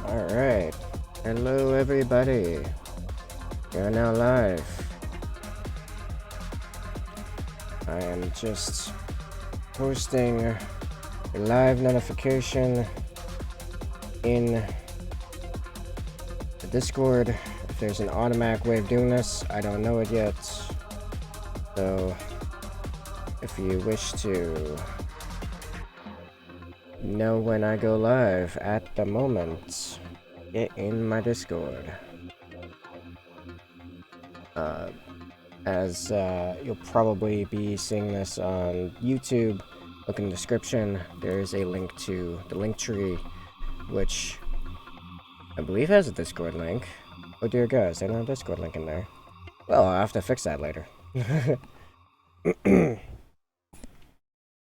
Alright. Hello everybody. You're now live. I am just posting a live notification in the Discord. If there's an automatic way of doing this, I don't know it yet. So if you wish to know when I go live at the moment, get in my Discord. As you'll probably be seeing this on YouTube, look in the description. There is a link to the link tree, which I believe has a Discord link. Oh dear God, is there not a Discord link in there? Well, I'll have to fix that later.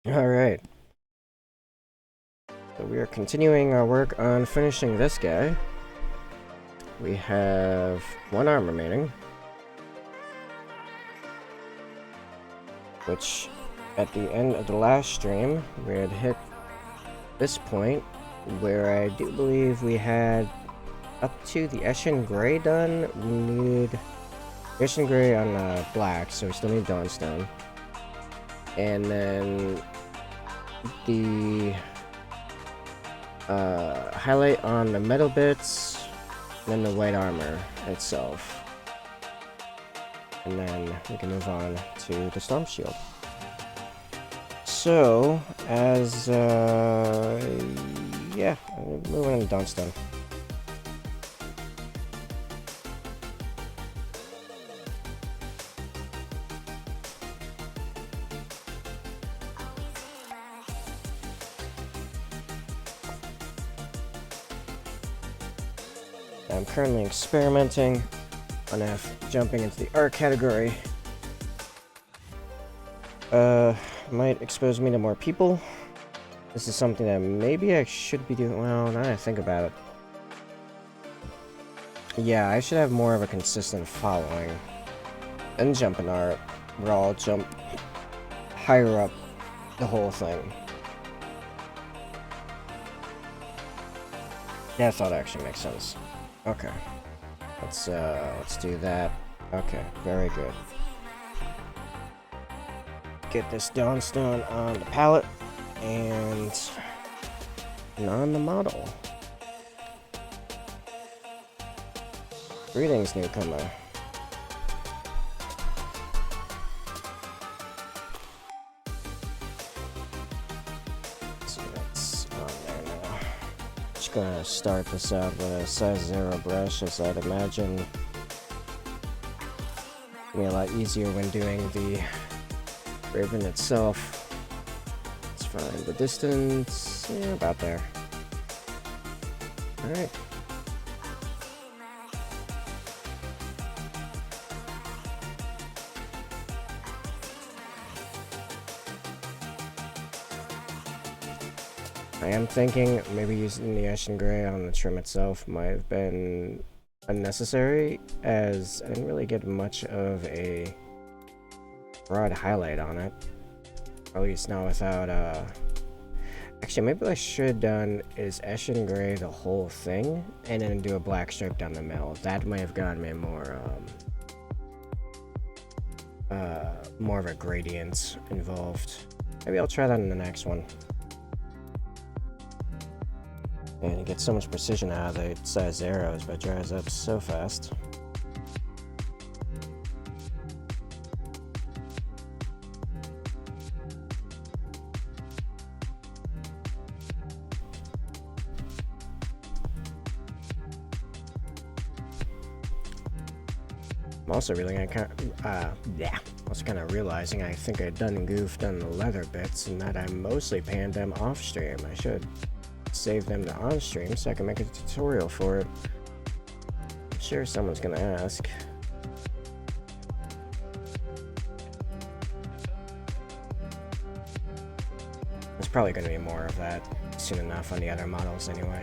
Alright. So we are continuing our work on finishing this guy. We have one arm remaining, which at the end of the last stream we had hit this point where I do believe we had up to the Eshin Gray done. We need Eshin Gray on black, so we still need Dawnstone, and then the highlight on the metal bits, and then the white armor itself. And then we can move on to the Stormshield. So, as, yeah, moving on to Dawnstone. I'm currently experimenting on jumping into the art category. Might expose me to more people. This is something that maybe I should be doing. Well, now that I think about it, yeah, I should have more of a consistent following and jump in art, where I'll jump higher up the whole thing. Yeah, I thought it actually makes sense. Okay, let's do that. Okay, very good. Get this Dawnstone on the palette and on the model. Greetings, newcomer. So that's on there now. Just gonna start this out with a size 0 brush, as I'd imagine it'll be a lot easier when doing the Raven itself. Let's find the distance. Yeah, about there. Alright. I am thinking maybe using the Eshin Gray on the trim itself might have been unnecessary, as I didn't really get much of a broad highlight on it. Or at least not without, actually, maybe what I should have done is Eshin Gray the whole thing, and then do a black stripe down the middle. That might have gotten me more, more of a gradient involved. Maybe I'll try that in the next one. And you get so much precision out of the size arrows, but it dries up so fast. I'm also really kind of realizing I think I goofed on the leather bits, and that I mostly panned them off stream. I should save them to on stream so I can make a tutorial for it. I'm sure someone's gonna ask. There's probably gonna be more of that soon enough on the other models anyway.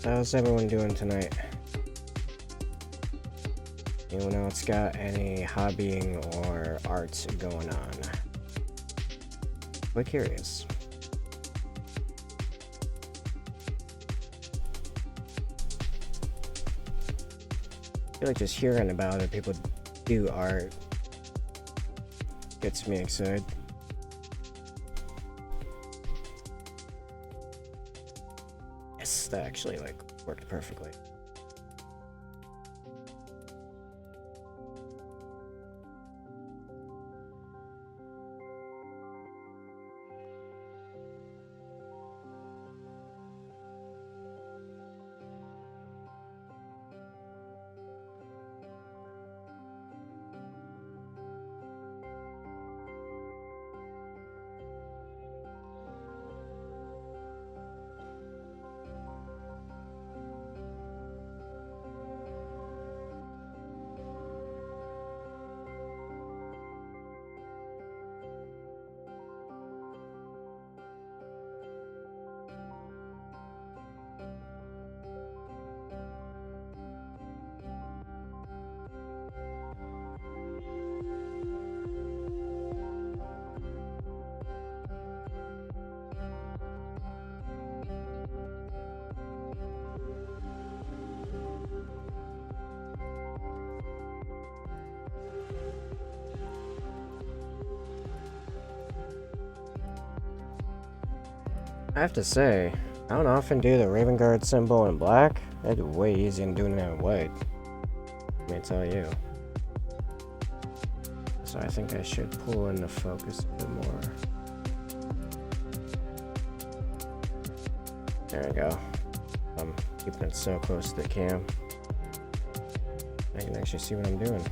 How's everyone doing tonight? Anyone else got any hobbying or art going on? Quite curious. I feel like just hearing about it, people do art, gets me excited. Yes, that actually like worked perfectly. I have to say, I don't often do the Raven Guard symbol in black. It's way easier than doing it in white. Let me tell you. So I think I should pull in the focus a bit more. There we go. I'm keeping it so close to the cam. I can actually see what I'm doing.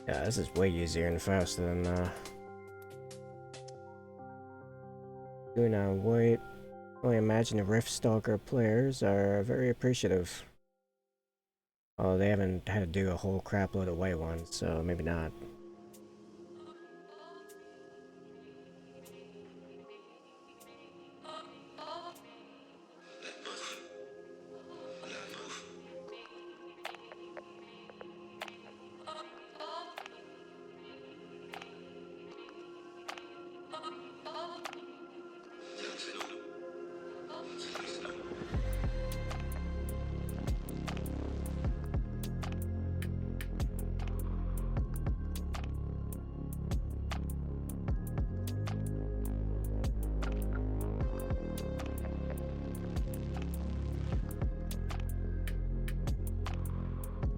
Yeah, this is way easier and faster than doing on white. I imagine the Riftstalker players are very appreciative. Oh, they haven't had to do a whole crap load of white ones, so maybe not.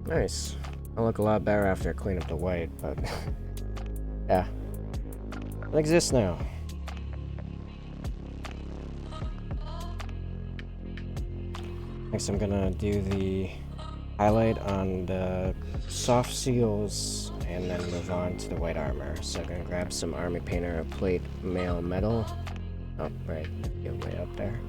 Nice. I look a lot better after I clean up the white, but yeah. It exists now. Next I'm gonna do the highlight on the soft seals and then move on to the white armor. So I'm gonna grab some army painter plate mail metal. Oh, right, get way up there.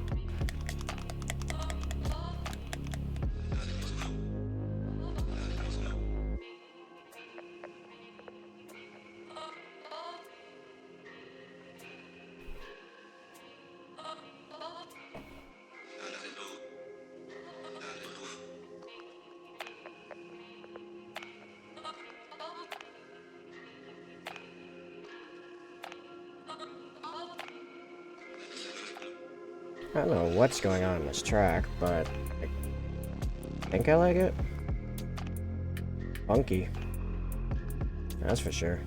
I don't know what's going on in this track, but I think I like it. Funky. That's for sure.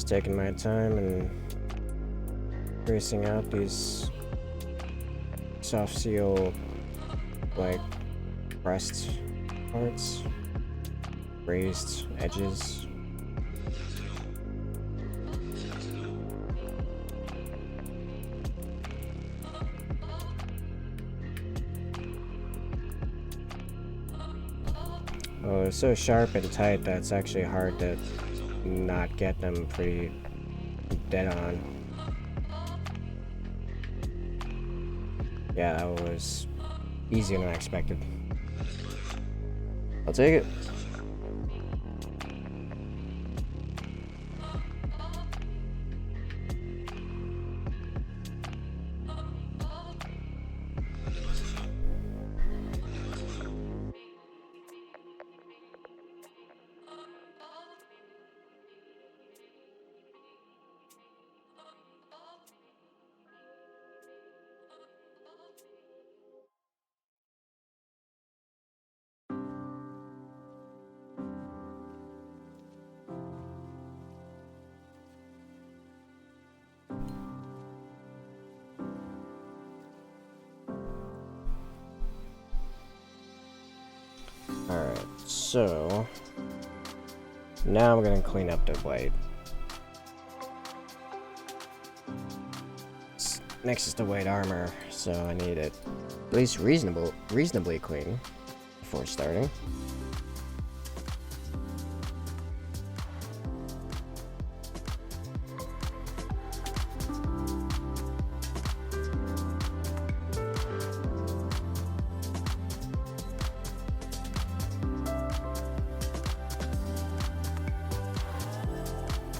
Just taking my time and tracing out these soft seal, like, pressed parts, raised edges. Oh, it's so sharp and tight that it's actually hard to not get them pretty dead on. Yeah, that was easier than I expected. I'll take it. Alright, so now I'm gonna clean up the white. Next is the white armor, so I need it at least reasonably clean before starting.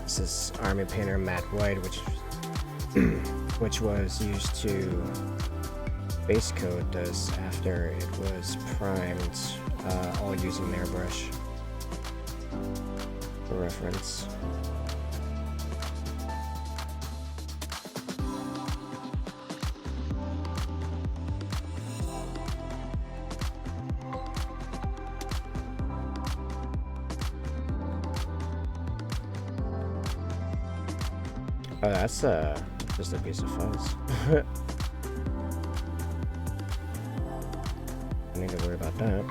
This is Army Painter Matte White, which was used to base coat this after it was primed, all using an airbrush for reference. Oh, that's just a piece of fuzz. I need to worry about that.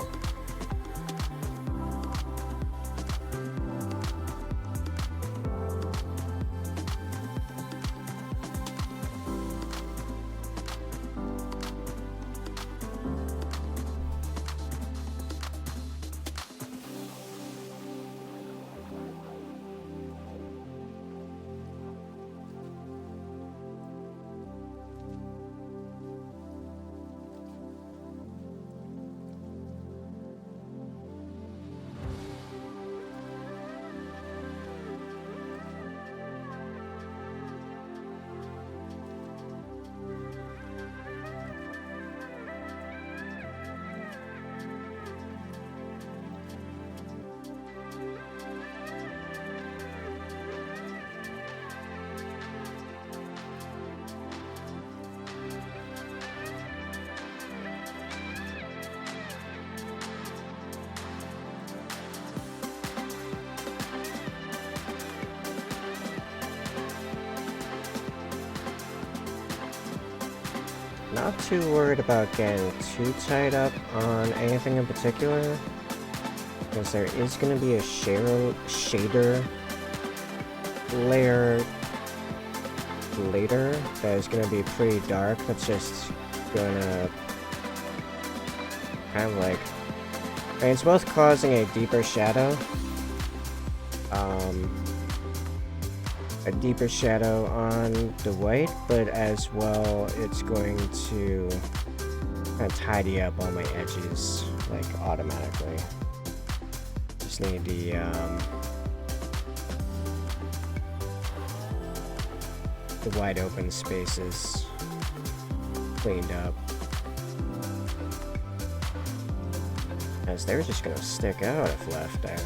Not too worried about getting too tied up on anything in particular, because there is going to be a shader layer later that is going to be pretty dark. That's just going to kind of like, I mean, it's both causing a deeper shadow, on the white, but as well it's going to kind of tidy up all my edges like automatically. Just need the wide open spaces cleaned up, as they're just gonna stick out if left there.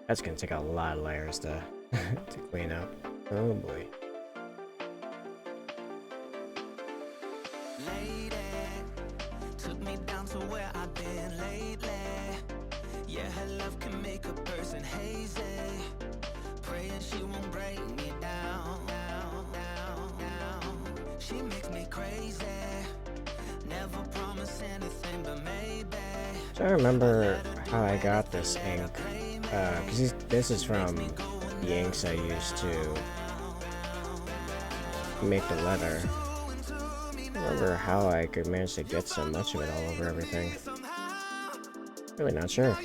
That's gonna take a lot of layers to to clean up. Oh boy. Lady, took me down to where I've been lately. Yeah, her love can make a person hazy. Praying she won't break me down. She makes me crazy. Never promise anything, but maybe. So I remember how I got this ink. Because this is from the inks I used to make the leather. I remember how I could manage to get so much of it all over everything. Really not sure.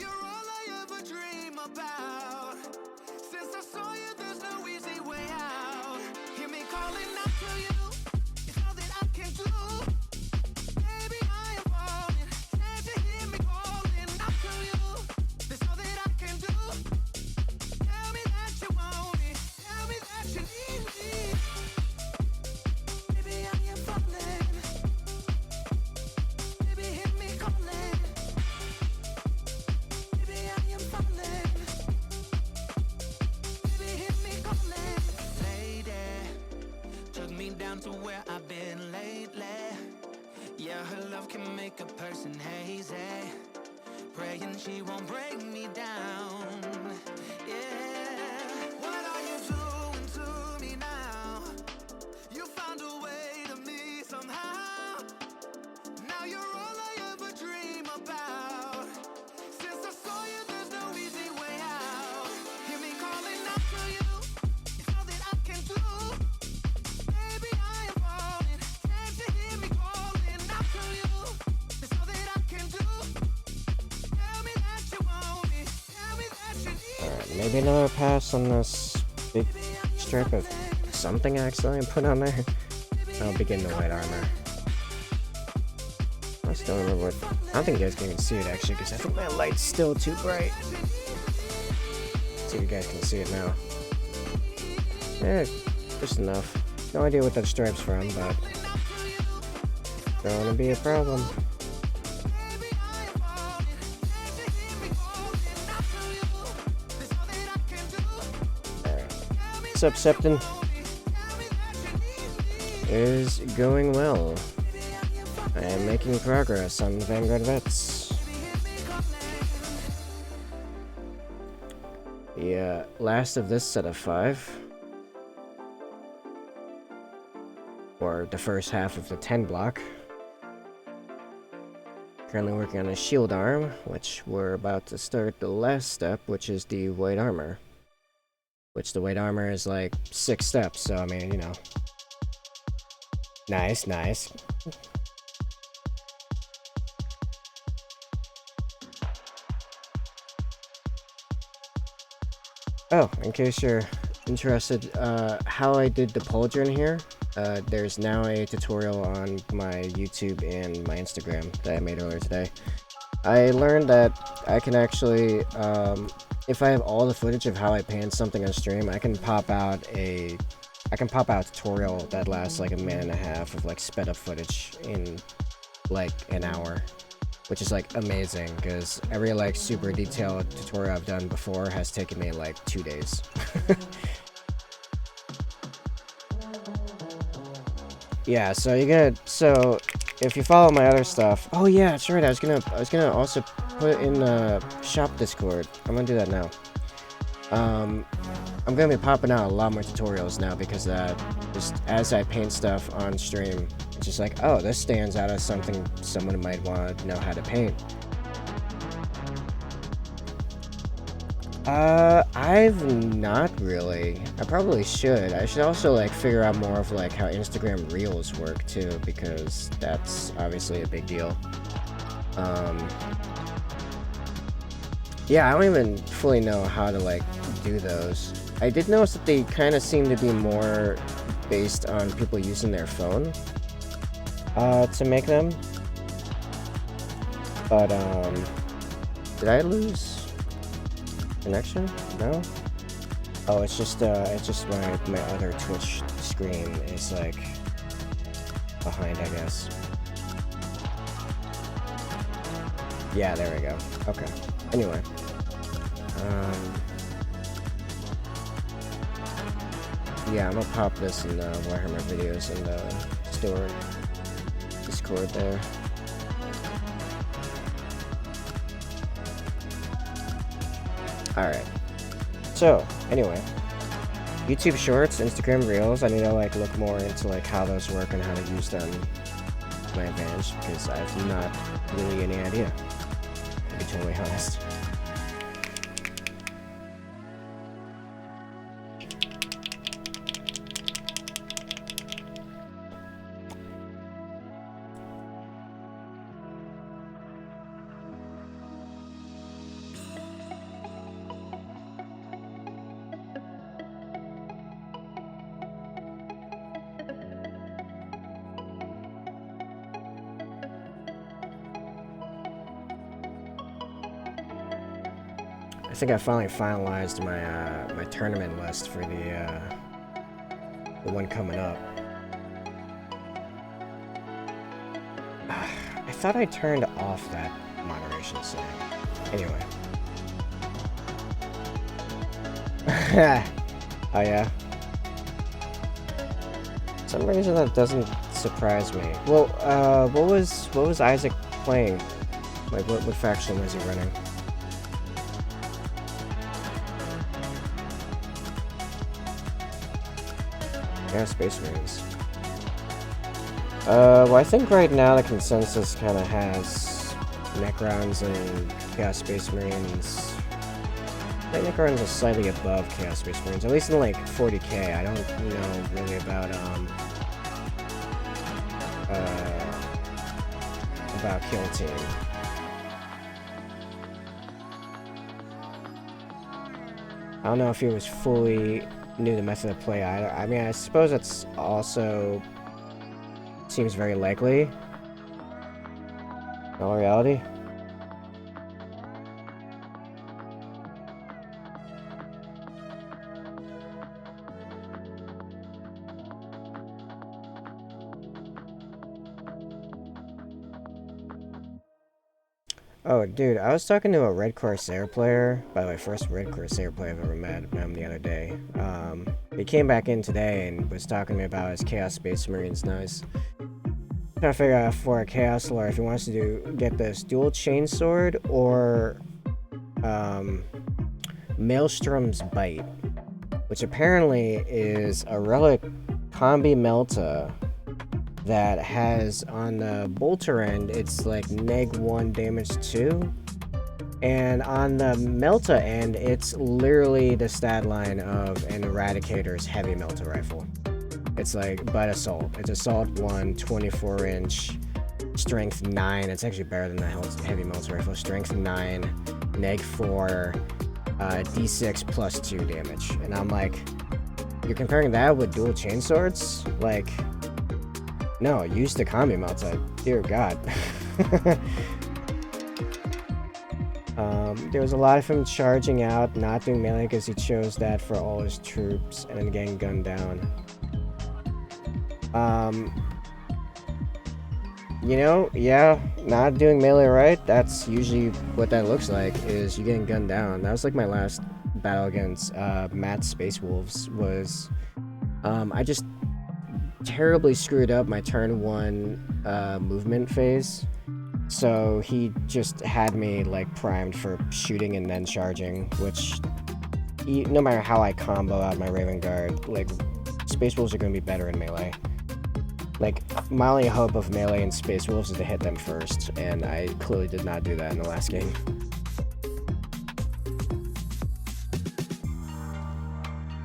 To where I've been lately. Yeah, her love can make a person hazy. Praying she won't break me down. Yeah, what are you doing to me now? You found a way to me somehow. Now you're all I ever dream about. Since I saw you, there's no easy way out. Hear me calling out to you. It's all that I can do. Maybe another pass on this big strip of something I accidentally put on there. I'll begin the white armor. I still remember what. I don't think you guys can even see it actually, because I think my light's still too bright. See if you guys can see it now. Eh, just enough. No idea what that stripe's from, but don't wanna be a problem. What's up, Septon? Is going well. I am making progress on Vanguard Vets. The last of this set of 5. Or the first half of the 10 block. Currently working on a shield arm, which we're about to start the last step, which is the white armor. Which the white armor is like 6 steps, so I mean, you know. Nice, nice. Oh, in case you're interested, how I did the pauldron here, there's now a tutorial on my YouTube and my Instagram that I made earlier today. I learned that I can actually, if I have all the footage of how I paint something on stream, I can pop out a tutorial that lasts like a minute and a half of like sped up footage in like an hour, which is like amazing because every like super detailed tutorial I've done before has taken me like 2 days. Yeah, so if you follow my other stuff, oh yeah, that's right. I was gonna also put in shop Discord. I'm gonna do that now. I'm gonna be popping out a lot more tutorials now because just as I paint stuff on stream, it's just like, oh, this stands out as something someone might want to know how to paint. I've not really. I probably should. I should also like figure out more of like how Instagram Reels work too, because that's obviously a big deal. Yeah, I don't even fully know how to like do those. I did notice that they kind of seem to be more based on people using their phone. to make them. But, did I lose connection? No? Oh, it's just my other Twitch screen is, like, behind, I guess. Yeah, there we go. Okay. Anyway. Yeah, I'm gonna pop this in the Warhammer videos in the store Discord there. Alright. So, anyway. YouTube Shorts, Instagram Reels, I need to like look more into like how those work and how to use them to my advantage because I have not really any idea, to be totally honest. I think I finally finalized my my tournament list for the one coming up. I thought I turned off that moderation setting. Anyway. Oh yeah. For some reason that doesn't surprise me. Well, what was Isaac playing? Like what faction was he running? Yeah, Space Marines. Well, I think right now the consensus kind of has Necrons and Chaos Space Marines. I think Necrons are slightly above Chaos Space Marines, at least in like 40k. I don't know really about Kill Team. I don't know if he was fully knew the method of play either. I mean, I suppose it's also seems very likely in all reality. Oh, dude, I was talking to a Red Corsair player. By the way, first Red Corsair player I've ever met him the other day. He came back in today and was talking to me about his Chaos Space Marines. Now he's trying to figure out for a Chaos Lord if he wants to get this dual chainsword or Maelstrom's Bite, which apparently is a relic combi melta that has on the bolter end it's like -1 damage 2, and on the melta end it's literally the stat line of an Eradicator's heavy melta rifle. It's like butt assault. It's assault 1, 24-inch, strength 9. It's actually better than the heavy melta rifle. Strength 9, -4, d6 plus 2 damage. And I'm like, you're comparing that with dual chainswords? Like, no, use the combi melta. Dear God. There was a lot of him charging out, not doing melee because he chose that for all his troops, and then getting gunned down. You know, yeah, not doing melee right, that's usually what that looks like, is you getting gunned down. That was like my last battle against Matt Space Wolves was, I just terribly screwed up my turn 1 movement phase. So he just had me like primed for shooting and then charging, which no matter how I combo out my Raven Guard, like Space Wolves are going to be better in melee. Like, my only hope of melee and Space Wolves is to hit them first, and I clearly did not do that in the last game.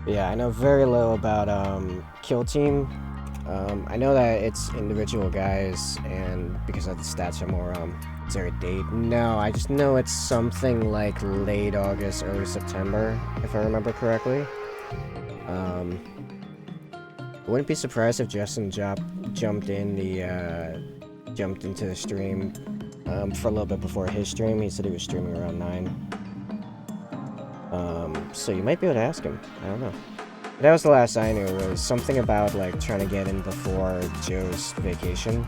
Yeah, I know very little about Kill Team. I know that it's individual guys, and because of the stats are more, is there a date? No, I just know it's something like late August, early September, if I remember correctly. I wouldn't be surprised if Justin jumped into the stream for a little bit before his stream. He said he was streaming around 9. So you might be able to ask him. I don't know. But that was the last I knew, was something about like trying to get in before Joe's vacation.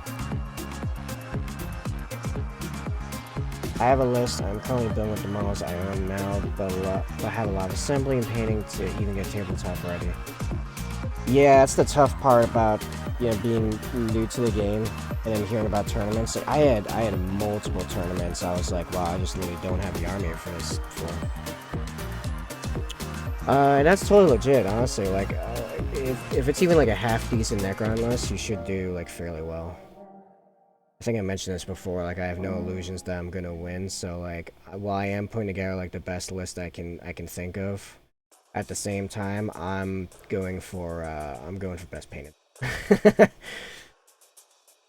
I have a list. I'm currently done with the models I own now, but I have a lot of assembly and painting to even get tabletop ready. Yeah, that's the tough part about, you know, being new to the game and then hearing about tournaments. Like, I had multiple tournaments. I was like, wow, I just literally don't have the army for this. And that's totally legit, honestly. Like, if it's even like a half decent Necron list, you should do like fairly well. I think I mentioned this before. Like, I have no illusions that I'm gonna win. So like, while I am putting together like the best list I can think of, at the same time, I'm going for best painted.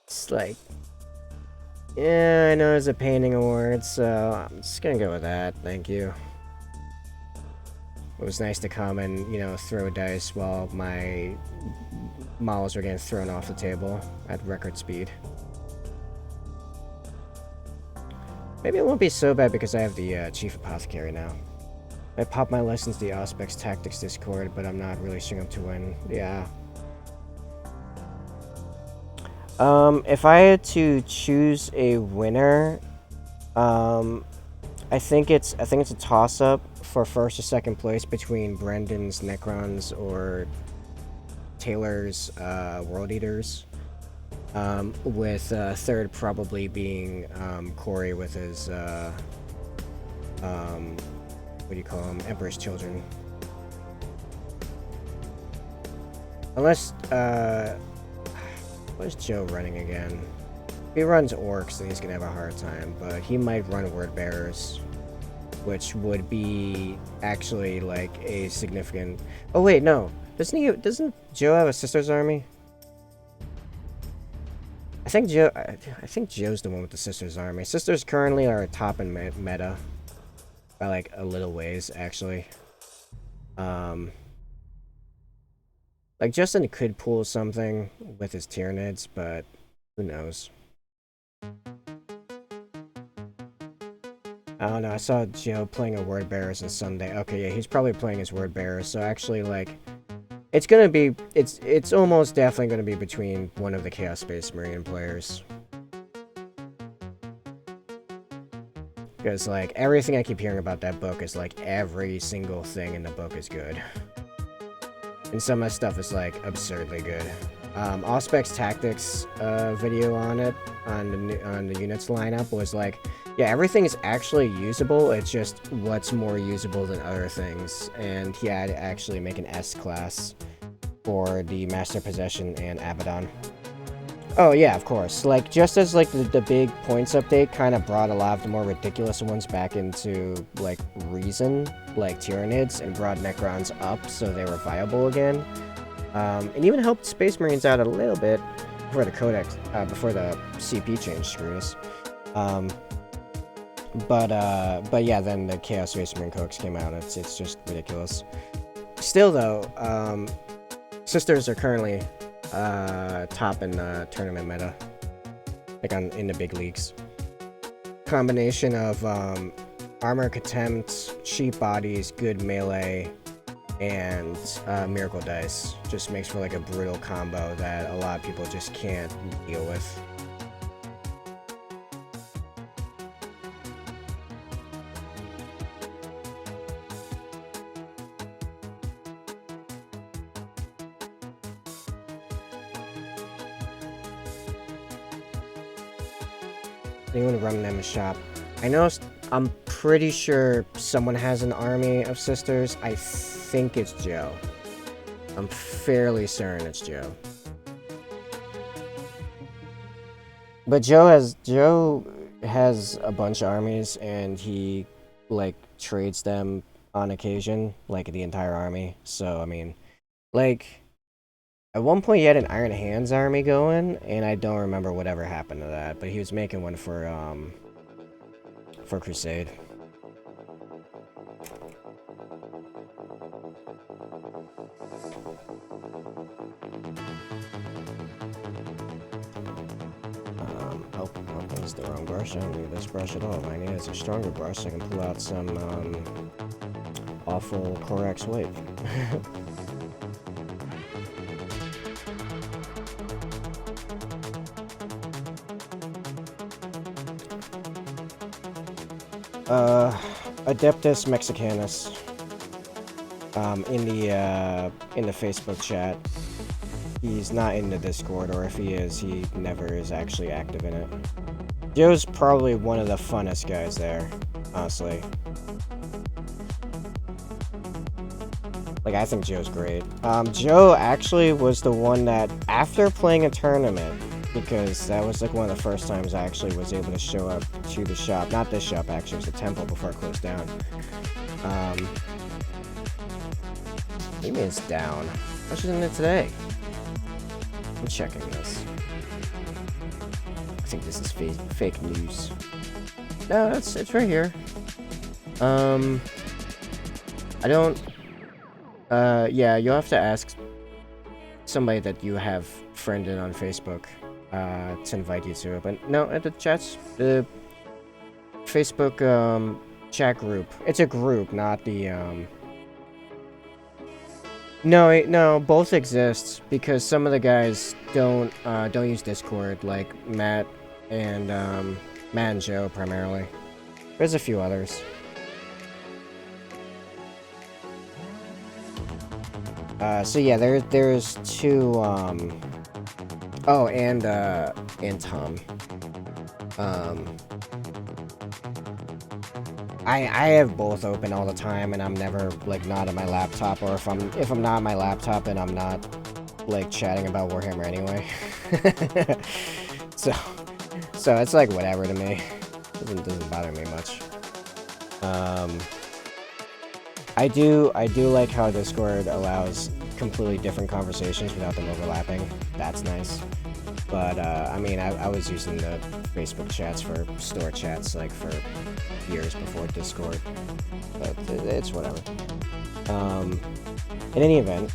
It's like, yeah, I know there's a painting award, so I'm just gonna go with that. Thank you. It was nice to come and, you know, throw dice while my models were getting thrown off the table at record speed. Maybe it won't be so bad because I have the Chief Apothecary now. I popped my lessons to the Auspex Tactics Discord, but I'm not really showing up to win. Yeah. If I had to choose a winner, I think it's a toss-up for first or second place between Brendan's Necrons or Taylor's World Eaters. With third probably being Corey with his what do you call them? Emperor's Children. Unless what is Joe running again? If he runs Orcs, then he's gonna have a hard time, but he might run Word Bearers, which would be actually like a significant. Oh wait, no. Doesn't Joe have a Sisters army? I think Joe's the one with the Sisters army. Sisters currently are top in meta by like a little ways, actually. Like Justin could pull something with his Tyranids, but who knows? I don't know. I saw Joe playing a Word Bearers on Sunday. Okay, yeah, he's probably playing his Word Bearers. So actually, like, it's gonna be, it's almost definitely gonna be between one of the Chaos Space Marine players. Because, like, everything I keep hearing about that book is, like, every single thing in the book is good. And some of that stuff is, like, absurdly good. Auspex Tactics video on it, on the units lineup, was like, yeah, everything is actually usable, it's just what's more usable than other things. And he had to actually make an S-class for the Master Possession and Abaddon. Oh yeah, of course. Like, just as like the big points update kind of brought a lot of the more ridiculous ones back into like reason, like Tyranids, and brought Necrons up so they were viable again. And even helped Space Marines out a little bit before the Codex, before the CP change screws. But yeah, then the Chaos Space Marine Codex came out. It's just ridiculous. Still though, Sisters are currently top in the tournament meta, like in the big leagues. Combination of armor contempt, cheap bodies, good melee, and miracle dice just makes for like a brutal combo that a lot of people just can't deal with. Anyone running them a shop? I know, I'm pretty sure someone has an army of Sisters. I think it's Joe. I'm fairly certain it's Joe. But Joe has a bunch of armies, and he like trades them on occasion, like the entire army. So I mean, like, at one point he had an Iron Hands army going, and I don't remember whatever happened to that, but he was making one for Crusade. is the wrong brush. I don't need this brush at all. I need is a stronger brush so I can pull out some awful Corax wave. Adeptus Mexicanus. In the Facebook chat. He's not in the Discord, or if he is, he never is actually active in it. Joe's probably one of the funnest guys there, honestly. Like, I think Joe's great. Joe actually was the one that, after playing a tournament, because that was like one of the first times I actually was able to show up to the shop. Not this shop, actually, it was the temple before it closed down. Maybe it's down. How much is in it today? I'm checking this. I think this is fake news. No, it's right here. I don't... yeah, you'll have to ask somebody that you have friended on Facebook to invite you to it. But no, at the chats, the Facebook chat group. It's a group, not the No, both exist because some of the guys don't use Discord, like Matt and Joe primarily. There's a few others. So yeah, there's two. Oh, and Tom. I have both open all the time, and I'm never like not on my laptop, or if I'm not on my laptop, then I'm not like chatting about Warhammer anyway. so it's like whatever to me. Doesn't bother me much. I do like how Discord allows completely different conversations without them overlapping. That's nice. But I mean, I was using the Facebook chats for store chats like for years before Discord, but it's whatever. In any event,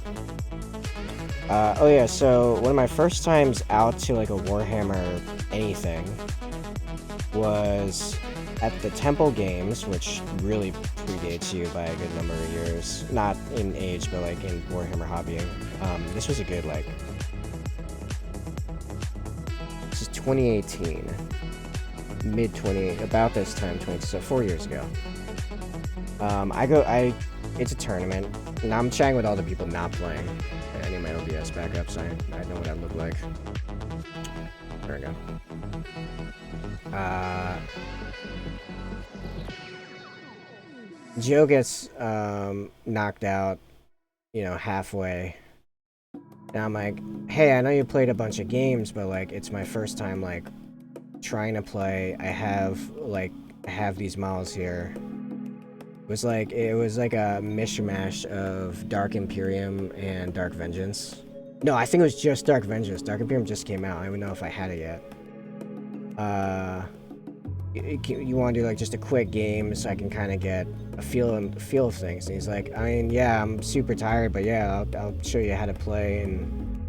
oh yeah, so one of my first times out to like a Warhammer anything was at the Temple Games, which really predates you by a good number of years. Not in age, but like in Warhammer hobbying. This was a good like... This is 2018. Mid-20... About this time, so 4 years ago. It's a tournament, and I'm chatting with all the people not playing. I need my OBS back up so I know what I look like. There we go. Joe gets knocked out, halfway. And I'm like, hey, I know you played a bunch of games, but like it's my first time like trying to play. I have these models here. It was like a mishmash of Dark Imperium and Dark Vengeance. No, I think it was just Dark Vengeance. Dark Imperium just came out. I don't even know if I had it yet. You want to do like just a quick game so I can kind of get a feel of things. And he's like, I mean, yeah, I'm super tired, but yeah, I'll show you how to play. And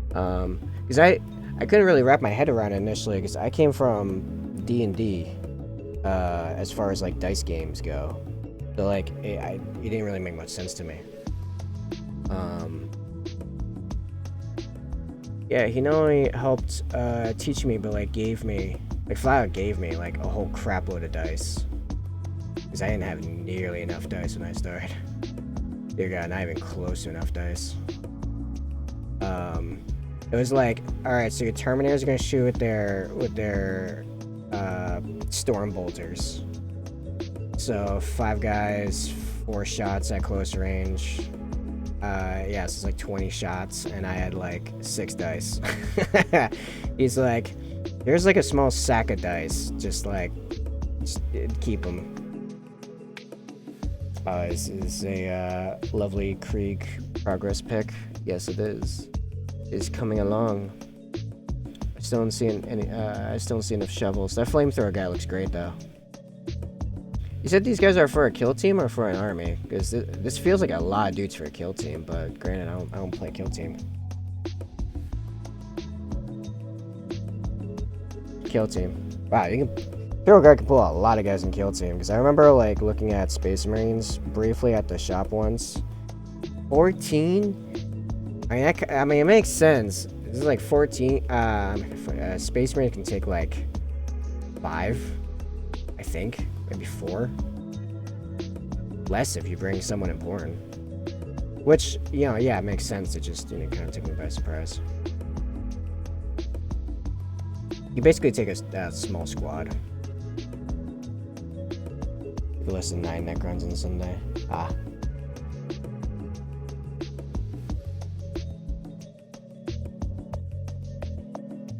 because I couldn't really wrap my head around it initially because I came from D&D as far as like dice games go, so like it didn't really make much sense to me. Yeah, he not only helped teach me, but like flat out gave me like a whole crap load of dice. Because I didn't have nearly enough dice when I started. Dear God, not even close to enough dice. It was like, alright, so your Terminators are gonna shoot with their Storm Bolters. So 5 guys, 4 shots at close range. Yeah, so it's like 20 shots, and I had like 6 dice. He's like, here's like a small sack of dice, just keep them. This is a lovely Krieg progress pick. Yes, it is. It's coming along. I still don't see enough shovels. That flamethrower guy looks great though. You said these guys are for a kill team or for an army? Because this feels like a lot of dudes for a kill team, but granted, I don't play kill team. Kill team. Wow, Hero Guard can pull out a lot of guys in Kill Team, because I remember like looking at Space Marines briefly at the shop once. 14? I mean, it makes sense. This is like 14. Space Marine can take like 5, I think, maybe 4. Less if you bring someone important. Which, you know, yeah, it makes sense. It just, you know, kind of took me by surprise. You basically take a small squad. Less than 9 Necrons in Sunday. Ah.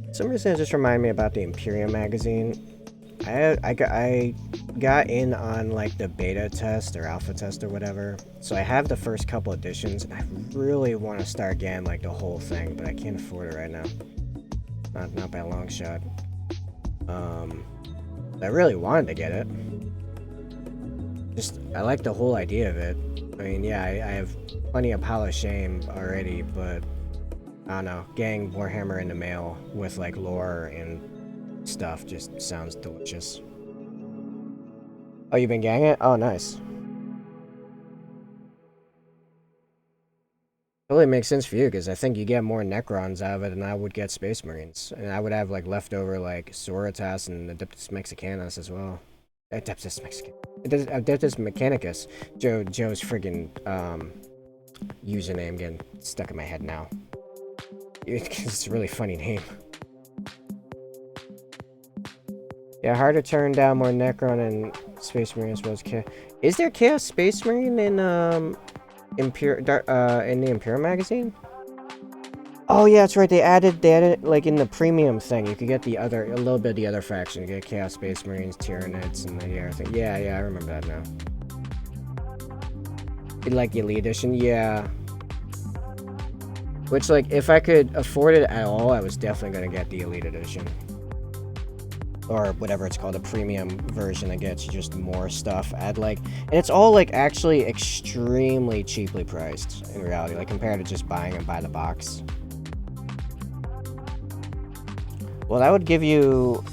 For some reason, it just reminded me about the Imperium magazine. I got in on like the beta test or alpha test or whatever, so I have the first couple editions, and I really want to start getting like the whole thing, but I can't afford it right now. Not by a long shot. I really wanted to get it. Just I like the whole idea of it. I mean, yeah, I have plenty of Pile of Shame already, but I don't know, getting Warhammer in the mail with like lore and stuff just sounds delicious. Oh, you've been getting it? Oh, nice. Totally makes sense for you, because I think you get more Necrons out of it than I would get Space Marines. And I would have like leftover like Soritas and Adeptus Mexicanus as well. Adeptus Mechanicus. Joe's friggin' username getting stuck in my head now. It's a really funny name. Yeah, hard to turn down more Necron and Space Marine as well as Chaos. Is there Chaos Space Marine in the Imperial magazine? Oh yeah, that's right. They added like in the premium thing. You could get a little bit of the other faction. You get Chaos Space Marines, Tyranids, and the other thing. Yeah, I remember that now. Like the Elite Edition, yeah. Which, like, if I could afford it at all, I was definitely gonna get the Elite Edition. Or whatever it's called, a premium version that gets you just more stuff and it's all like actually extremely cheaply priced in reality, like compared to just buying it by the box. Well, that would give you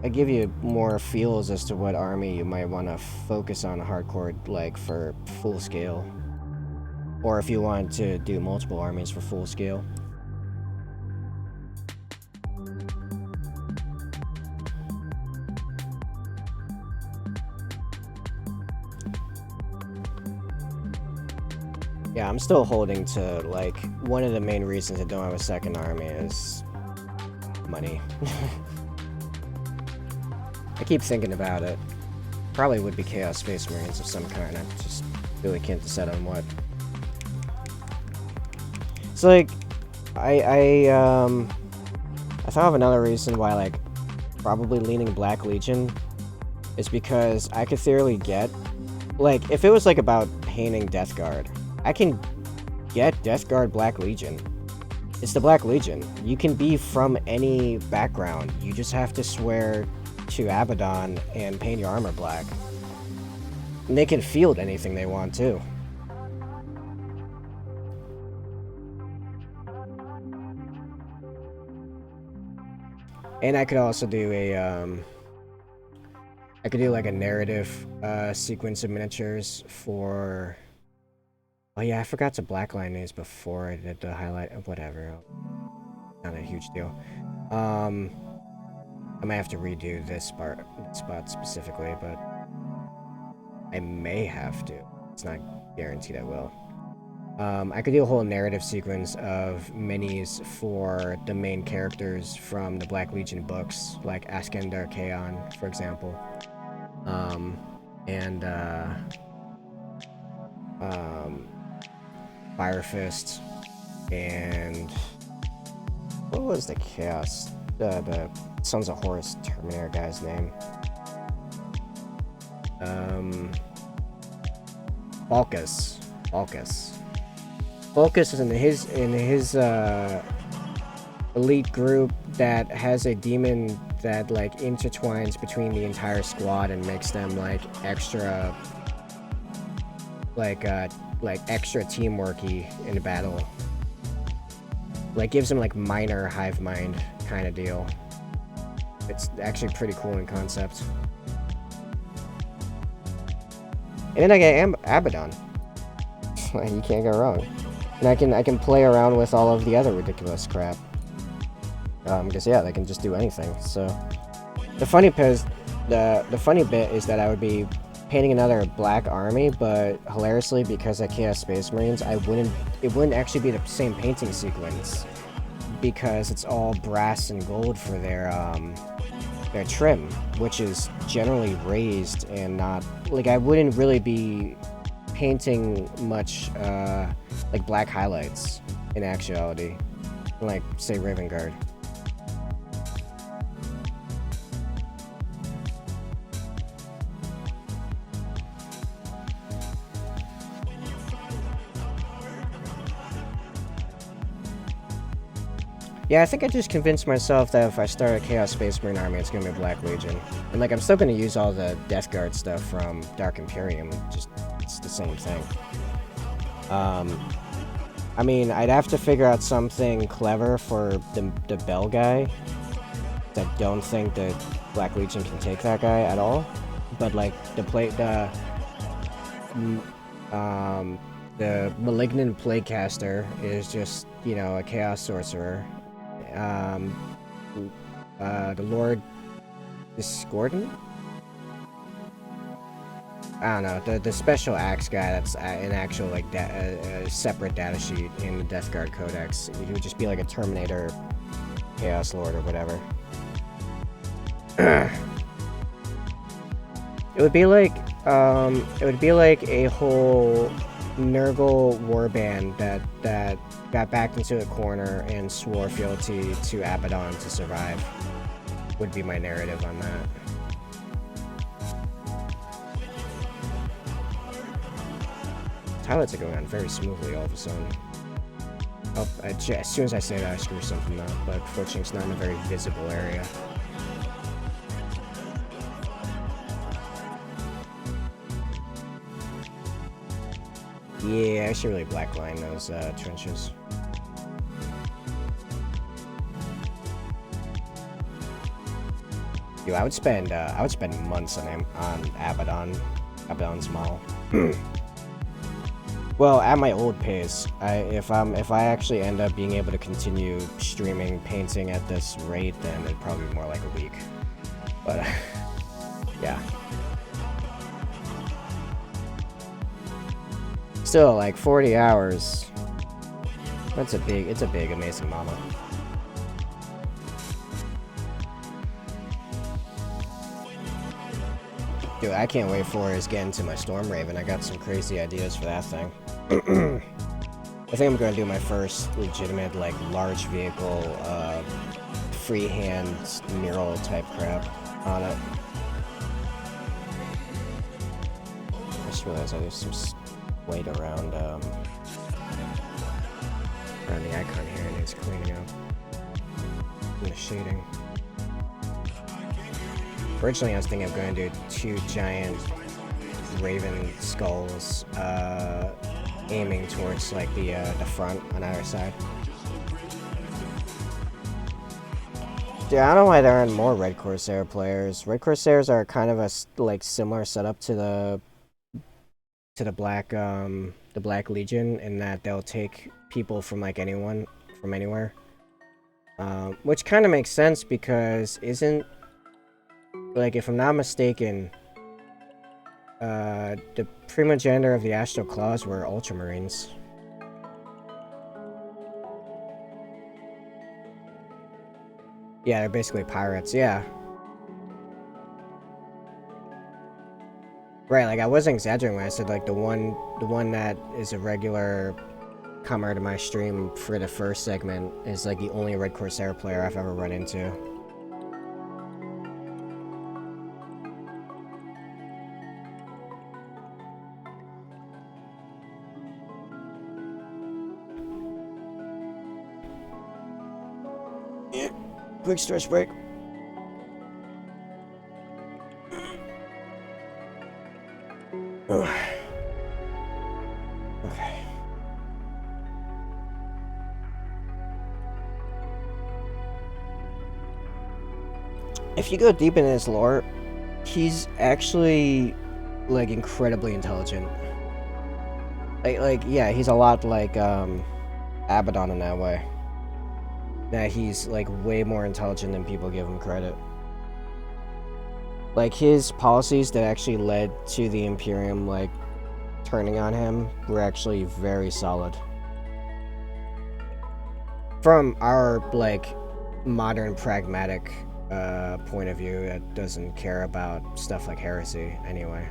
give you more feels as to what army you might want to focus on hardcore, like for full scale, or if you want to do multiple armies for full scale. Yeah, I'm still holding to, like, one of the main reasons I don't have a second army is money. I keep thinking about it. Probably would be Chaos Space Marines of some kind. I just really can't decide on what. It's like, I thought of another reason why, like, probably leaning Black Legion is because I could theoretically get, like, if it was, like, about painting Death Guard, I can get Death Guard Black Legion. It's the Black Legion. You can be from any background. You just have to swear to Abaddon and paint your armor black. And they can field anything they want too. And I could also do I could do like a narrative sequence of miniatures for. Oh yeah, I forgot to blackline these before I did the highlight. Whatever, not a huge deal. I might have to redo this spot specifically, but I may have to. It's not guaranteed I will. I could do a whole narrative sequence of minis for the main characters from the Black Legion books, like Askandar Kaon, for example. Fire Fist, and what was the Chaos, the Sons of Horus Terminator guy's name? Balkus is in his elite group that has a demon that like intertwines between the entire squad and makes them like extra extra teamworky in a battle. Like gives them like minor hive mind kind of deal. It's actually pretty cool in concept. And then I get Abaddon. You can't go wrong. And I can play around with all of the other ridiculous crap. Because yeah, they can just do anything. So the funny bit is that I would be painting another black army, but hilariously, because I Chaos Space Marines, it wouldn't actually be the same painting sequence, because it's all brass and gold for their trim, which is generally raised and not like I wouldn't really be painting much like black highlights in actuality, like say Raven Guard. Yeah, I think I just convinced myself that if I start a Chaos Space Marine army, it's gonna be a Black Legion. And like, I'm still gonna use all the Death Guard stuff from Dark Imperium, just, it's the same thing. I mean, I'd have to figure out something clever for the Bell guy. I don't think that Black Legion can take that guy at all. But like, the Malignant Plaguecaster is just, you know, a Chaos Sorcerer. The Lord Discordant? I don't know, the Special Axe guy that's an actual, like, separate data sheet in the Death Guard Codex. He would just be like a Terminator Chaos Lord or whatever. It would be like a whole Nurgle warband that got backed into a corner and swore fealty to Abaddon to survive. Would be my narrative on that. Highlights are going on very smoothly all of a sudden. Oh, as soon as I say that, I screw something up, but unfortunately it's not in a very visible area. Yeah, I should really blackline those trenches. Dude, I would spend months on Abaddon's model. Well, at my old pace, if I actually end up being able to continue streaming painting at this rate, then it'd probably be more like a week. But yeah. Still, like 40 hours. It's a big, amazing model. Dude, I can't wait for is getting to my Storm Raven. I got some crazy ideas for that thing. I think I'm gonna do my first legitimate, like, large vehicle, freehand mural type crap on it. I just realized there's some weight around the icon here, and it's cleaning up in the shading. Originally, I was thinking of going to do 2 giant raven skulls, aiming towards like the front on either side. Dude, I don't know why there aren't more Red Corsair players. Red Corsairs are kind of a like similar setup to the Black Legion, in that they'll take people from like anyone from anywhere, which kind of makes sense because isn't, like, if I'm not mistaken, the primogenitor of the Astral Claws were Ultramarines. Yeah, they're basically pirates, yeah. Right, like, I wasn't exaggerating when I said, like, the one that is a regular comer to my stream for the first segment is, like, the only Red Corsair player I've ever run into. Yeah, quick stretch break. Okay. if you go deep into his lore, he's actually like incredibly intelligent. Like yeah, he's a lot like Abaddon in that way. That he's like way more intelligent than people give him credit. Like his policies that actually led to the Imperium like turning on him were actually very solid. From our like modern pragmatic point of view that doesn't care about stuff like heresy anyway.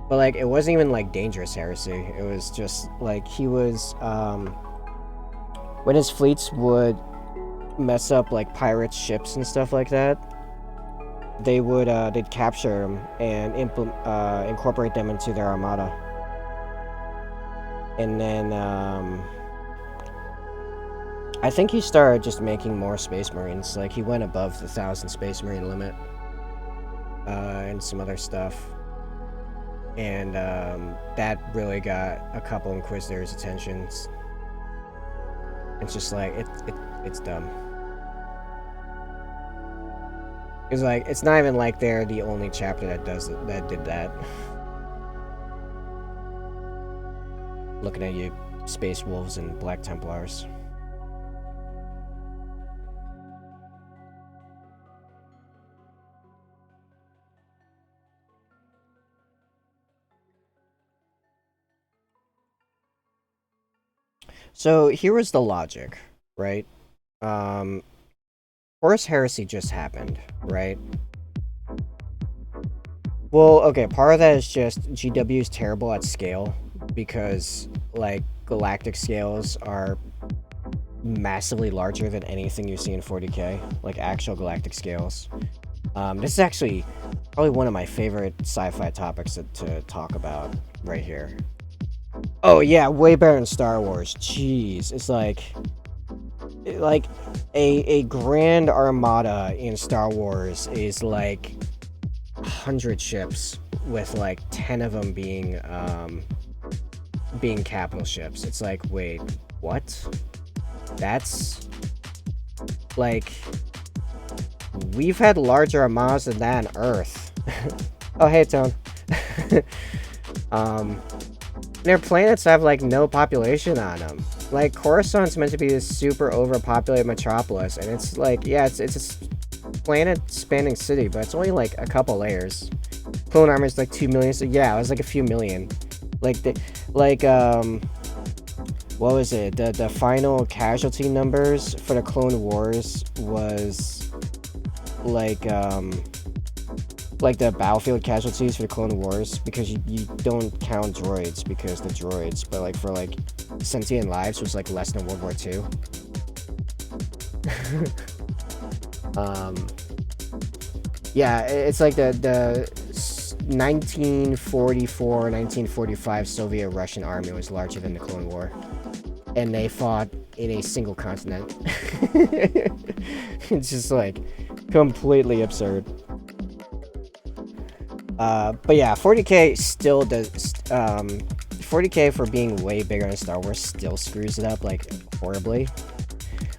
But like it wasn't even like dangerous heresy. It was just like he was when his fleets would mess up like pirate ships and stuff like that, they'd capture them and incorporate them into their armada. And then I think he started just making more Space Marines. Like he went above the 1,000 Space Marine limit and some other stuff. And that really got a couple Inquisitors' attentions. It's just like it's dumb. It's like it's not even like they're the only chapter that did that. Looking at you, Space Wolves and Black Templars. So here was the logic, right? Horus Heresy just happened, right? Well, okay, part of that is just GW is terrible at scale because, like, galactic scales are massively larger than anything you see in 40k, like actual galactic scales. This is actually probably one of my favorite sci-fi topics to talk about right here. Oh yeah, way better than Star Wars. Jeez, it's like a grand armada in Star Wars is like 100 ships with like 10 of them being capital ships. It's like, wait, what? That's like we've had larger armadas than that on Earth. Oh hey Tone. Their planets have like no population on them. Like Coruscant's meant to be this super overpopulated metropolis, and it's like, yeah, it's a planet-spanning city, but it's only like a couple layers. Clone Armor's like 2 million, so yeah, it was like a few million. Like what was it? The final casualty numbers for the Clone Wars was like the battlefield casualties for the Clone Wars, because you don't count droids because the droids, but like for like sentient lives was like less than World War II. Yeah, it's like the 1944-1945 Soviet-Russian army was larger than the Clone War, and they fought in a single continent. It's just like completely absurd. But yeah, 40k still does 40k for being way bigger than Star Wars still screws it up like horribly.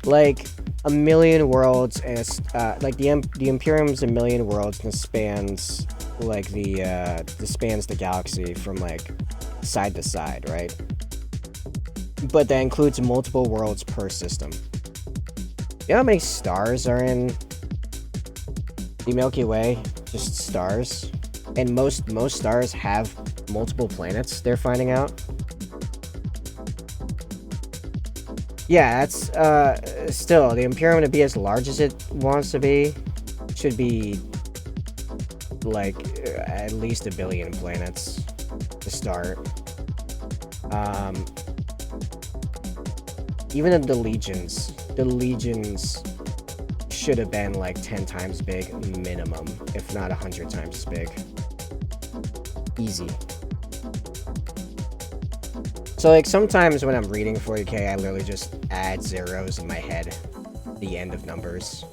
Like a million worlds, and it's like the Imperium's a million worlds, and it spans like spans the galaxy from like side to side, right? But that includes multiple worlds per system. You know how many stars are in the Milky Way? Just stars. And most stars have multiple planets, they're finding out. Yeah, that's still the Imperium to be as large as it wants to be should be like at least 1 billion planets to start. Even the legions should have been like 10 times big minimum, if not 100 times as big. Easy. So like sometimes when I'm reading 40k, I literally just add zeros in my head, the end of numbers.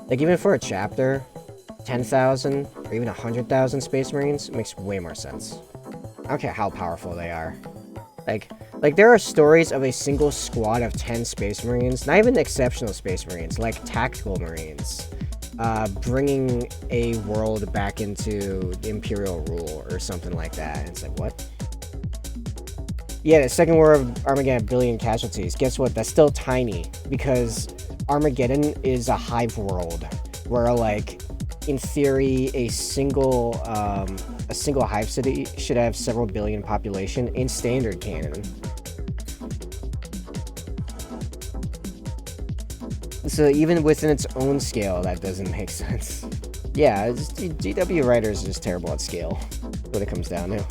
Like even for a chapter, 10,000 or even 100,000 Space Marines makes way more sense. I don't care how powerful they are. Like Like, there are stories of a single squad of 10 Space Marines, not even exceptional Space Marines, like tactical Marines, bringing a world back into Imperial rule or something like that. And it's like, what? Yeah, the Second War of Armageddon, 1 billion casualties. Guess what? That's still tiny, because Armageddon is a hive world where, like, in theory, a single hive city should have several billion population in standard canon. So even within its own scale, that doesn't make sense. Yeah, GW writers are just terrible at scale, what it comes down to.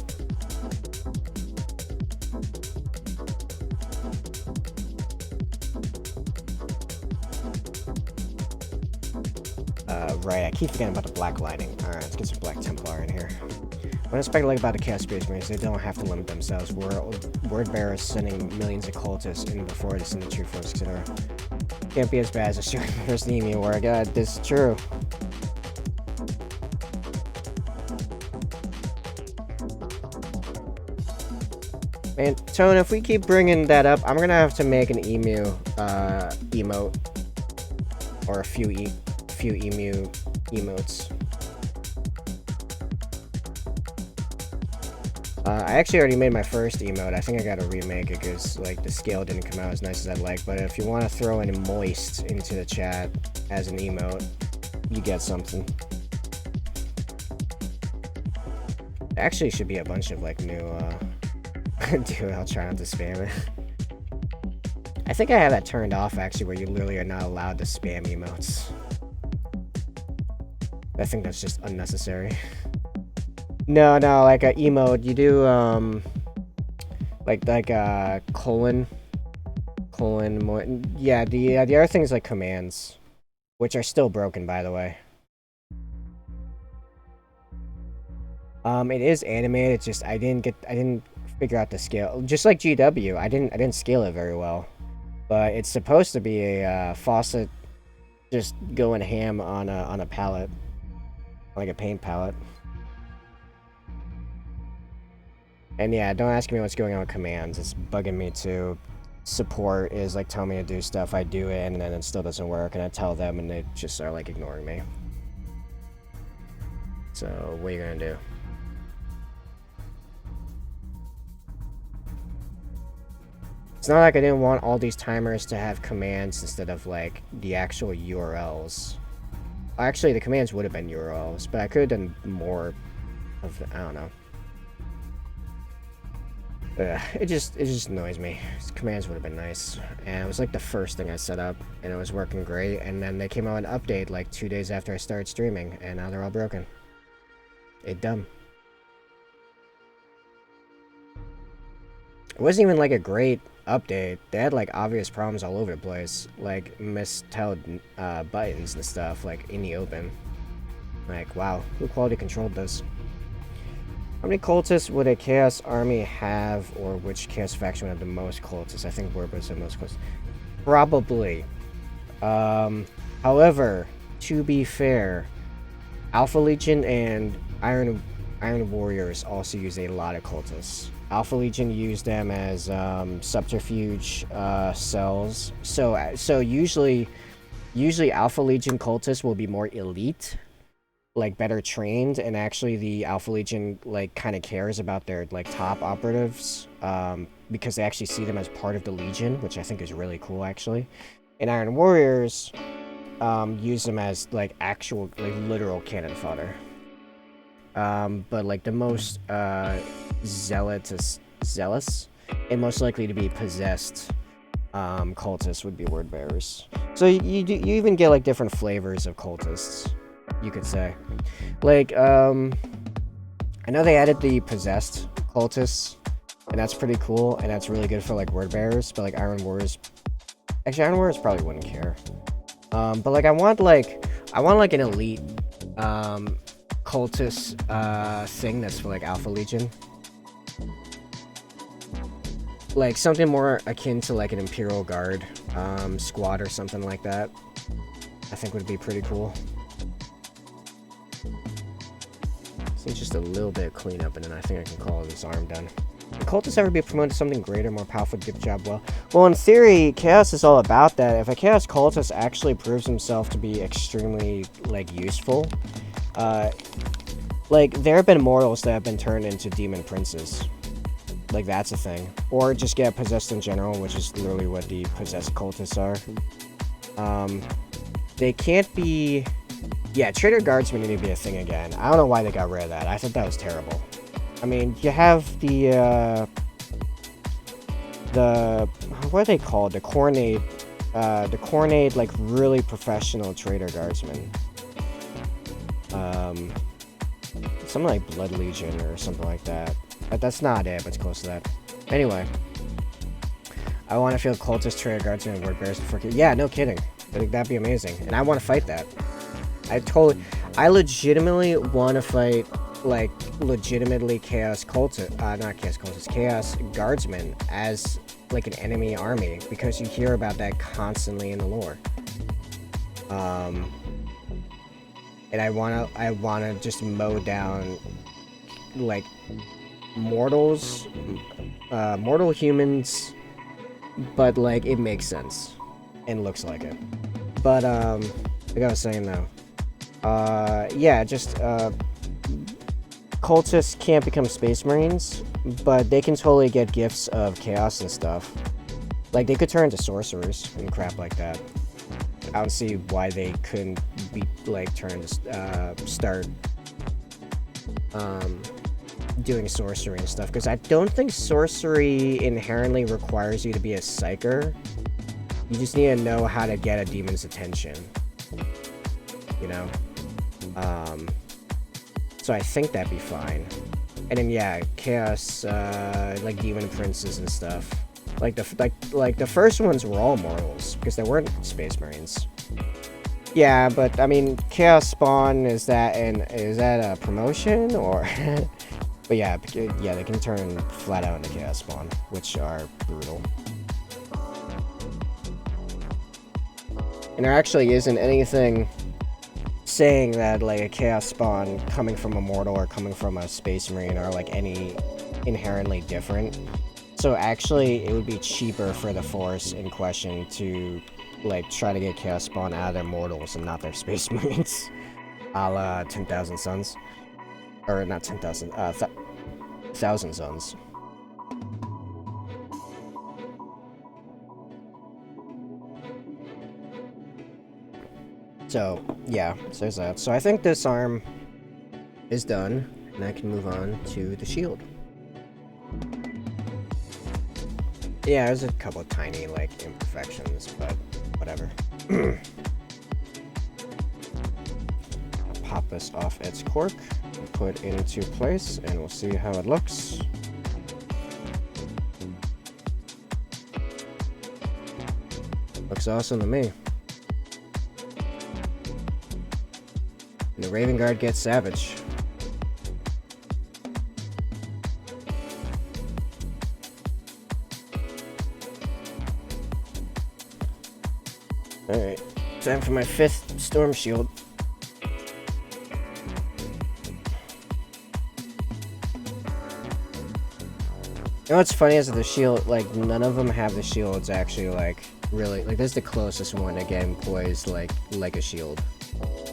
Right, I keep forgetting about the Black Lighting. Alright, let's get some Black Templar in here. What I expect to like about the Chaos Space Marines, they don't have to limit themselves. Word bearers sending millions of cultists in before they send the true force, etc. Can't be as bad as a shooting first Nemi war. God, this is true. Man, Tone, if we keep bringing that up, I'm gonna have to make an emu emote, or a few emu emotes. I actually already made my first emote. I think I gotta remake it because, like, the scale didn't come out as nice as I'd like. But if you want to throw in moist into the chat as an emote, you get something. There actually should be a bunch of, like, new, dude, I'll try not to spam it. I think I have that turned off, actually, where you literally are not allowed to spam emotes. I think that's just unnecessary. No, like a emote, you do, like colon, more, yeah, the other thing is like commands, which are still broken, by the way. It is animated, it's just, I didn't figure out the scale, just like GW, I didn't scale it very well, but it's supposed to be a, faucet just going ham on a palette, like a paint palette. And yeah, don't ask me what's going on with commands. It's bugging me too. Support is like telling me to do stuff, I do it, and then it still doesn't work, and I tell them, and they just are like ignoring me. So, what are you gonna do? It's not like I didn't want all these timers to have commands instead of like the actual URLs. Actually, the commands would have been URLs, but I could have done more of, I don't know. It just annoys me. Commands would have been nice, and it was like the first thing I set up, and it was working great, and then they came out an update like 2 days after I started streaming, and now they're all broken. It's dumb. It wasn't even like a great update. They had like obvious problems all over the place, like misspelled buttons and stuff, like in the open. Like, wow, who quality controlled this? How many cultists would a Chaos army have, or which Chaos faction would have the most cultists? I think Werber's the most cultists. Probably. However, to be fair, Alpha Legion and Iron Warriors also use a lot of cultists. Alpha Legion use them as subterfuge cells. So usually Alpha Legion cultists will be more elite, like better trained, and actually the Alpha Legion like kind of cares about their like top operatives because they actually see them as part of the Legion, which I think is really cool actually. And Iron Warriors use them as like actual, like literal cannon fodder. But like the most zealous and most likely to be possessed cultists would be word bearers. So you even get like different flavors of cultists, you could say. Like I know they added the possessed cultists, and that's pretty cool, and that's really good for like word bearers. But like Iron Warriors, actually Iron Warriors probably wouldn't care. But like I want like an elite cultist thing that's for like Alpha Legion, like something more akin to like an Imperial Guard squad or something like that. I think would be pretty cool. So it's just a little bit of cleanup, and then I think I can call this arm done. Can cultists ever be promoted to something greater, more powerful, get the job well? Well, in theory, Chaos is all about that. If a Chaos cultist actually proves himself to be extremely, like, useful, like, there have been mortals that have been turned into demon princes. Like, that's a thing. Or just get possessed in general, which is literally what the possessed cultists are. They can't be... Yeah, Trader Guardsmen need to be a thing again. I don't know why they got rid of that. I thought that was terrible. I mean, you have the what are they called? The Cornade, like, really professional Trader Guardsmen. Something like Blood Legion or something like that. But that's not it, but it's close to that. Anyway. I want to feel cultist Trader Guardsmen and Word Bears before... Yeah, no kidding. I think that'd be amazing. And I want to fight that. I legitimately want to fight, like, legitimately Chaos Cultist, not Chaos Cultist, Chaos Guardsmen as, like, an enemy army, because you hear about that constantly in the lore. And I wanna just mow down, like, mortal humans, but, like, it makes sense, and looks like it. But, like I was saying, though, yeah, just, cultists can't become Space Marines, but they can totally get gifts of chaos and stuff. Like, they could turn into sorcerers and crap like that. I don't see why they couldn't be, like, start, doing sorcery and stuff, because I don't think sorcery inherently requires you to be a psyker. You just need to know how to get a demon's attention. You know? So I think that'd be fine. And then, yeah, chaos, like, demon princes and stuff. Like the first ones were all mortals, because they weren't Space Marines. Yeah, but, I mean, Chaos Spawn, is that a promotion, or... But yeah, they can turn flat out into Chaos Spawn, which are brutal. And there actually isn't anything saying that, like, a Chaos Spawn coming from a mortal or coming from a Space Marine are, like, any inherently different. So actually, it would be cheaper for the Force in question to, like, try to get Chaos Spawn out of their mortals and not their Space Marines. A la 10,000 Suns. Or not 10,000, 1,000 Suns. So, yeah, so there's that. So I think this arm is done, and I can move on to the shield. Yeah, there's a couple of tiny, like, imperfections, but whatever. I'll pop this off its cork, and put it into place, and we'll see how it looks. Looks awesome to me. And the Raven Guard gets savage. Alright, time for my 5th Storm Shield. You know what's funny is that the shield, like, none of them have the shields actually, like, really, like, this is the closest one to getting poised, like a shield.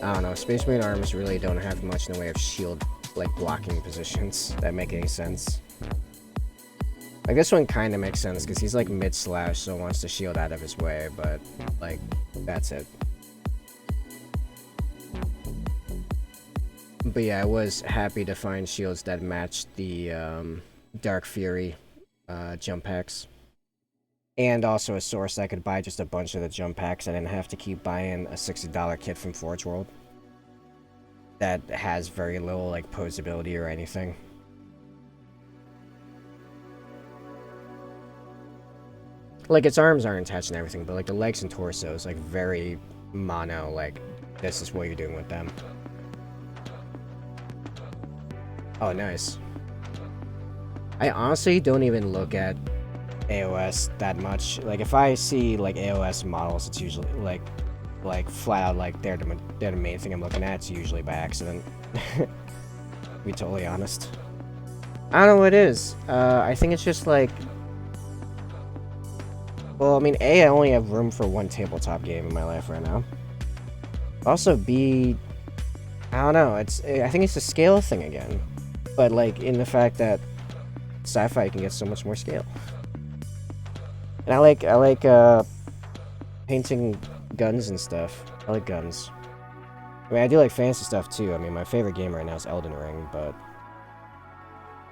I don't know, Space Marine arms really don't have much in the way of shield, like, blocking positions that make any sense. Like, this one kind of makes sense, because he's, like, mid-slash, so wants to shield out of his way, but, like, that's it. But yeah, I was happy to find shields that matched the, Dark Fury, jump packs. And also a source that I could buy just a bunch of the jump packs. I didn't have to keep buying a $60 kit from Forge World that has very little, like, posability or anything. Like, its arms aren't attached and everything, but, like, the legs and torso is, like, very mono, like, this is what you're doing with them. Oh, nice. I honestly don't even look at AOS that much. Like, if I see, like, AOS models, it's usually, like flat out, like, they're the main thing I'm looking at. It's usually by accident. To be totally honest. I don't know what it is. I think it's just like... Well, I mean, A, I only have room for one tabletop game in my life right now. Also, B, I don't know. I think it's a scale thing again. But, like, in the fact that sci-fi can get so much more scale. And I like painting guns and stuff. I like guns. I mean, I do like fantasy stuff too. I mean, my favorite game right now is Elden Ring, but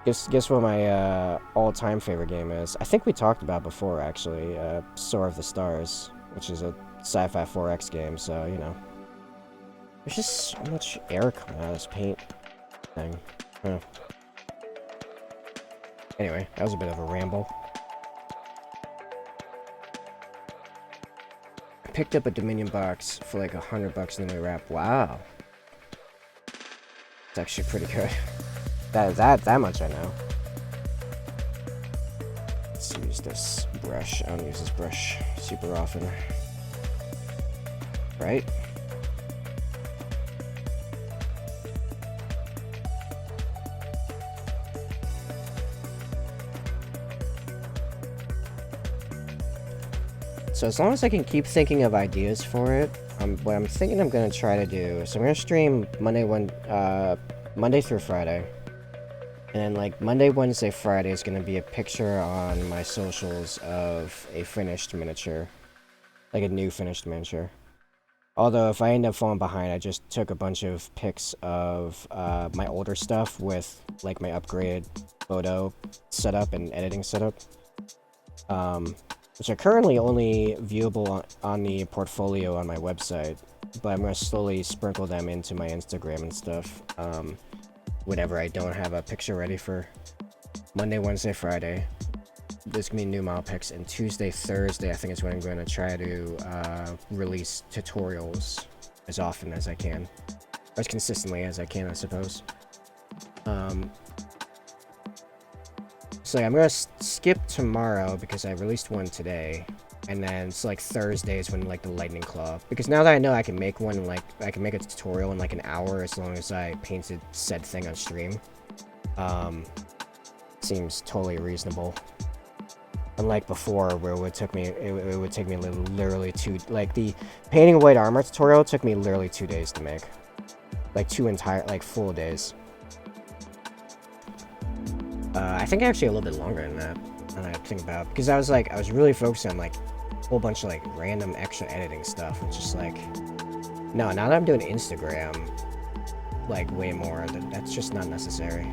guess what my all-time favorite game is? I think we talked about before, actually. Soar of the Stars, which is a sci-fi 4X game. So you know, there's just so much air coming out of this paint thing. Huh. Anyway, that was a bit of a ramble. I picked up a Dominion box for like $100 in the wrap. Wow, it's actually pretty good. That much I know. Let's use this brush. I don't use this brush super often. Right? So as long as I can keep thinking of ideas for it, what I'm thinking I'm gonna try to do. So I'm gonna stream Monday through Friday. And then, like, Monday, Wednesday, Friday is going to be a picture on my socials of a finished miniature. Like, a new finished miniature. Although, if I end up falling behind, I just took a bunch of pics of my older stuff with, like, my upgraded photo setup and editing setup. Which are currently only viewable on the portfolio on my website. But I'm going to slowly sprinkle them into my Instagram and stuff. Whenever I don't have a picture ready for Monday, Wednesday, Friday. There's gonna be new model picks, and Tuesday, Thursday, I think is when I'm gonna try to release tutorials as often as I can. Or as consistently as I can, I suppose. So yeah, I'm gonna skip tomorrow because I released one today. And then it's like Thursdays when like the lightning claw, because now that I know I can make one, like I can make a tutorial in like an hour as long as I painted said thing on stream. Seems totally reasonable. Unlike before, where it would take me literally the painting white armor tutorial took me literally 2 days to make, like 2 entire full days. I think actually a little bit longer than that. When I think about it, because I was really focused on like a whole bunch of like random extra editing stuff. It's just like, no, now that I'm doing Instagram, like way more, that's just not necessary.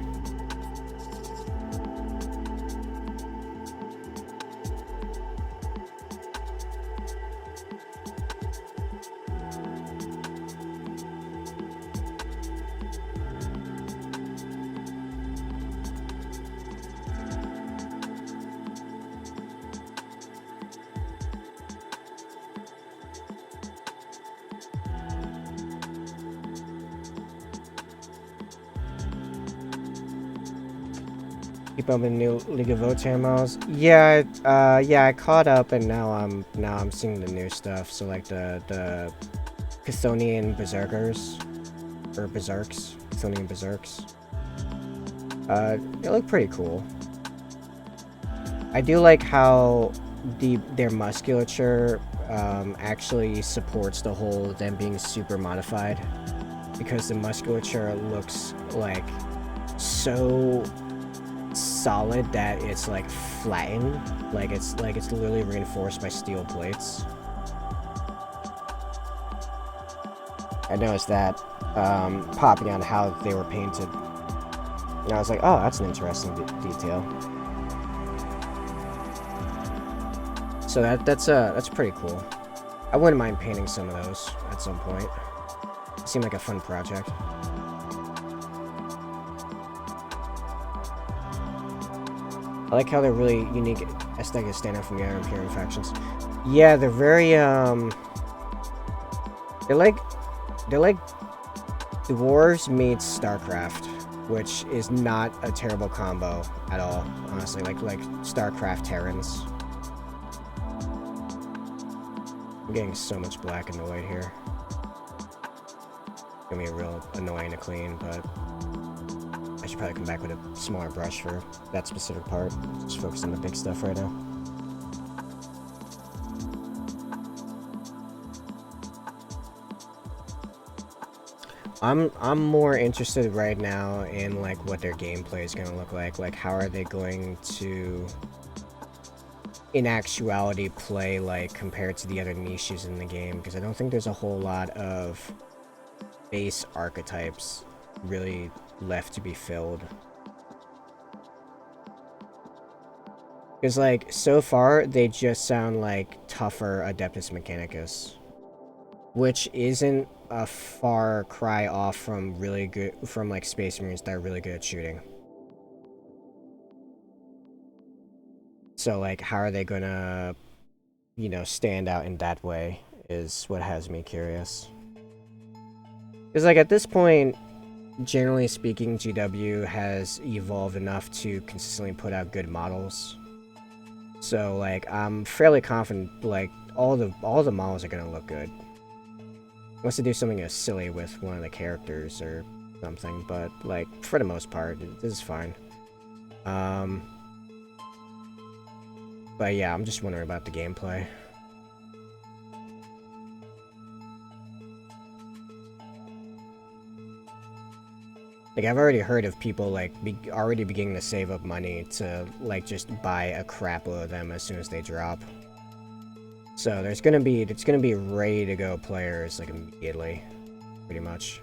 Keep up with new League of Votan models. Yeah, I caught up, and now I'm seeing the new stuff. So like the Chthonian Berserkers, or Berserks, Chthonian Berserks. They look pretty cool. I do like how their musculature actually supports the whole them being super modified, because the musculature looks like so solid that it's like flattened, like it's literally reinforced by steel plates. I noticed that popping on how they were painted, and I was like, oh, that's an interesting detail. So that's pretty cool. I wouldn't mind painting some of those at some point. It seemed like a fun project. I like how they're really unique aesthetic stand out from the other Imperial factions. Yeah, they're very they're like dwarves meets StarCraft, which is not a terrible combo at all, honestly. Like StarCraft Terrans. I'm getting so much black and white here. It's gonna be real annoying to clean, but I should probably come back with a smaller brush for that specific part. Just focus on the big stuff right now. I'm more interested right now in like what their gameplay is going to look like. Like how are they going to in actuality play like compared to the other niches in the game, because I don't think there's a whole lot of base archetypes really left to be filled. Because like so far they just sound like tougher Adeptus Mechanicus, which isn't a far cry off from like Space Marines that are really good at shooting. So like how are they gonna, you know, stand out in that way is what has me curious. Because like at this point, generally speaking, GW has evolved enough to consistently put out good models. So like I'm fairly confident like all the models are gonna look good. Unless they do something silly with one of the characters or something, but like for the most part, this is fine. But yeah, I'm just wondering about the gameplay. Like I've already heard of people like already beginning to save up money to like just buy a crapload of them as soon as they drop. So it's gonna be ready to go players like immediately, pretty much.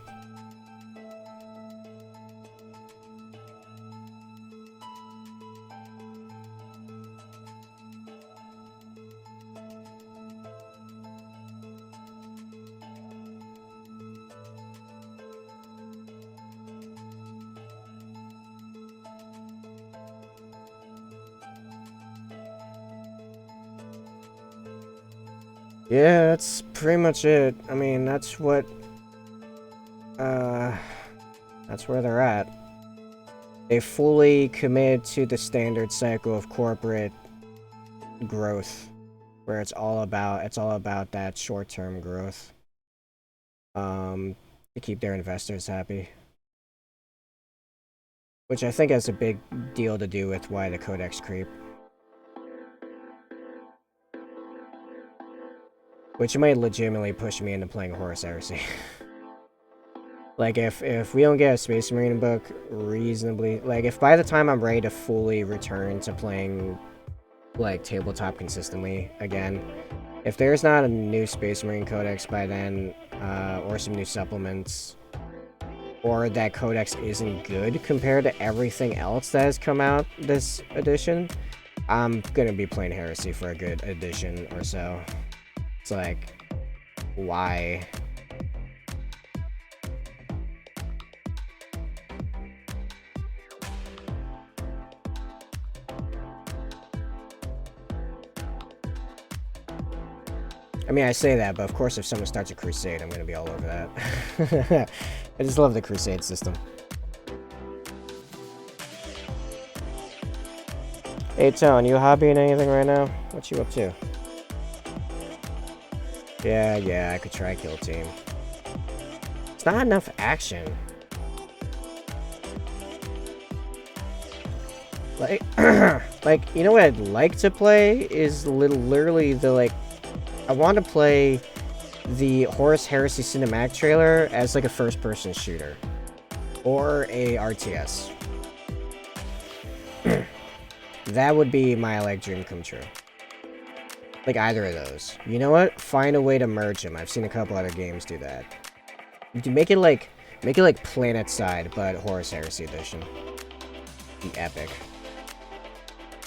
Yeah, that's pretty much it. I mean, that's what, that's where they're at. They fully committed to the standard cycle of corporate growth, where it's all about that short-term growth, to keep their investors happy. Which I think has a big deal to do with why the codex creep. Which might legitimately push me into playing Horus Heresy. Like, if we don't get a Space Marine book reasonably... Like, if by the time I'm ready to fully return to playing, like, tabletop consistently again, if there's not a new Space Marine Codex by then, or some new supplements, or that Codex isn't good compared to everything else that has come out this edition, I'm gonna be playing Heresy for a good edition or so. It's like, why? I mean, I say that, but of course if someone starts a crusade, I'm gonna be all over that. I just love the crusade system. Hey, Tone, you hobbying anything right now? What you up to? Yeah, I could try Kill Team. It's not enough action. Like, like, you know what I'd like to play is literally the, like, I want to play the Horus Heresy cinematic trailer as, like, a first-person shooter. Or a RTS. That would be my, like, dream come true. Like, either of those. You know what? Find a way to merge them. I've seen a couple other games do that. You make it like Planet Side, but Horus Heresy Edition. Be epic.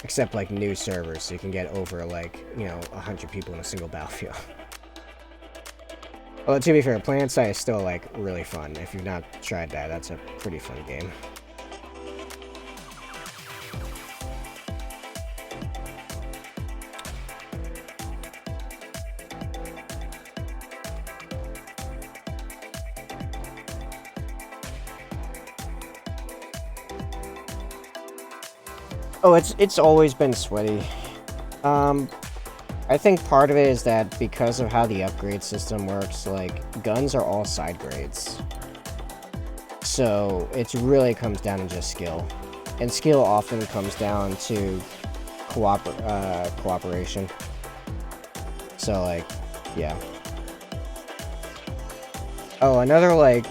Except, like, new servers, so you can get over, like, you know, 100 people in a single battlefield. Although, to be fair, Planet Side is still, like, really fun. If you've not tried that, that's a pretty fun game. Oh, it's always been sweaty. I think part of it is that because of how the upgrade system works, like, guns are all side grades. So it really comes down to just skill. And skill often comes down to cooperation. So, like, yeah. Oh, another, like,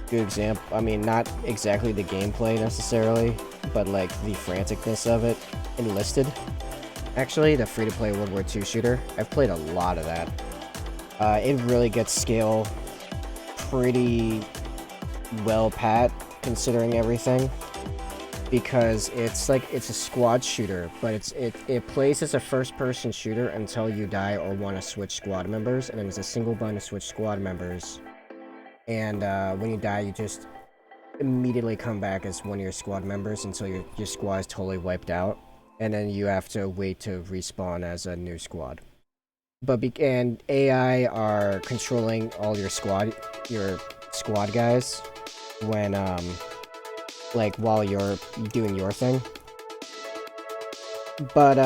good example, I mean, not exactly the gameplay necessarily, but, like, the franticness of it. Enlisted. Actually, the free-to-play World War II shooter. I've played a lot of that. It really gets scale pretty well pat, considering everything. Because it's a squad shooter, but it plays as a first-person shooter until you die or want to switch squad members, and then there's a single button to switch squad members. And when you die, you just immediately come back as one of your squad members until your squad is totally wiped out, and then you have to wait to respawn as a new squad. And AI are controlling all your squad guys when like while you're doing your thing. But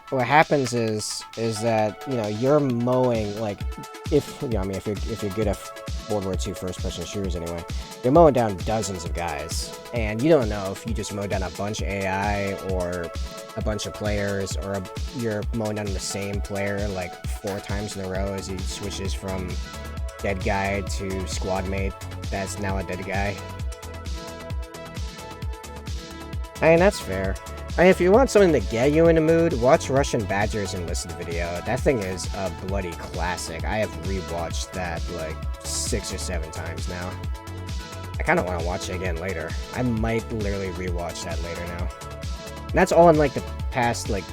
what happens is that, you know, you're mowing, like, if you're good at World War II first-person shooters anyway, you're mowing down dozens of guys, and you don't know if you just mow down a bunch of AI or a bunch of players, or you're mowing down the same player like 4 times in a row as he switches from dead guy to squad mate that's now a dead guy. I mean, that's fair. I mean, if you want something to get you in the mood, watch Russian Badger's Enlisted video. That thing is a bloody classic. I have rewatched that like 6 or 7 times now. I kind of want to watch it again later. I might literally rewatch that later now. And that's all in like the past, like,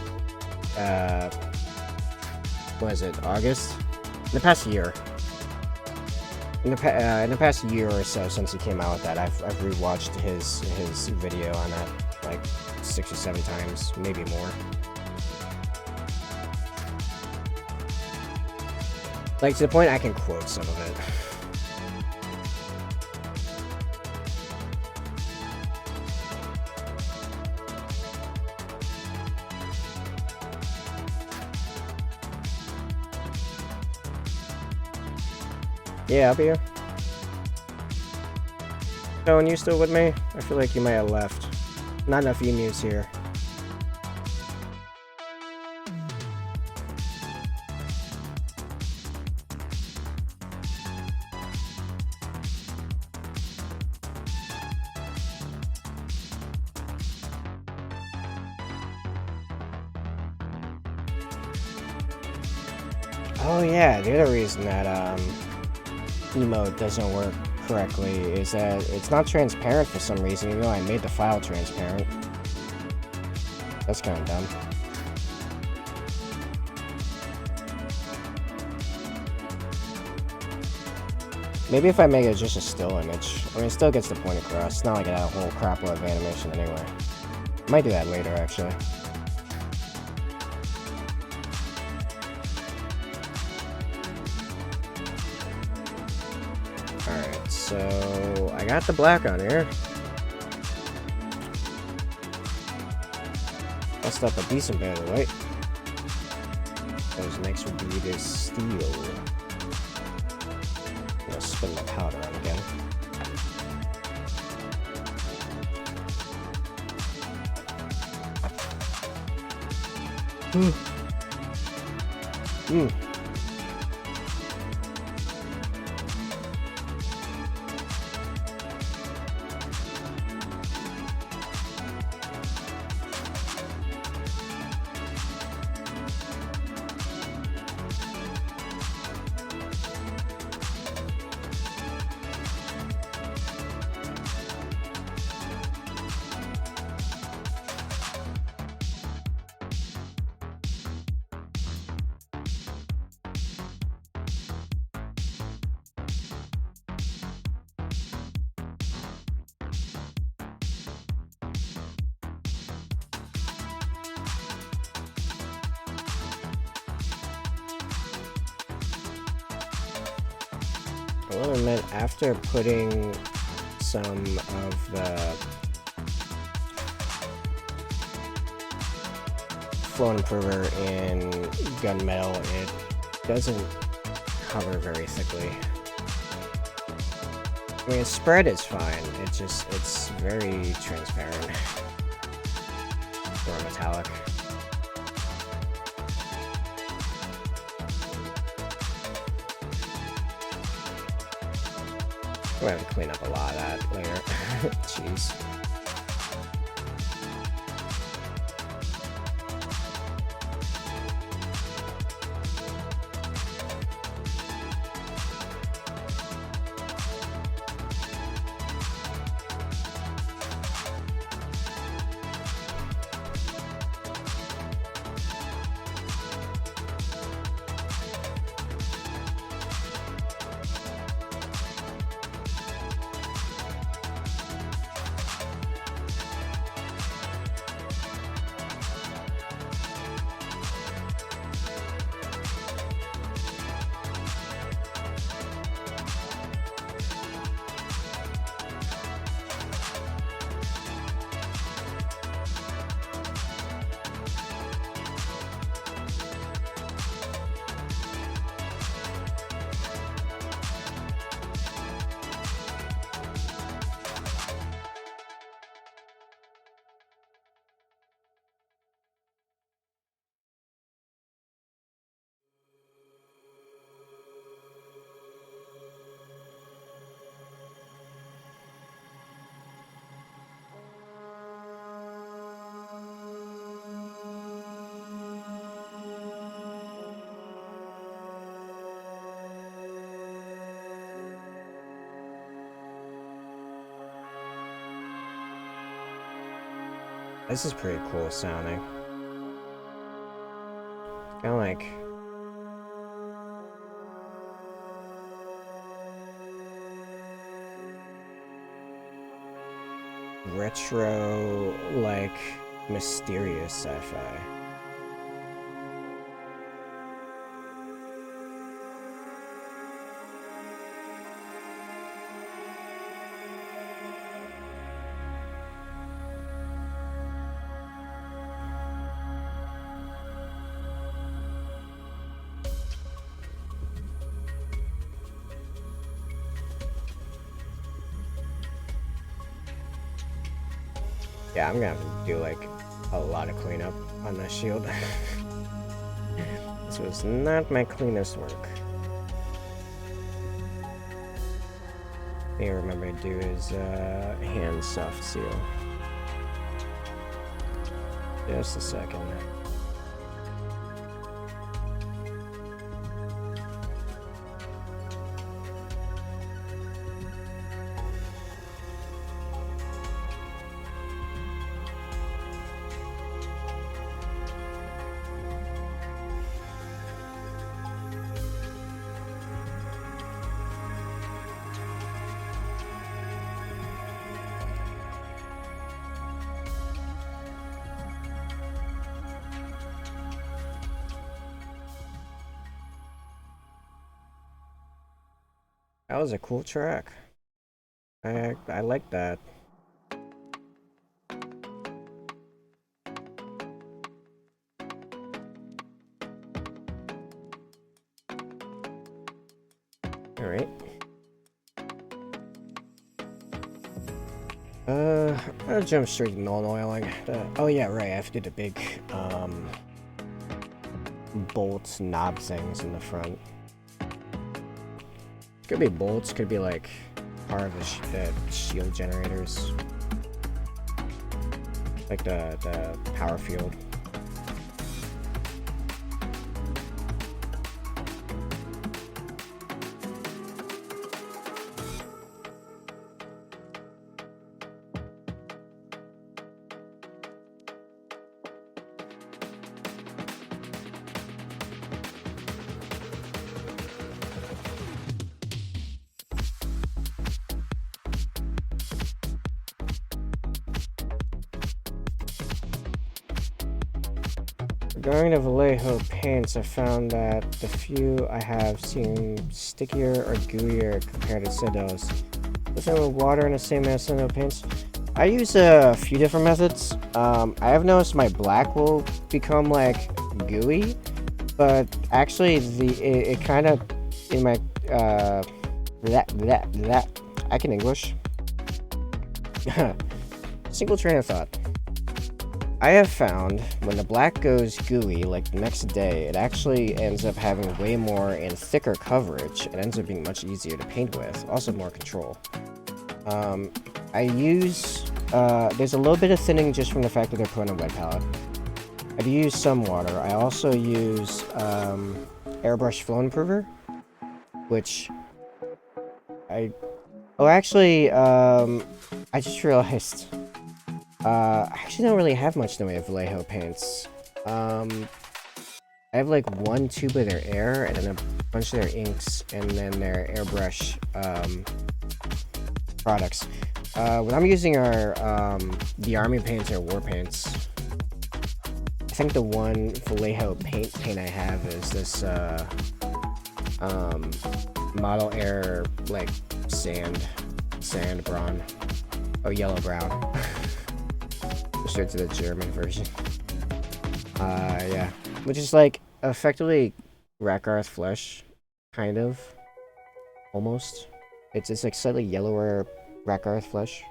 what is it, August? In the past year. In the past year or so since he came out with that, I've rewatched his video on that like 6 or 7 times, maybe more. Like, to the point I can quote some of it. Yeah, I'll be here. Owen, you still with me? I feel like you might have left. Not enough emus here. Oh yeah, the other reason that emote doesn't work correctly is that it's not transparent for some reason, even though I made the file transparent. That's kind of dumb. Maybe if I make it just a still image. I mean, it still gets the point across. It's not like a whole crapload of animation anyway. I might do that later, actually. Alright, so I got the black on here. Bust up a decent bit of white. Those next would be this steel. I'm gonna spin my powder on again. Well, I meant after putting some of the flow improver in gunmetal, it doesn't cover very thickly. I mean, spread is fine. It's very transparent. Or metallic. We'll have to clean up a lot of that later. Jeez. This is pretty cool sounding. Kind of like retro, like mysterious sci-fi. Yeah, I'm gonna have to do like a lot of cleanup on this shield. This was not my cleanest work. Thing I remember to do is hand soft seal. Just a second. That was a cool track. I like that. All right. I'll jump straight to non-oiling. Oh yeah, right. I have to do the big bolts, knob things in the front. Could be bolts, could be like part of the shield generators, like the power field. Regarding the Vallejo paints, I found that the few I have seem stickier or gooier compared to Sidos. Listen with water in the same as Sido paints. I use a few different methods. I have noticed my black will become like gooey, but actually it kind of in my I I can English. Single train of thought. I have found when the black goes gooey, like the next day, it actually ends up having way more and thicker coverage. It ends up being much easier to paint with. Also more control. I use, there's a little bit of thinning just from the fact that they're put on a wet palette. I've used some water. I also use airbrush flow improver, which I actually I just realized I actually don't really have much in the way of Vallejo paints. I have like one tube of their air and then a bunch of their inks and then their airbrush products. When I'm using our the army paints or war paints, I think the one Vallejo paint I have is this model air like sand brown. Oh, yellow brown. Straight to the German version. Yeah. Which is like effectively Rakarth flesh, kind of. Almost. It's like slightly yellower Rakarth flesh.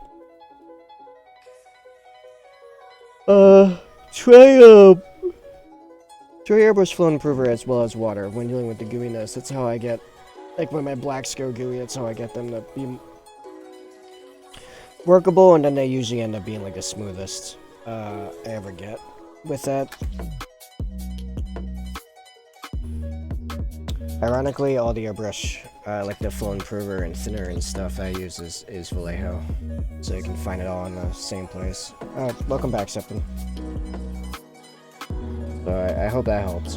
Try airbrush flow improver as well as water when dealing with the gooiness. That's how I get, like when my blacks go gooey, that's how I get them to be workable, and then they usually end up being like the smoothest I ever get with that. Ironically, all the airbrush, like the flow improver and thinner and stuff I use is Vallejo, so you can find it all in the same place. Welcome back, Septon. So I hope that helps.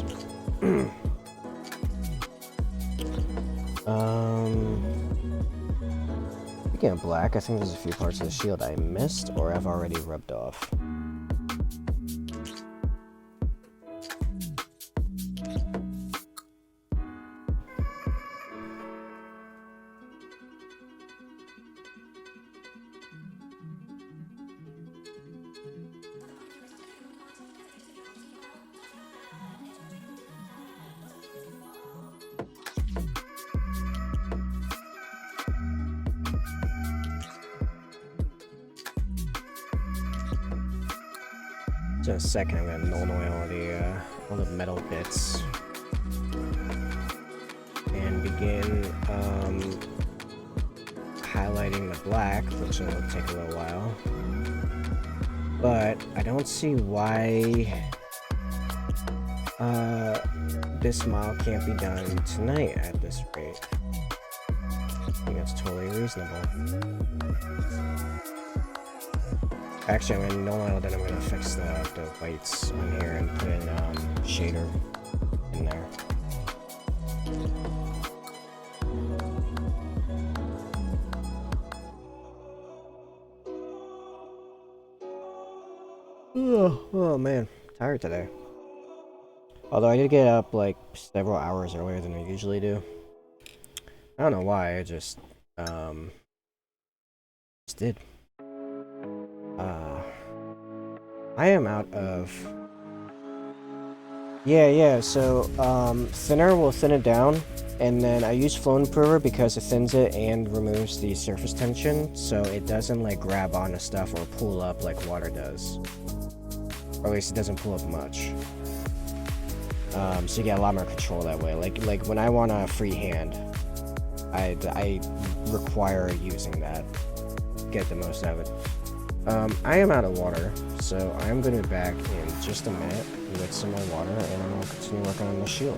Speaking of black, I think there's a few parts of the shield I missed or have already rubbed off. In a second, I'm gonna null all the metal bits and begin highlighting the black, which will take a little while. But I don't see why this model can't be done tonight at this rate. I think that's totally reasonable. Actually, I'm gonna null, then I'm gonna fix the whites on here and put in shader in there. Oh man, tired today. Although I did get up like several hours earlier than I usually do. I don't know why, I just did. I am out of... Yeah, so, thinner will thin it down, and then I use flow improver because it thins it and removes the surface tension, so it doesn't, like, grab onto stuff or pull up like water does. Or at least it doesn't pull up much. So you get a lot more control that way. Like when I want a free hand, I require using that to get the most out of it. I am out of water, so I'm going to be back in just a minute with some more water, and I'm going to continue working on the shield.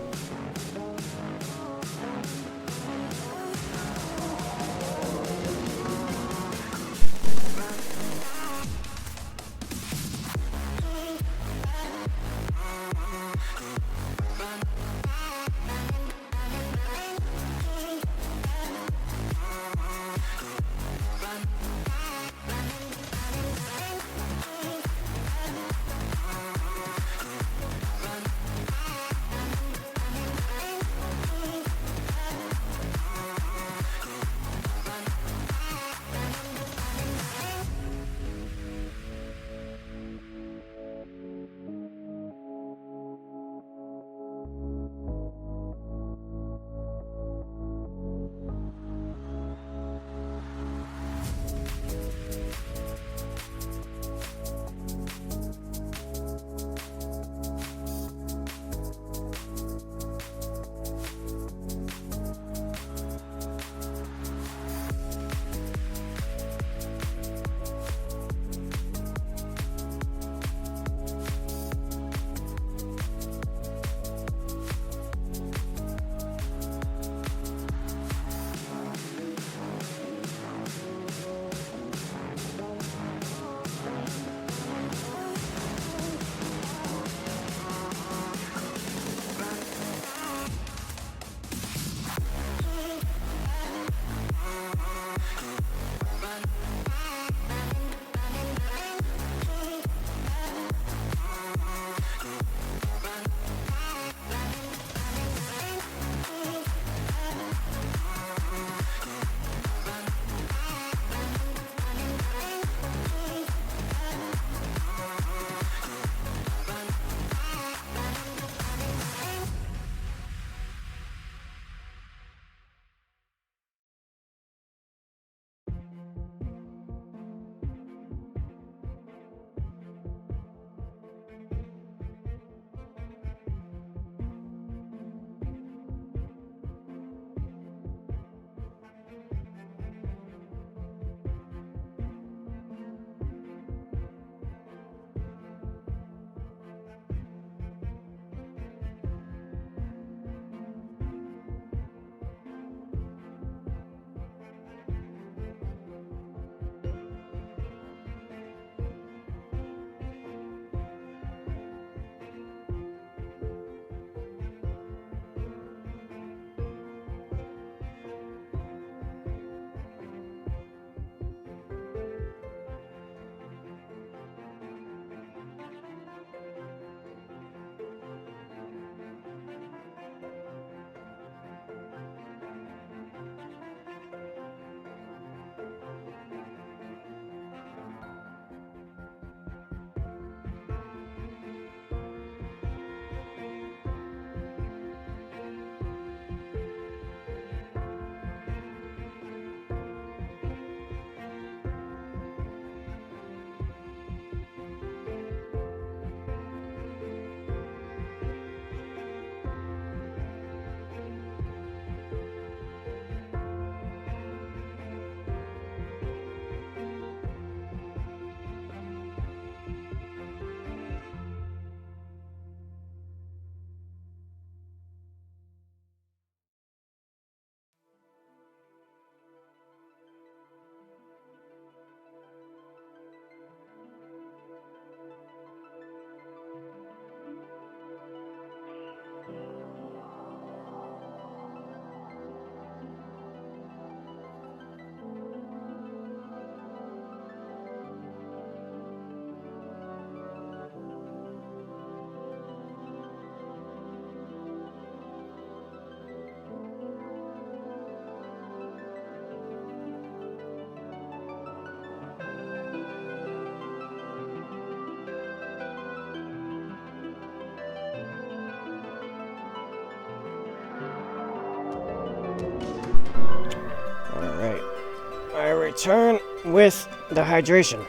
return with the hydration.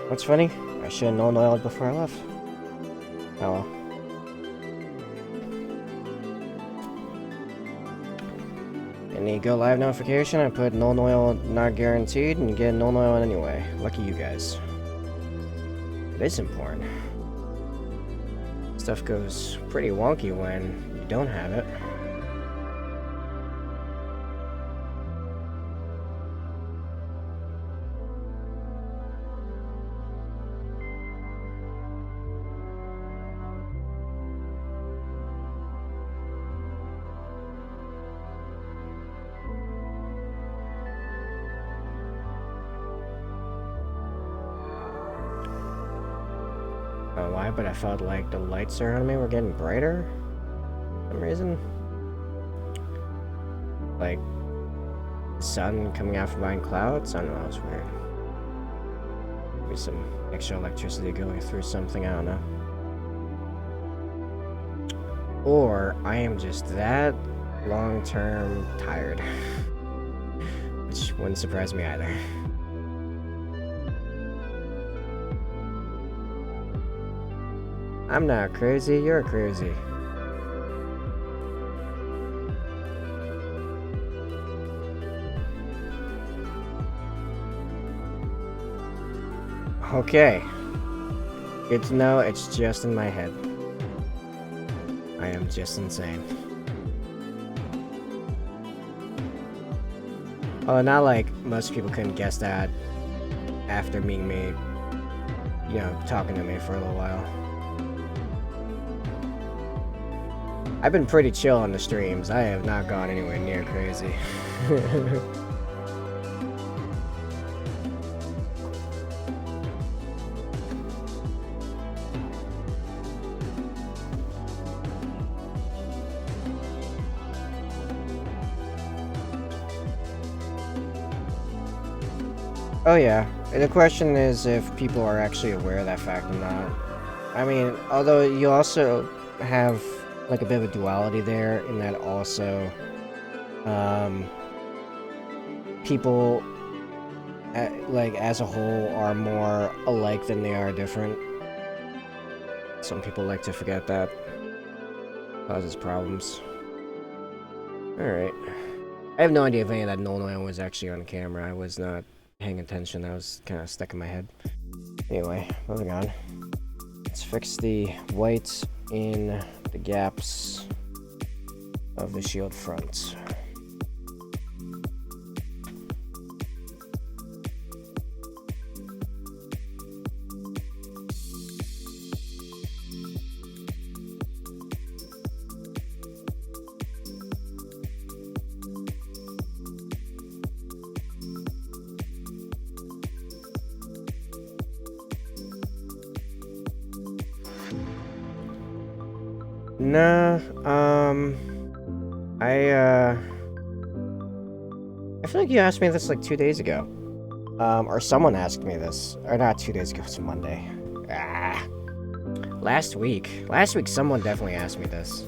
What's funny? I should have known oiled before I left. Oh well. And you go live notification, I put no oil not guaranteed, and you get no oil anyway. Lucky you guys. It is important. Stuff goes pretty wonky when you don't have it. Why, but I felt like the lights around me were getting brighter for some reason. Like the sun coming out from behind clouds. I don't know, it's weird. Maybe some extra electricity going through something, I don't know. Or I am just that long-term tired. Which wouldn't surprise me either. I'm not crazy, you're crazy. Okay. Good to know it's just in my head. I am just insane. Oh, not like most people couldn't guess that after meeting me, you know, talking to me for a little while. I've been pretty chill on the streams. I have not gone anywhere near crazy. Oh yeah, and the question is if people are actually aware of that fact or not. I mean, although you also have like a bit of a duality there in that also people like as a whole are more alike than they are different. Some people like to forget that. Causes problems. Alright. I have no idea if any of that Nolnoyan was actually on camera. I was not paying attention. That was kind of stuck in my head. Anyway, moving on. Let's fix the whites in the gaps of the shield front. Nah, I feel like you asked me this like 2 days ago. Or someone asked me this. Or not 2 days ago, it's Monday. Last week. Last week someone definitely asked me this.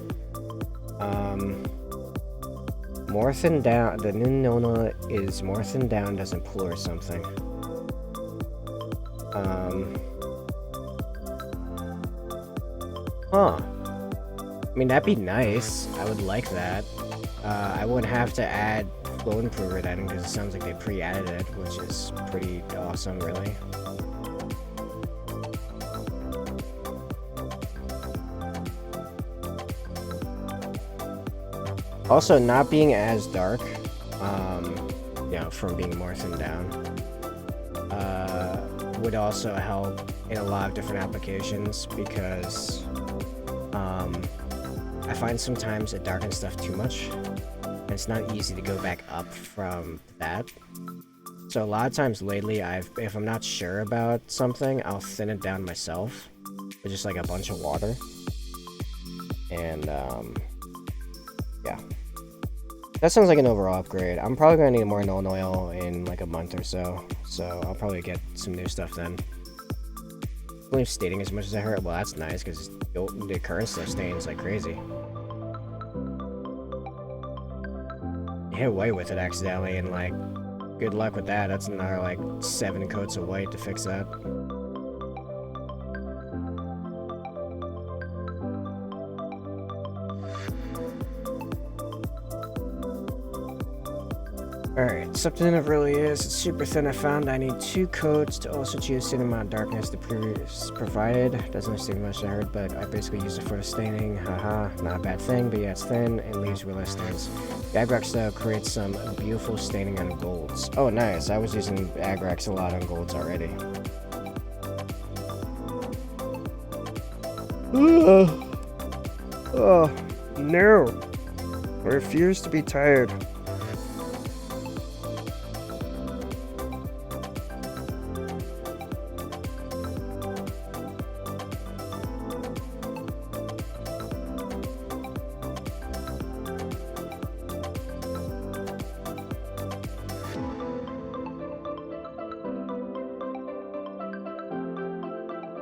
Morthin down, the new Nona is Morthin down doesn't pull or something. Huh. I mean, that'd be nice. I would like that. I wouldn't have to add flow improver then, because it sounds like they pre-added it, which is pretty awesome, really. Also, not being as dark, you know, from being more thinned down, would also help in a lot of different applications, because I find sometimes it darkens stuff too much, and it's not easy to go back up from that. So a lot of times lately, if I'm not sure about something, I'll thin it down myself with just like a bunch of water. And yeah. That sounds like an overall upgrade. I'm probably gonna need more Null Oil in like a month or so, so I'll probably get some new stuff then. believe stating as much as I heard. Well, that's nice because the current stuff stains like crazy. You hit white with it accidentally, and like, good luck with that. That's another like 7 coats of white to fix that. Alright, something it really is. It's super thin. I found I need 2 coats to also achieve the same amount of darkness the previous provided. Doesn't seem much I heard, but I basically use it for the staining. Haha, not a bad thing, but yeah, it's thin and leaves real stains. The Agrax style creates some beautiful staining on golds. Oh, nice. I was using Agrax a lot on golds already. Oh, no. I refuse to be tired.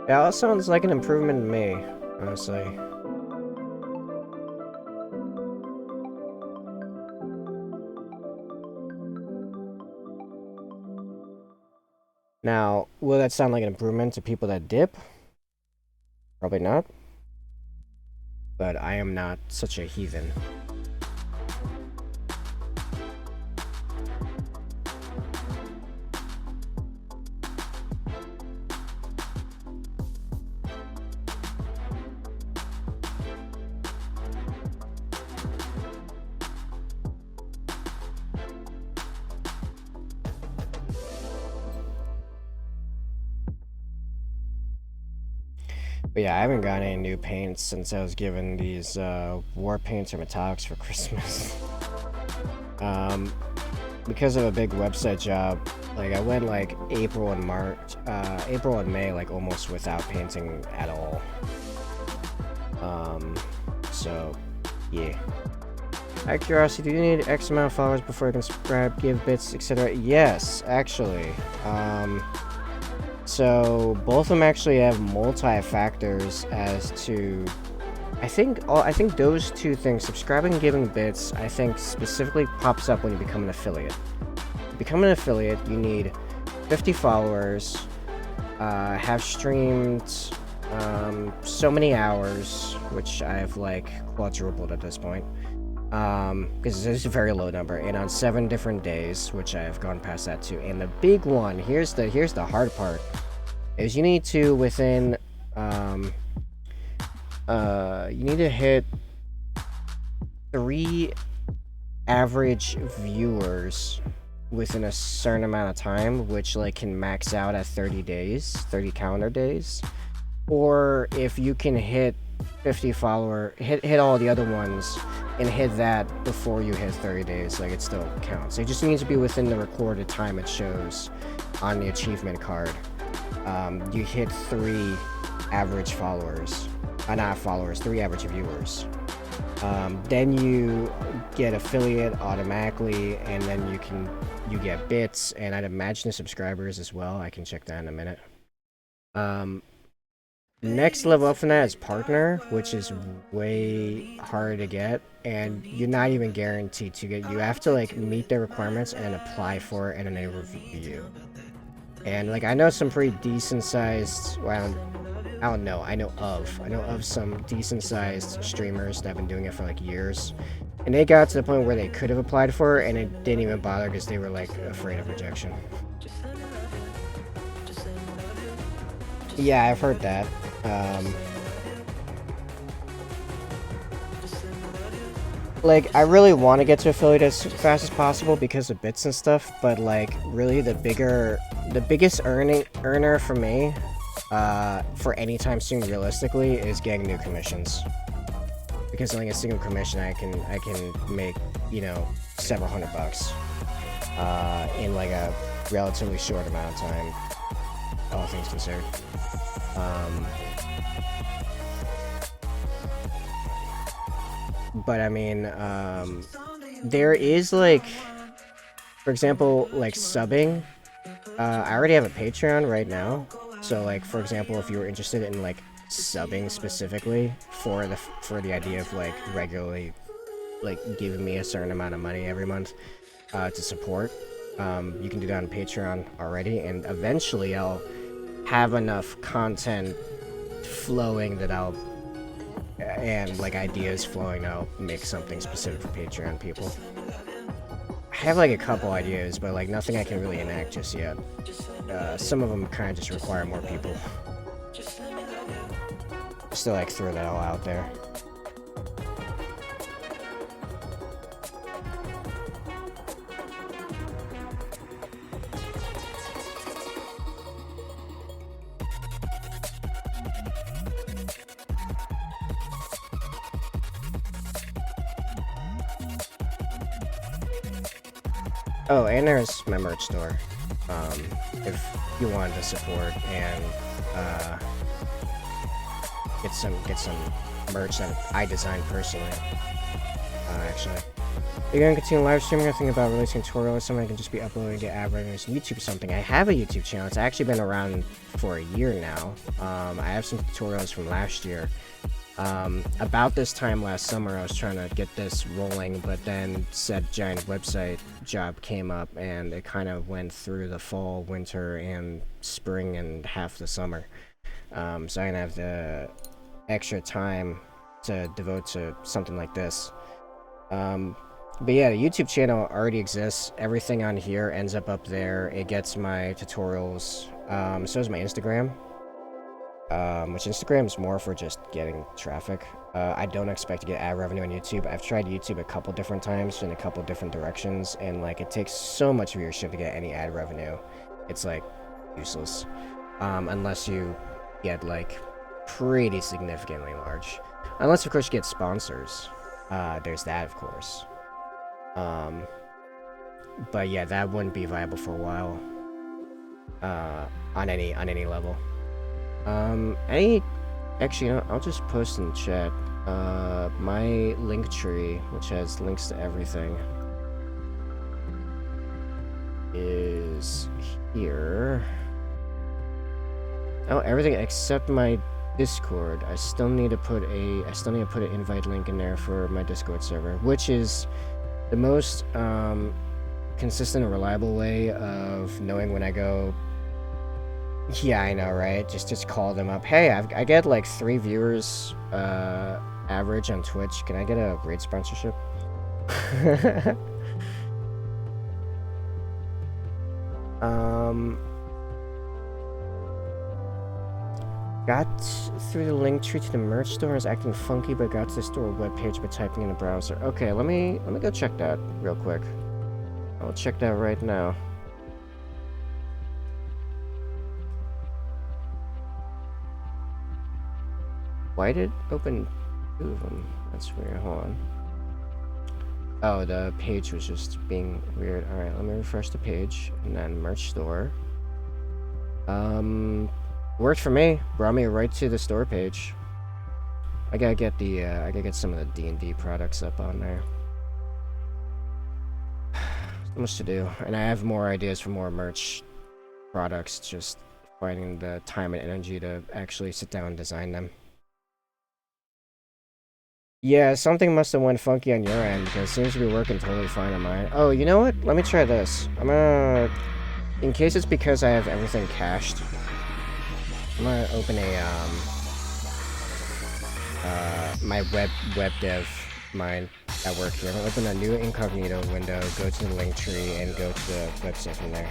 Yeah, that sounds like an improvement to me, honestly. Now, will that sound like an improvement to people that dip? Probably not. But I am not such a heathen. But yeah, I haven't gotten any new paints since I was given these war paints or metallics for Christmas. Because of a big website job, like I went like April and May, like almost without painting at all. So yeah. Out of curiosity, do you need X amount of followers before you can subscribe, give bits, etc.? Yes, actually. So both of them actually have multi-factors as to, I think those 2 things, subscribing and giving bits, I think specifically pops up when you become an affiliate. To become an affiliate, you need 50 followers, have streamed so many hours, which I've like quadrupled at this point, because it's a very low number, and on 7 different days, which I've gone past that too. And the big one, here's the hard part, is you need to within you need to hit 3 average viewers within a certain amount of time, which like can max out at 30 calendar days. Or if you can hit 50 follower, hit all the other ones and hit that before you hit 30 days, like it still counts. It just needs to be within the recorded time it shows on the achievement card. You hit 3 average followers, not followers, 3 average viewers. Then you get affiliate automatically, and then you get bits, and I'd imagine the subscribers as well. I can check that in a minute. Next level up from that is partner, which is way harder to get, and you're not even guaranteed to get. You have to like meet the requirements and apply for it, and then they review you. And like I know some pretty decent sized, well, I don't know, I know of some decent sized streamers that have been doing it for like years, and they got to the point where they could have applied for it and it didn't even bother because they were like afraid of rejection. Yeah, I've heard that. Like, I really want to get to affiliate as fast as possible because of bits and stuff, but like, really the biggest earner for me, for any time soon realistically, is getting new commissions. Because like a single commission, I can make, you know, several $100 in like a relatively short amount of time, all things considered. But I mean, there is like, for example, like subbing. I already have a Patreon right now, So like, for example, if you were interested in like subbing specifically for the idea of like regularly like giving me a certain amount of money every month to support, you can do that on Patreon already, and eventually I'll have enough content flowing that and like ideas flowing, I'll make something specific for Patreon people. I have like a couple ideas, but like nothing I can really enact just yet. Some of them kind of just require more people. Just to like throw that all out there. Oh, and there's my merch store. If you wanted to support and get some merch that I designed personally. Actually, you're gonna continue live streaming. I think about releasing tutorials, something I can just be uploading to get ad revenues, YouTube or something. I have a YouTube channel. It's actually been around for a year now. I have some tutorials from last year. About this time last summer, I was trying to get this rolling, but then said giant website job came up, and it kind of went through the fall, winter, and spring, and half the summer. So I didn't have the extra time to devote to something like this. But yeah, the YouTube channel already exists. Everything on here ends up there. It gets my tutorials. So is my Instagram. Which Instagram is more for just getting traffic. I don't expect to get ad revenue on YouTube. I've tried YouTube a couple different times in a couple different directions, and like it takes so much viewership to get any ad revenue. It's like useless. Unless you get like pretty significantly large. Unless of course you get sponsors. There's that of course. But yeah, that wouldn't be viable for a while. On any level. Actually, you know, I'll just post in chat, my link tree, which has links to everything, is here. Oh, everything except my Discord. I still need to put an invite link in there for my Discord server, which is the most, consistent and reliable way of knowing when I go. Yeah, I know, right? Just call them up. Hey, I get like 3 viewers average on Twitch. Can I get a raid sponsorship? Got through the link tree to the merch store. Is acting funky, but got to the store webpage by typing in the browser. Okay, let me go check that real quick. I'll check that right now. Why did it open 2 of them? That's weird. Hold on. Oh, the page was just being weird. Alright, let me refresh the page. And then merch store. Worked for me. Brought me right to the store page. I gotta get some of the D&D products up on there. So much to do. And I have more ideas for more merch products. Just finding the time and energy to actually sit down and design them. Yeah, something must have went funky on your end, because it seems to be working totally fine on mine. Oh, you know what? Let me try this. I'm gonna... In case it's because I have everything cached, I'm gonna open a, my web dev mine at work here. I'm gonna open a new incognito window, go to the link tree, and go to the website from there.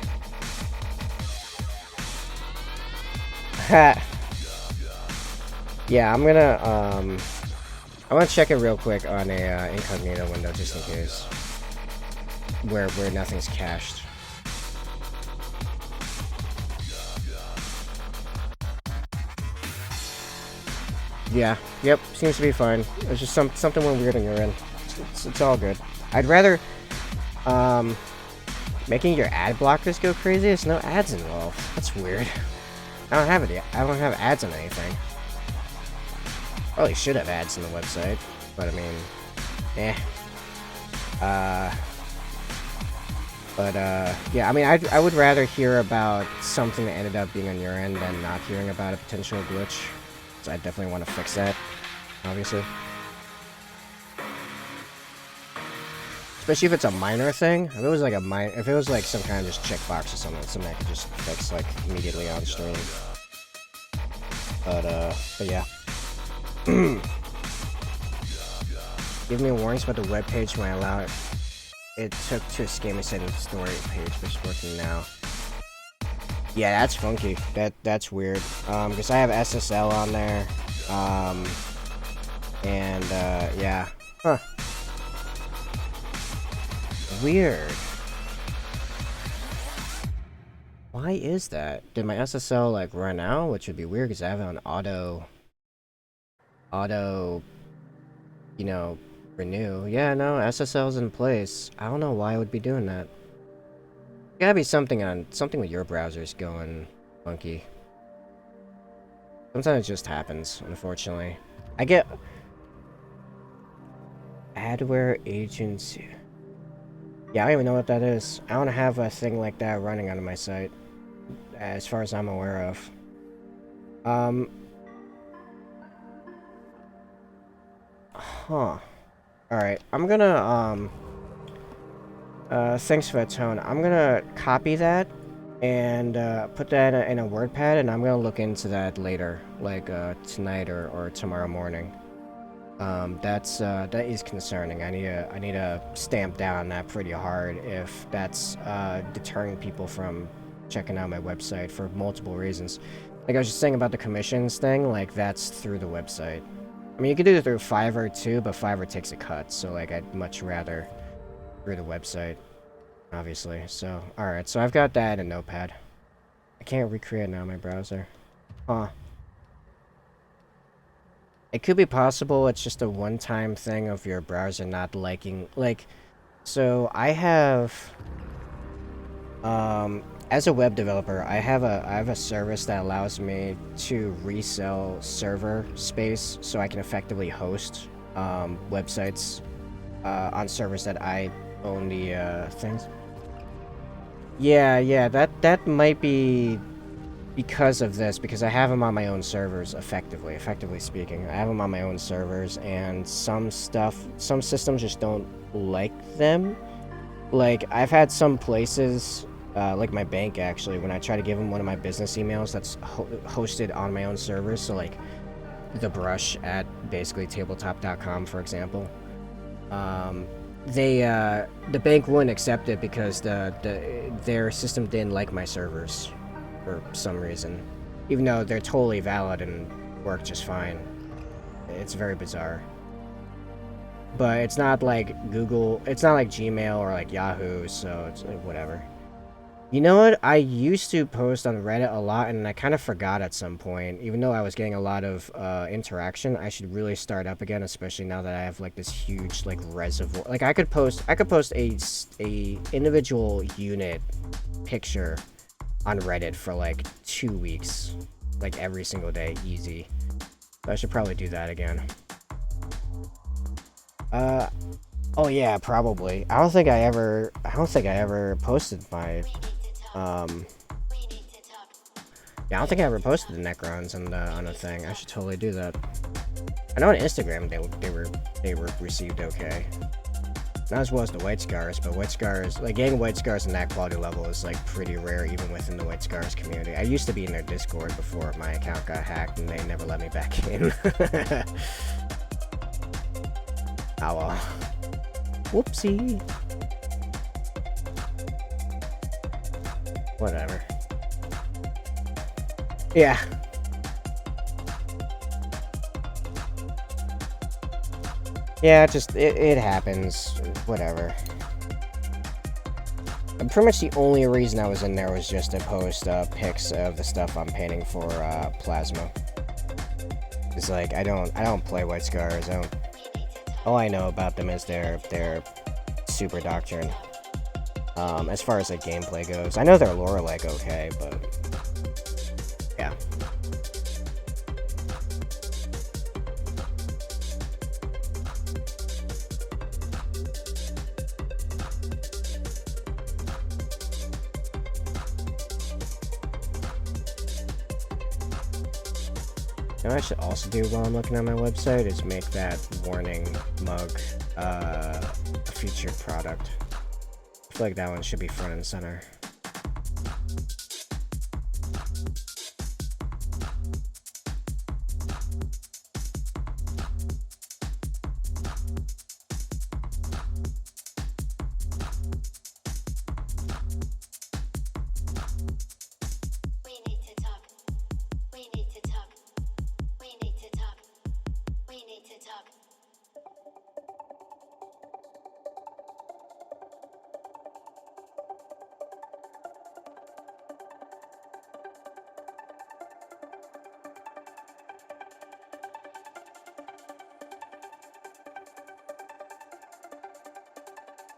Ha! Yeah, I'm gonna check it real quick on a incognito window just in case, where nothing's cached. Yeah, yep, seems to be fine. It's just something went weird on your end. It's all good. I'd rather making your ad blockers go crazy. There's no ads involved. That's weird. I don't have it yet. I don't have ads on anything. Probably should have ads on the website, but I mean, But yeah, I mean, I would rather hear about something that ended up being on your end than not hearing about a potential glitch. So I definitely want to fix that, obviously. Especially if it's a minor thing. If it was like if it was like some kind of just checkbox or something I could just fix like immediately on stream. But yeah. Give me warnings about the webpage when I allow it. It took to escape me setting the story page, but it's working now. Yeah, that's funky. That's weird. Because I have SSL on there. And yeah. Huh. Weird. Why is that? Did my SSL like run out? Which would be weird because I have it on auto, you know, renew. Yeah, no, SSL's in place. I don't know why I would be doing that. Gotta be something with your browsers going funky. Sometimes it just happens, unfortunately. I get adware agency. Yeah, I don't even know what that is. I don't have a thing like that running on my site, as far as I'm aware of. Huh. Alright, I'm gonna, thanks for that, Tone. I'm gonna copy that and, put that in a WordPad, and I'm gonna look into that later, like, tonight or tomorrow morning. That is concerning. I need to stamp down that pretty hard if that's, deterring people from checking out my website for multiple reasons. Like I was just saying about the commissions thing, like, that's through the website. I mean, you could do it through Fiverr too, but Fiverr takes a cut, so, like, I'd much rather through the website, obviously. So, alright, so I've got that in Notepad. I can't recreate now in my browser. Huh. It could be possible it's just a one-time thing of your browser not liking, like, so I have, as a web developer, I have a service that allows me to resell server space so I can effectively host, websites, on servers that I own the, things. Yeah, that might be because of this, because I have them on my own servers, effectively speaking. I have them on my own servers, and some systems just don't like them. Like, I've had some places, like my bank actually, when I try to give them one of my business emails that's hosted on my own servers, so like the brush at basically tabletop.com, for example. The bank wouldn't accept it because their system didn't like my servers for some reason, even though they're totally valid and work just fine. It's very bizarre. But it's not like Google, it's not like Gmail or like Yahoo, so it's like whatever. You know what? I used to post on Reddit a lot, and I kind of forgot at some point. Even though I was getting a lot of interaction, I should really start up again, especially now that I have like this huge like reservoir. Like I could post a individual unit picture on Reddit for like 2 weeks, like every single day, easy. So I should probably do that again. Oh yeah, probably. I don't think I ever posted my, yeah, I don't think I ever posted the Necrons on a thing. I should totally do that. I know on Instagram they were received okay. Not as well as the White Scars, but White Scars, like getting White Scars in that quality level is like pretty rare even within the White Scars community. I used to be in their Discord before my account got hacked and they never let me back in. Oh well. Whoopsie. Whatever. Yeah. Yeah, it happens. Whatever. And pretty much the only reason I was in there was just to post pics of the stuff I'm painting for Plasma. It's like I don't play White Scars. All I know about them is their super doctrine. As far as like gameplay goes, I know their lore like okay, but yeah. know what I should also do while I'm looking at my website is make that warning mug a featured product. I feel like that one should be front and center.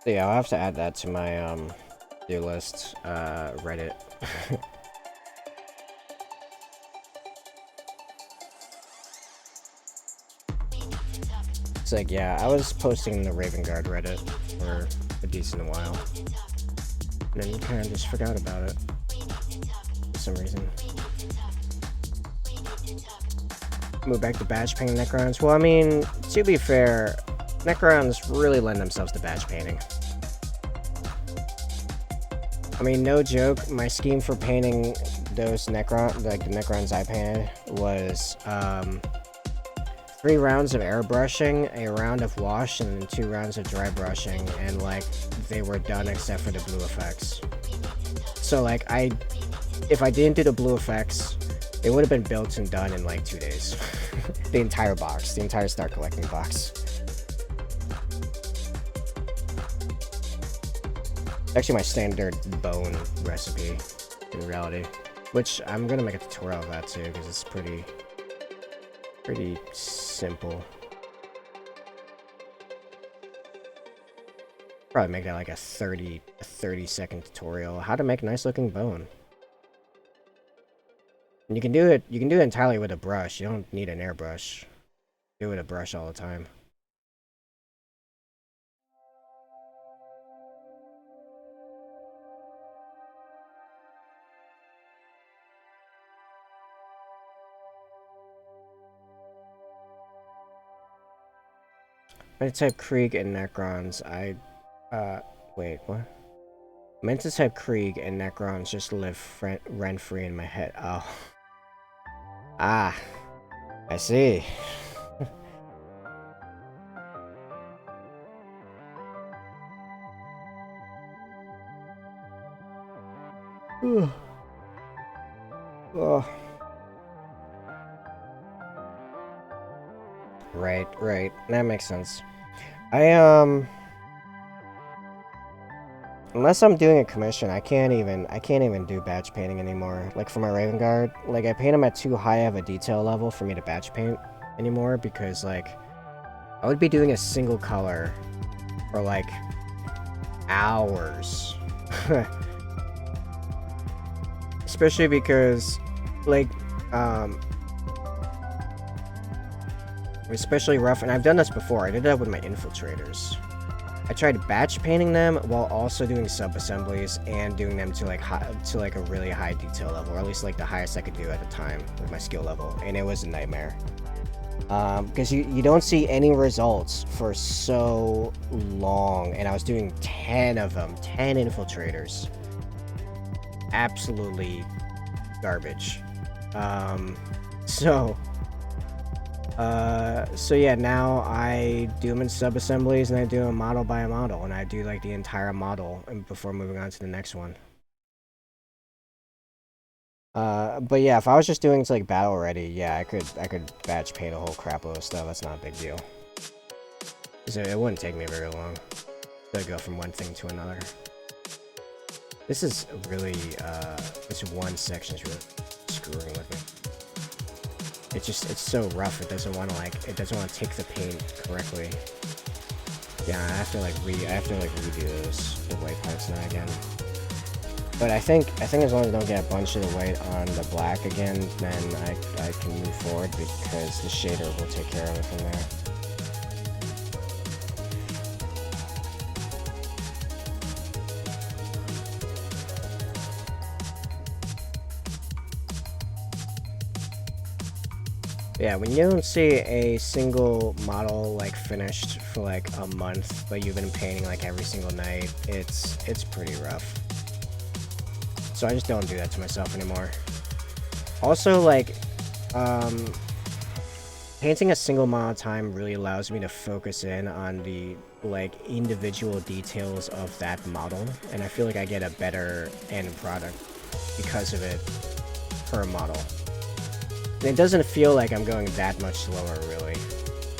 So yeah, I'll have to add that to my do list, Reddit. It's like, yeah, I was posting the Raven Guard Reddit for a decent while, and then kind of just forgot about it for some reason. Move back to badge painting Necrons. Well, I mean, to be fair, Necrons really lend themselves to badge painting. I mean, no joke, my scheme for painting those Necrons, like the Necrons I painted, was 3 rounds of airbrushing, a round of wash, and then 2 rounds of dry brushing, and like they were done except for the blue effects. So like if I didn't do the blue effects, it would have been built and done in like 2 days. The entire box, the entire Start Collecting box. Actually my standard bone recipe in reality, which I'm gonna make a tutorial of that too because it's pretty simple. Probably make that like a 30-second tutorial how to make a nice looking bone. And you can do it entirely with a brush. You don't need an airbrush. Do it with a brush all the time. I type Krieg and Necrons. Wait, what? I meant to type Krieg and Necrons just live rent-free in my head. Oh. Ah. I see. Oh. Right. That makes sense. Unless I'm doing a commission, I can't even do batch painting anymore. Like for my Raven Guard, like I paint them at too high of a detail level for me to batch paint anymore because like I would be doing a single color for like hours. Especially because like especially rough, and I've done this before. I did that with my infiltrators. I tried batch painting them while also doing sub-assemblies and doing them to like a really high detail level, or at least like the highest I could do at the time with my skill level, and it was a nightmare. Because you don't see any results for so long, and I was doing 10 of them, 10 infiltrators. Absolutely garbage. So yeah, now I do them in sub-assemblies, and I do them model by model, and I do like the entire model before moving on to the next one. But yeah, if I was just doing it to like battle ready, yeah, I could batch paint a whole crapload of stuff. That's not a big deal. So it wouldn't take me very long to go from one thing to another. This is really, this one section is really screwing with me. It's so rough, it doesn't want to take the paint correctly. Yeah, I have to redo the white parts now again. But I think as long as I don't get a bunch of the white on the black again, then I can move forward because the shader will take care of it from there. Yeah, when you don't see a single model like finished for like a month, but you've been painting like every single night, it's pretty rough. So I just don't do that to myself anymore. Also, like, painting a single amount of time really allows me to focus in on the like individual details of that model, and I feel like I get a better end product because of it per model. And it doesn't feel like I'm going that much slower, really.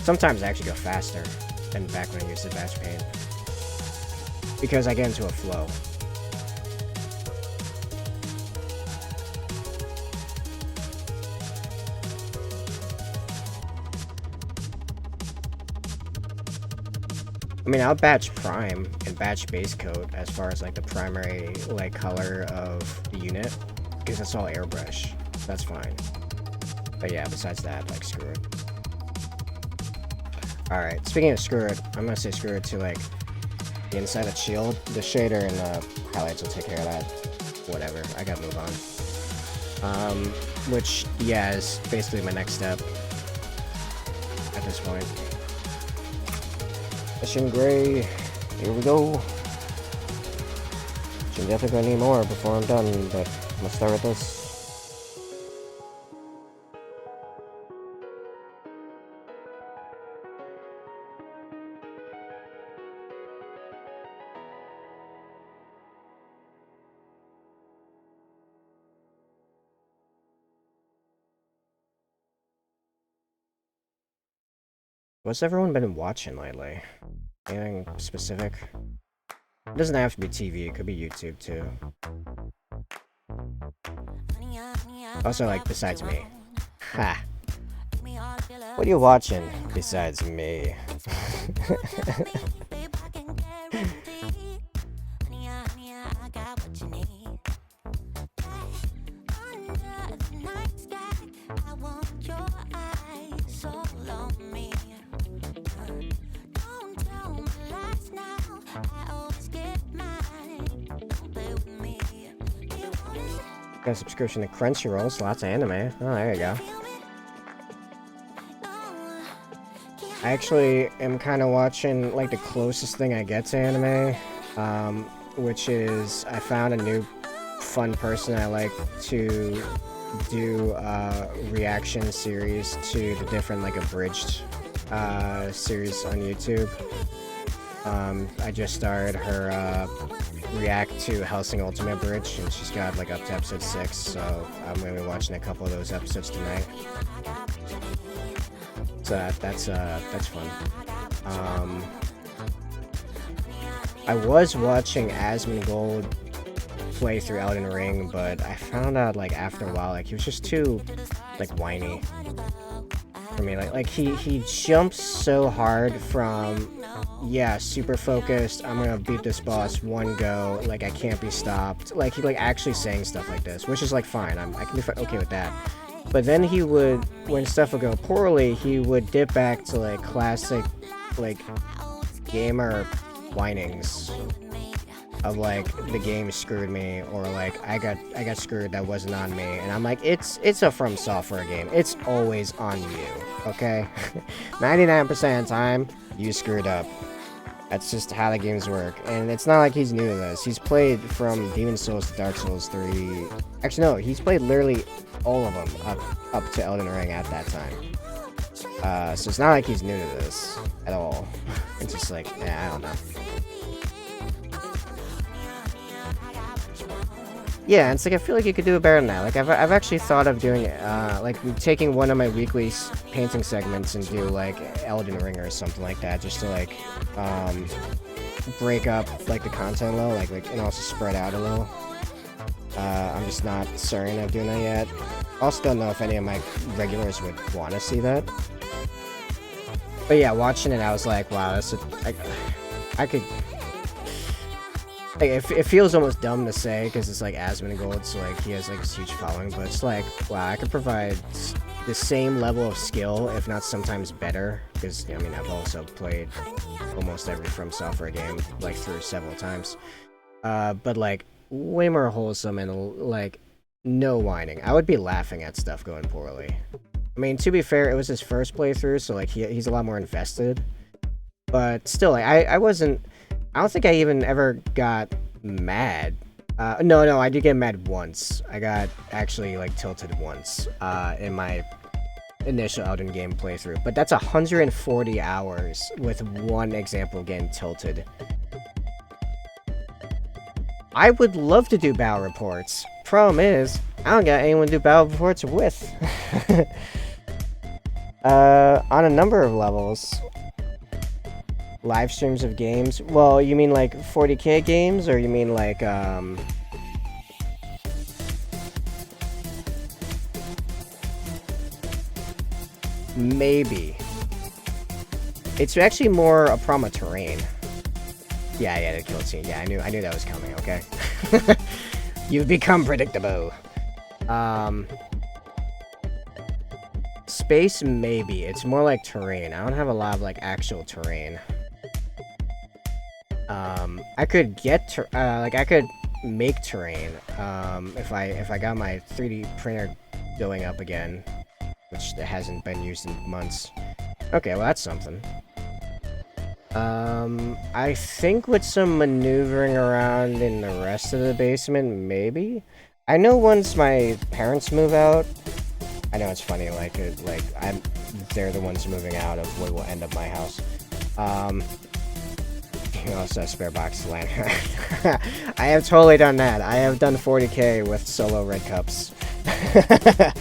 Sometimes I actually go faster than back when I used the batch paint, because I get into a flow. I mean, I'll batch prime and batch base coat as far as like the primary like color of the unit, because that's all airbrush. That's fine. But yeah, besides that, like, screw it. Alright, speaking of screw it, I'm gonna say screw it to, like, the inside of the shield. The shader and the highlights will take care of that. Whatever, I gotta move on. Which, yeah, is basically my next step at this point. Mission Gray, here we go. I'm definitely gonna need more before I'm done, but let's start with this. What's everyone been watching lately? Anything specific? It doesn't have to be TV, it could be YouTube too. Also, like, besides me. Ha! What are you watching besides me? Got a subscription to Crunchyroll, so lots of anime. Oh, there you go. I actually am kind of watching, like, the closest thing I get to anime, which is I found a new fun person I like to do reaction series to the different, like, abridged series on YouTube. I just started her react to Hellsing Ultimate Bridge, and she's got like up to episode 6, so I'm gonna be watching a couple of those episodes tonight. So that's fun. I was watching Asmongold play through Elden Ring, but I found out like after a while, like he was just too like whiny for me. Like he jumps so hard from, yeah, super focused, I'm gonna beat this boss one go, like I can't be stopped. Like he like actually saying stuff like this, which is like fine. I can be okay with that. But then he would, when stuff would go poorly, he would dip back to like classic like gamer whinings of like the game screwed me, or like I got screwed, that wasn't on me. And I'm like, it's a From Software game, it's always on you, okay? 99% of the time you screwed up. That's just how the games work. And it's not like he's new to this. He's played from Demon's Souls to Dark Souls 3. Actually no, he's played literally all of them up to Elden Ring at that time. So it's not like he's new to this at all. It's just like, I don't know. Yeah, it's like I feel like you could do it better than that. Like I've actually thought of doing like taking one of my weekly painting segments and do like Elden Ring or something like that, just to like break up like the content a little, like and also spread out a little. I'm just not certain of doing that yet. Also don't know if any of my regulars would want to see that. But yeah, watching it, I was like, wow, that's I could. Like, it feels almost dumb to say because it's like Asmongold, so like he has like this huge following, but it's like, wow, I could provide the same level of skill, if not sometimes better, because I mean I've also played almost every From Software game like through several times, but like way more wholesome and like no whining. I would be laughing at stuff going poorly, I mean, to be fair, it was his first playthrough, so like he's a lot more invested. But still, like I wasn't. I don't think I even ever got mad. No, I did get mad once. I got actually like tilted once in my initial Elden game playthrough. But that's 140 hours with one example getting tilted. I would love to do battle reports. Problem is, I don't got anyone to do battle reports with. On a number of levels. Live streams of games? Well, you mean like 40k games, or you mean like, maybe. It's actually more a problem of terrain. Yeah, the kill scene. Yeah, I knew that was coming, okay? You've become predictable. Space, maybe. It's more like terrain. I don't have a lot of, like, actual terrain. I could get, I could make terrain, if I got my 3D printer going up again, which hasn't been used in months. Okay, well, that's something. I think with some maneuvering around in the rest of the basement, maybe? I know once my parents move out, I know it's funny, they're the ones moving out of what will end up my house. You also have spare box land. I have totally done that. I have done 40k with solo red cups. that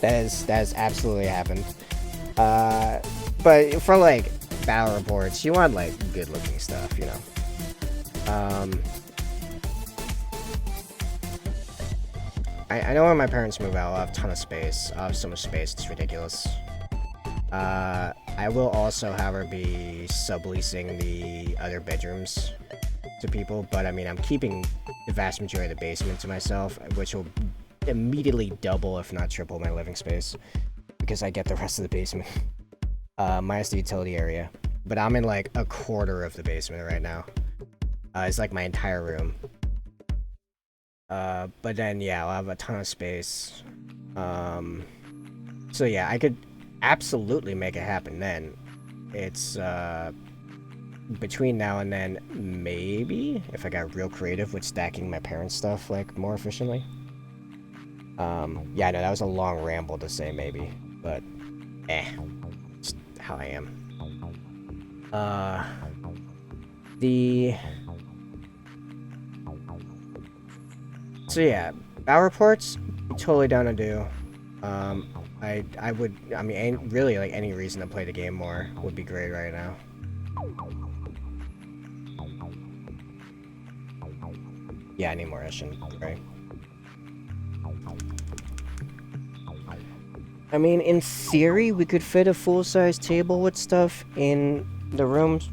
has absolutely happened. But for like battle reports, you want like good looking stuff, you know. I know when my parents move out, I'll have a ton of space. I'll have so much space, it's ridiculous. I will also have her be subleasing the other bedrooms to people, but I mean, I'm keeping the vast majority of the basement to myself, which will immediately double, if not triple, my living space, because I get the rest of the basement, minus the utility area. But I'm in like a quarter of the basement right now. It's like my entire room. But then, yeah, I'll have a ton of space. So yeah, I could absolutely make it happen then. It's, between now and then, maybe, if I got real creative with stacking my parents' stuff, like, more efficiently. Yeah, no, that was a long ramble to say maybe, but, just how I am. So yeah, battle reports, totally down to do. I mean, really, like, any reason to play the game more would be great right now. Yeah, I need more Ashen, right? I mean, in theory, we could fit a full-size table with stuff in the rooms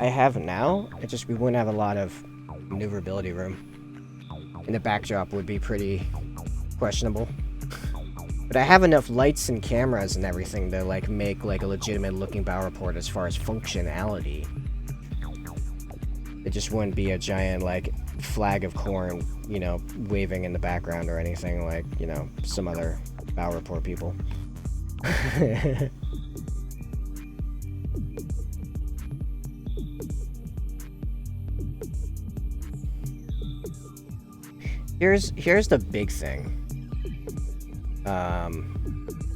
I have now. It just, we wouldn't have a lot of maneuverability room. And the backdrop would be pretty questionable. But I have enough lights and cameras and everything to, like, make, like, a legitimate-looking battle report as far as functionality. It just wouldn't be a giant, like, flag of corn, you know, waving in the background or anything like, you know, some other battle report people. Here's the big thing.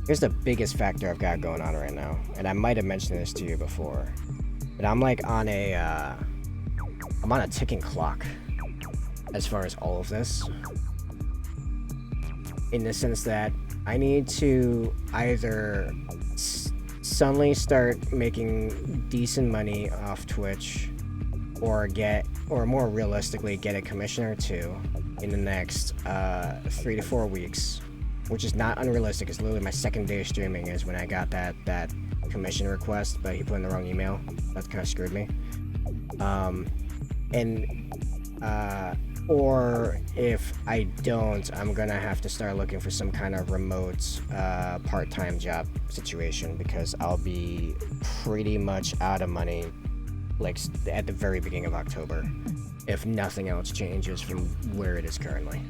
Here's the biggest factor I've got going on right now, and I might have mentioned this to you before, but I'm like on a, I'm on a ticking clock as far as all of this, in the sense that I need to either suddenly start making decent money off Twitch, or more realistically, get a commission or two in the next 3 to 4 weeks, which is not unrealistic. It's literally my second day of streaming is when I got that commission request, but he put in the wrong email. That kind of screwed me. Or if I don't, I'm gonna have to start looking for some kind of remote part-time job situation, because I'll be pretty much out of money, like, at the very beginning of October, if nothing else changes from where it is currently.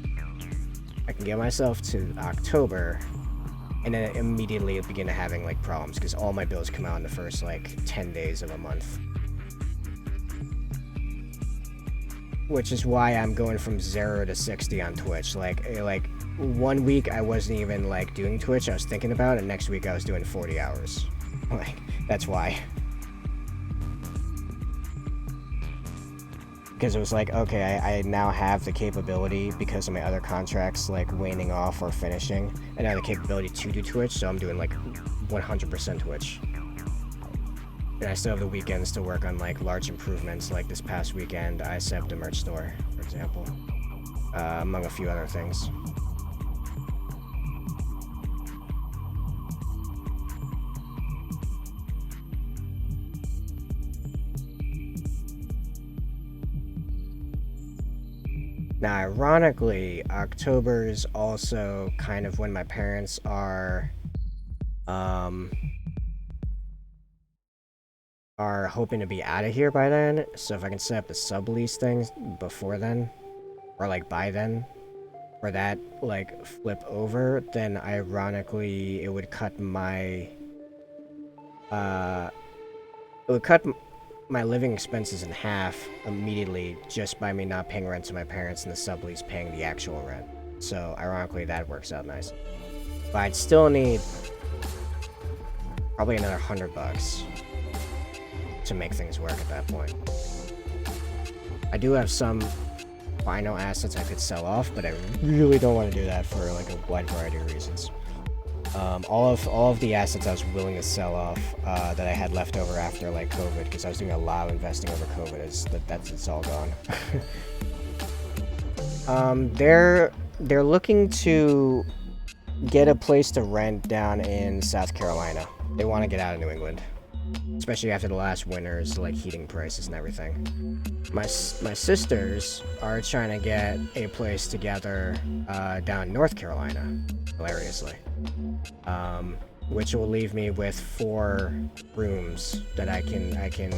I can get myself to October And then immediately begin having like problems because all my bills come out in the first like 10 days of a month. Which is why I'm going from 0 to 60 on Twitch. Like 1 week I wasn't even like doing Twitch, I was thinking about it, and next week I was doing 40 hours. Like, that's why. Because it was like, okay, I now have the capability, because of my other contracts like waning off or finishing, and I have the capability to do Twitch, so I'm doing like 100% Twitch. And I still have the weekends to work on like large improvements. Like this past weekend, I set up the merch store, for example, among a few other things. Now, ironically, October is also kind of when my parents are hoping to be out of here by then. So if I can set up the sublease things before then, or like by then, or that like flip over, then ironically it would cut my my living expenses in half immediately, just by me not paying rent to my parents and the sublease paying the actual rent. So ironically that works out nice. But I'd still need probably another $100 to make things work at that point. I do have some final assets I could sell off, but I really don't want to do that for like a wide variety of reasons. All of the assets I was willing to sell off that I had left over after like COVID, because I was doing a lot of investing over COVID, it's all gone. They're looking to get a place to rent down in South Carolina. They want to get out of New England, especially after the last winter's like heating prices and everything. My sisters are trying to get a place together down in North Carolina, hilariously, which will leave me with 4 rooms that I can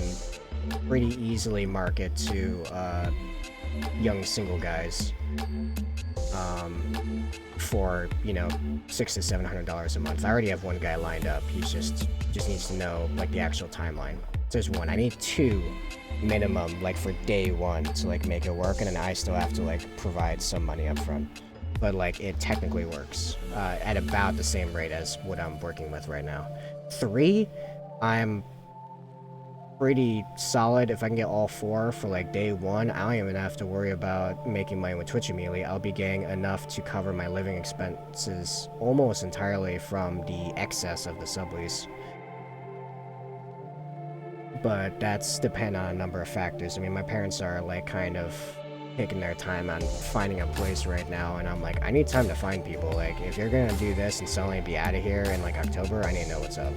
pretty easily market to young single guys for, you know, $600 to $700 a month. I already have one guy lined up. He just needs to know like the actual timeline. So there's one. I need 2 minimum, like for day 1 to like make it work, and then I still have to like provide some money up front. But like it technically works at about the same rate as what I'm working with right now. 3, I'm pretty solid if I can get all 4 for like day 1. I don't even have to worry about making money with Twitch immediately. I'll be getting enough to cover my living expenses almost entirely from the excess of the sublease. But that's dependent on a number of factors. I mean, my parents are like kind of taking their time on finding a place right now, and I'm like, I need time to find people. Like, if you're gonna do this and suddenly be out of here in like October, I need to know what's up.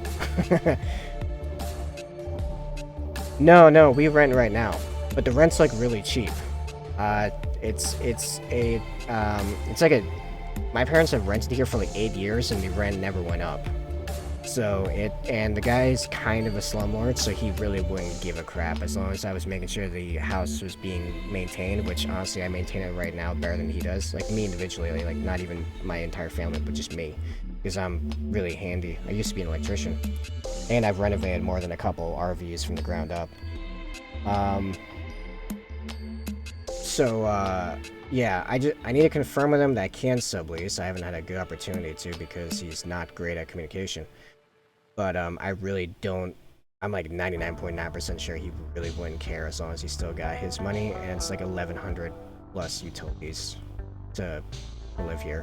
No, we rent right now, but the rent's like really cheap. It's like my parents have rented here for like 8 years, and the rent never went up. So and the guy's kind of a slumlord, so he really wouldn't give a crap as long as I was making sure the house was being maintained, which honestly I maintain it right now better than he does. Like me individually, like not even my entire family, but just me, because I'm really handy. I used to be an electrician, and I've renovated more than a couple RVs from the ground up. Yeah, I need to confirm with him that I can sublease. I haven't had a good opportunity to, because he's not great at communication. But I really don't. I'm like 99.9% sure he really wouldn't care as long as he still got his money, and it's like 1,100 plus utilities to live here.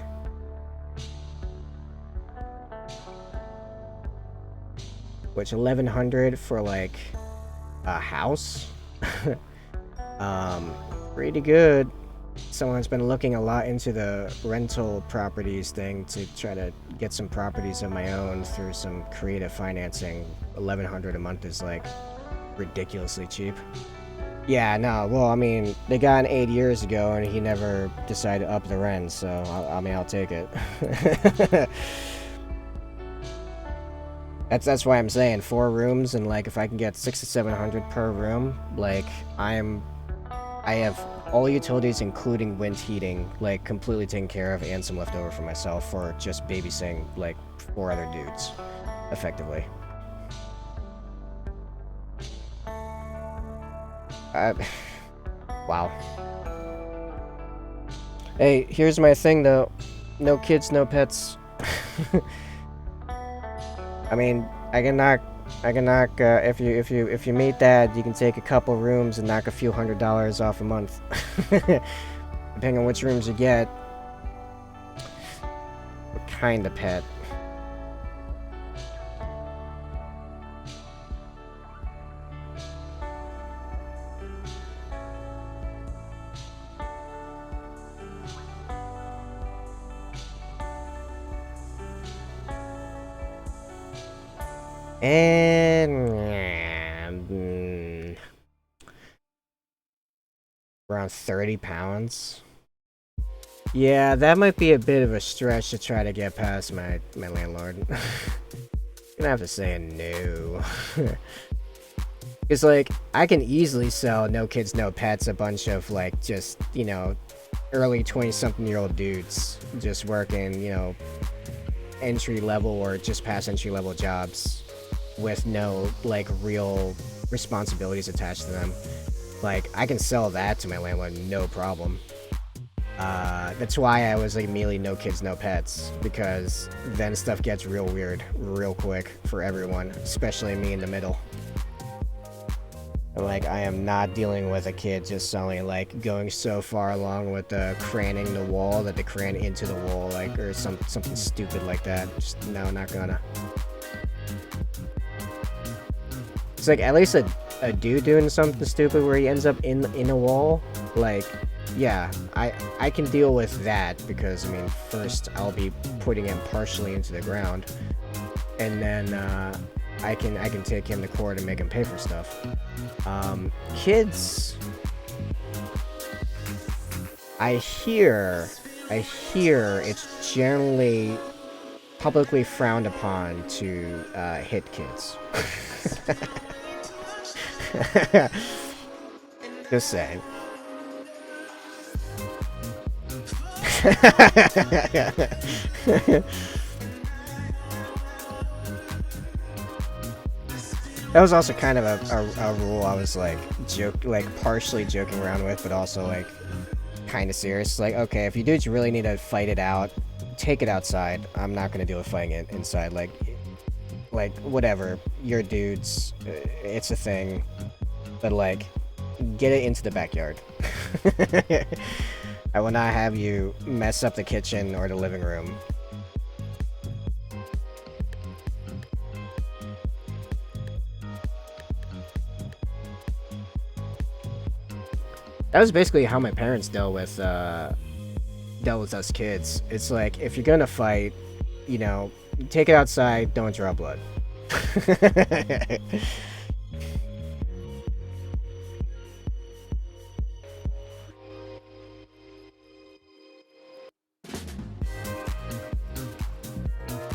Which 1,100 for like a house, pretty good. Someone's been looking a lot into the rental properties thing to try to get some properties of my own through some creative financing. 1,100 a month is like ridiculously cheap. Yeah, no, well, I mean, they got in 8 years ago and he never decided to up the rent, so I'll take it. That's why I'm saying 4 rooms, and like if I can get 600 to 700 per room, like I'm I have all utilities, including wind heating, like completely taken care of, and some left over for myself for just babysitting like 4 other dudes, effectively. Wow. Hey, here's my thing though. No kids, no pets. I mean, I can knock, if you meet that, you can take a couple rooms and knock a few $100s off a month. Depending on which rooms you get. What kind of pet? And around 30 pounds. Yeah, that might be a bit of a stretch to try to get past my landlord. Gonna have to say no. Because, like, I can easily sell no kids, no pets, a bunch of, like, just, you know, early 20-something-year-old dudes just working, you know, entry-level or just past entry-level jobs with no, like, real responsibilities attached to them. Like, I can sell that to my landlord, no problem. That's why I was like immediately no kids, no pets, because then stuff gets real weird real quick for everyone, especially me in the middle. Like, I am not dealing with a kid just suddenly, like, going so far along with craning the wall that they cran into the wall, like, or something stupid like that. Just, no, not gonna. It's like, at least a dude doing something stupid where he ends up in a wall, like, yeah, I can deal with that, because, I mean, first I'll be putting him partially into the ground, and then, I can take him to court and make him pay for stuff. Kids, I hear it's generally publicly frowned upon to, hit kids. Just saying. That was also kind of a rule I was like partially joking around with, but also like kind of serious. Like, okay, if you dudes really need to fight it out, take it outside. I'm not gonna deal with fighting it inside. Like whatever, you're dudes, it's a thing, but like, get it into the backyard. I will not have you mess up the kitchen or the living room. That was basically how my parents dealt with us kids. It's like, if you're gonna fight, you know, take it outside, don't draw blood.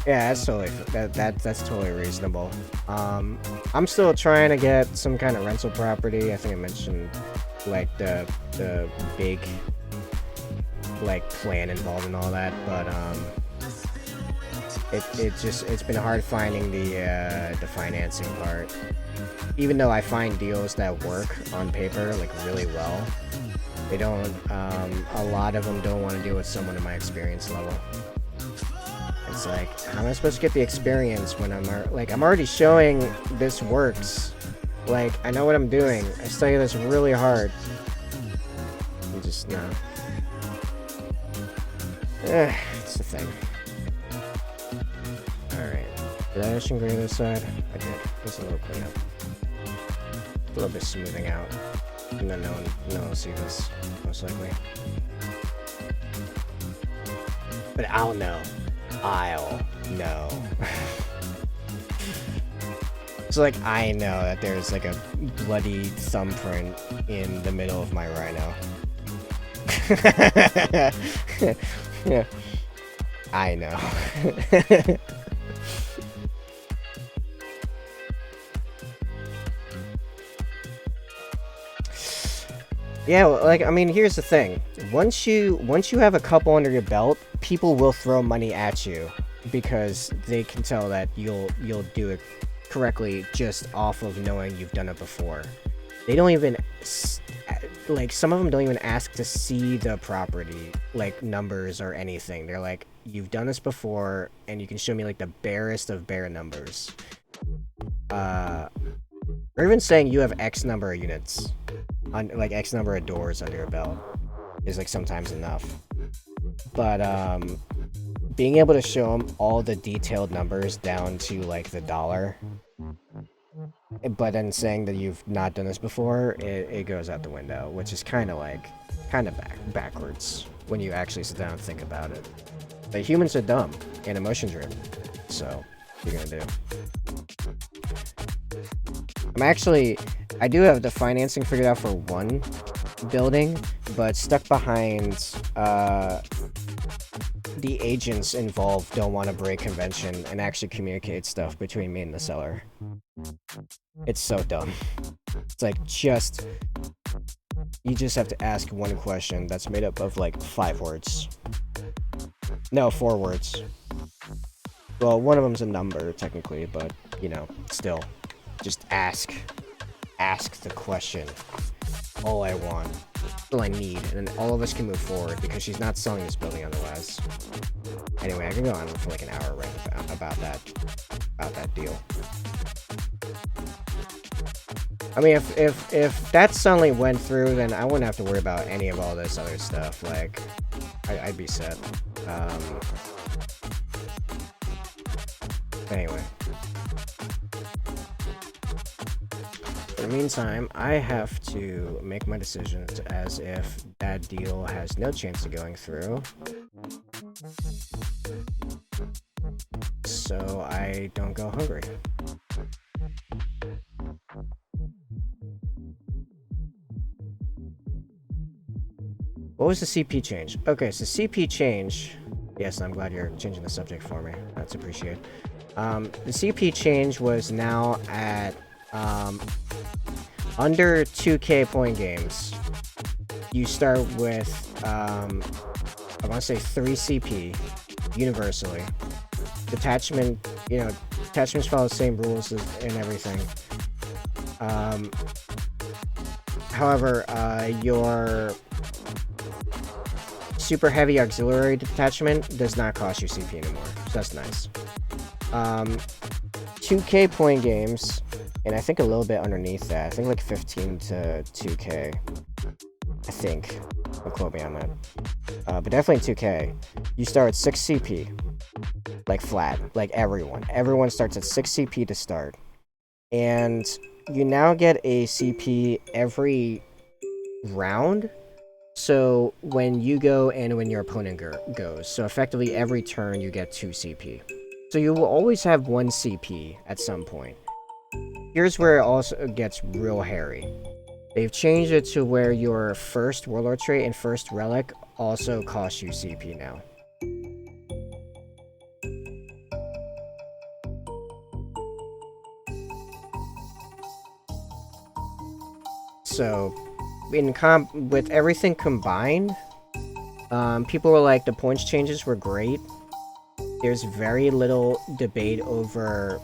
Yeah, that's totally that's totally reasonable. I'm still trying to get some kind of rental property. I think I mentioned like the big like plan involved in all that, but it's been hard finding the financing part. Even though I find deals that work on paper like really well, they don't. A lot of them don't want to deal with someone in my experience level. It's like, how am I supposed to get the experience when I'm already showing this works? Like, I know what I'm doing. I study this really hard. You just, no. It's the thing. Alright. Did I ash and gray this side? I did. Just a little cleanup. A little bit smoothing out. And then no one will see this, most likely. But I'll know. I'll know. So, like, I know that there's, like, a bloody thumbprint in the middle of my rhino. Yeah. I know. Yeah, like, I mean, here's the thing. Once you have a couple under your belt, people will throw money at you because they can tell that you'll do it correctly just off of knowing you've done it before. They don't even like, some of them don't even ask to see the property, like numbers or anything. They're like, you've done this before and you can show me like the barest of bare numbers. Or even saying you have X number of units, on like X number of doors under your belt is like sometimes enough. But being able to show them all the detailed numbers down to like the dollar, but then saying that you've not done this before, it goes out the window, which is kind of backwards when you actually sit down and think about it. But humans are dumb and emotion driven, so what are you gonna do? I do have the financing figured out for one building, but stuck behind, the agents involved don't want to break convention and actually communicate stuff between me and the seller. It's so dumb. It's like, you just have to ask one question that's made up of like 5 words. No, 4 words. Well, one of them's a number, technically, but, you know, still. Just ask. Ask the question. All I want. All I need. And then all of us can move forward, because she's not selling this building otherwise. Anyway, I can go on for like an hour right about that deal. I mean, if that suddenly went through, then I wouldn't have to worry about any of all this other stuff. Like, I'd be set. Anyway. In the meantime, I have to make my decisions as if that deal has no chance of going through. So I don't go hungry. What was the CP change? Okay, so CP change... Yes, I'm glad you're changing the subject for me. That's appreciated. The CP change was now at... under 2k point games, you start with, I want to say 3 CP, universally. Detachment, detachments follow the same rules and everything. However, your super heavy auxiliary detachment does not cost you CP anymore, so that's nice. 2k point games, and I think a little bit underneath that, I think like 15 to 2k, I think, don't quote me on that, but definitely 2k, you start at 6 CP, like flat, like everyone starts at 6 CP to start, and you now get a CP every round, so when you go and when your opponent goes, so effectively every turn you get 2 CP. So you will always have 1 CP at some point. Here's where it also gets real hairy. They've changed it to where your first Warlord trait and first Relic also cost you CP now. So, with everything combined, people were like, the points changes were great. There's very little debate over,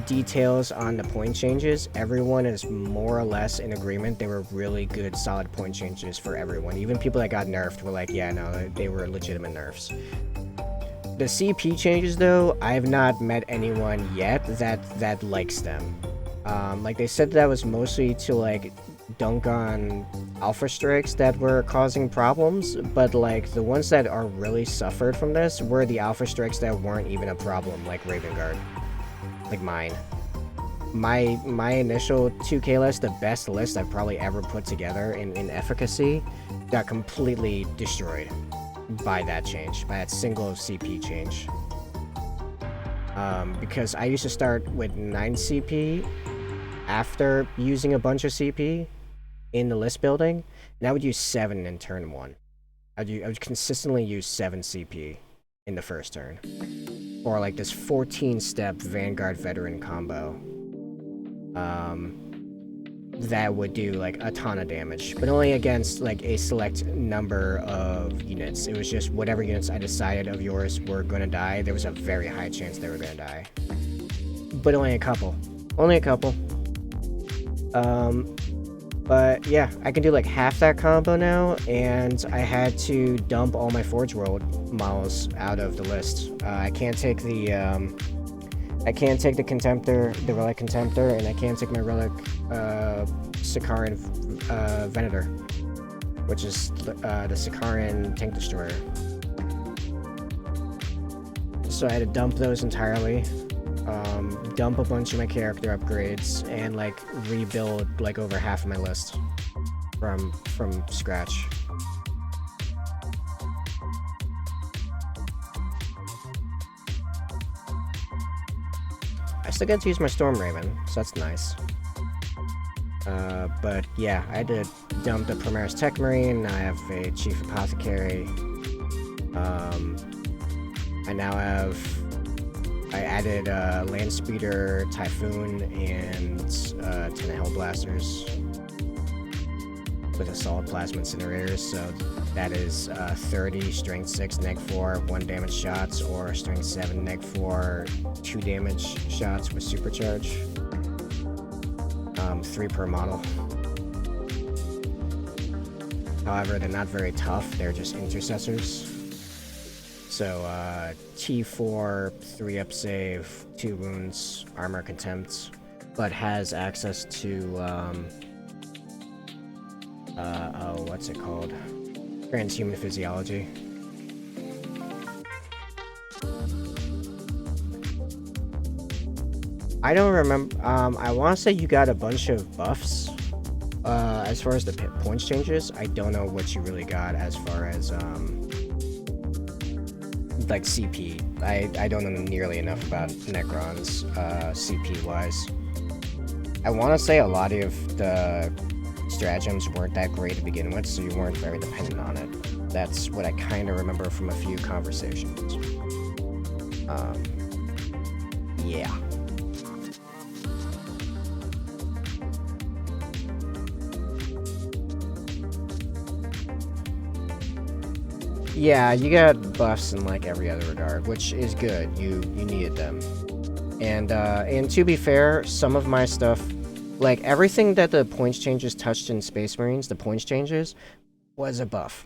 details on the point changes. Everyone is more or less in agreement. They were really good, solid point changes for everyone. Even people that got nerfed were like, yeah, no, they were legitimate nerfs. The CP changes, though, I have not met anyone yet that likes them. Like, they said that was mostly to, like, dunk on Alpha Strikes that were causing problems, but, like, the ones that are really suffered from this were the Alpha Strikes that weren't even a problem, like Raven Guard. Like mine. My initial 2k list, the best list I've probably ever put together in efficacy, got completely destroyed by that change, by that single CP change. Because I used to start with 9 CP after using a bunch of CP in the list building, and I would use 7 in turn 1. I would consistently use 7 CP in the first turn. Or like this 14-step Vanguard Veteran combo. that would do like a ton of damage, but only against like a select number of units. It was just whatever units I decided of yours were gonna die, there was a very high chance they were gonna die. But only a couple. Only a couple. But yeah, I can do like half that combo now, and I had to dump all my Forge World models out of the list. I can't take the Contemptor, the Relic Contemptor, and I can't take my Relic Sakaran Venator, which is the Sakaran Tank Destroyer. So I had to dump those entirely. Dump a bunch of my character upgrades and like rebuild like over half of my list from scratch. I still get to use my Storm Raven, so that's nice. But yeah, I had to dump the Primaris Tech Marine. I have a Chief Apothecary. I added Land Speeder, Typhoon, and 10 Hellblasters with Assault Plasma Incinerators, so that is 30, Strength 6, Neg 4, 1 damage shots, or Strength 7, Neg 4, 2 damage shots with Supercharge. 3 per model. However, they're not very tough, they're just intercessors. So, T4, 3-up save, 2 wounds, armor contempt, but has access to, what's it called? Transhuman Physiology. I don't remember, I want to say you got a bunch of buffs, as far as the points changes. I don't know what you really got as far as, like CP. I don't know nearly enough about Necrons, CP-wise. I want to say a lot of the stratagems weren't that great to begin with, so you weren't very dependent on it. That's what I kind of remember from a few conversations. Yeah. Yeah, you got buffs in like every other regard, which is good. You needed them. And to be fair, some of my stuff, like everything that the points changes touched in Space Marines, the points changes, was a buff.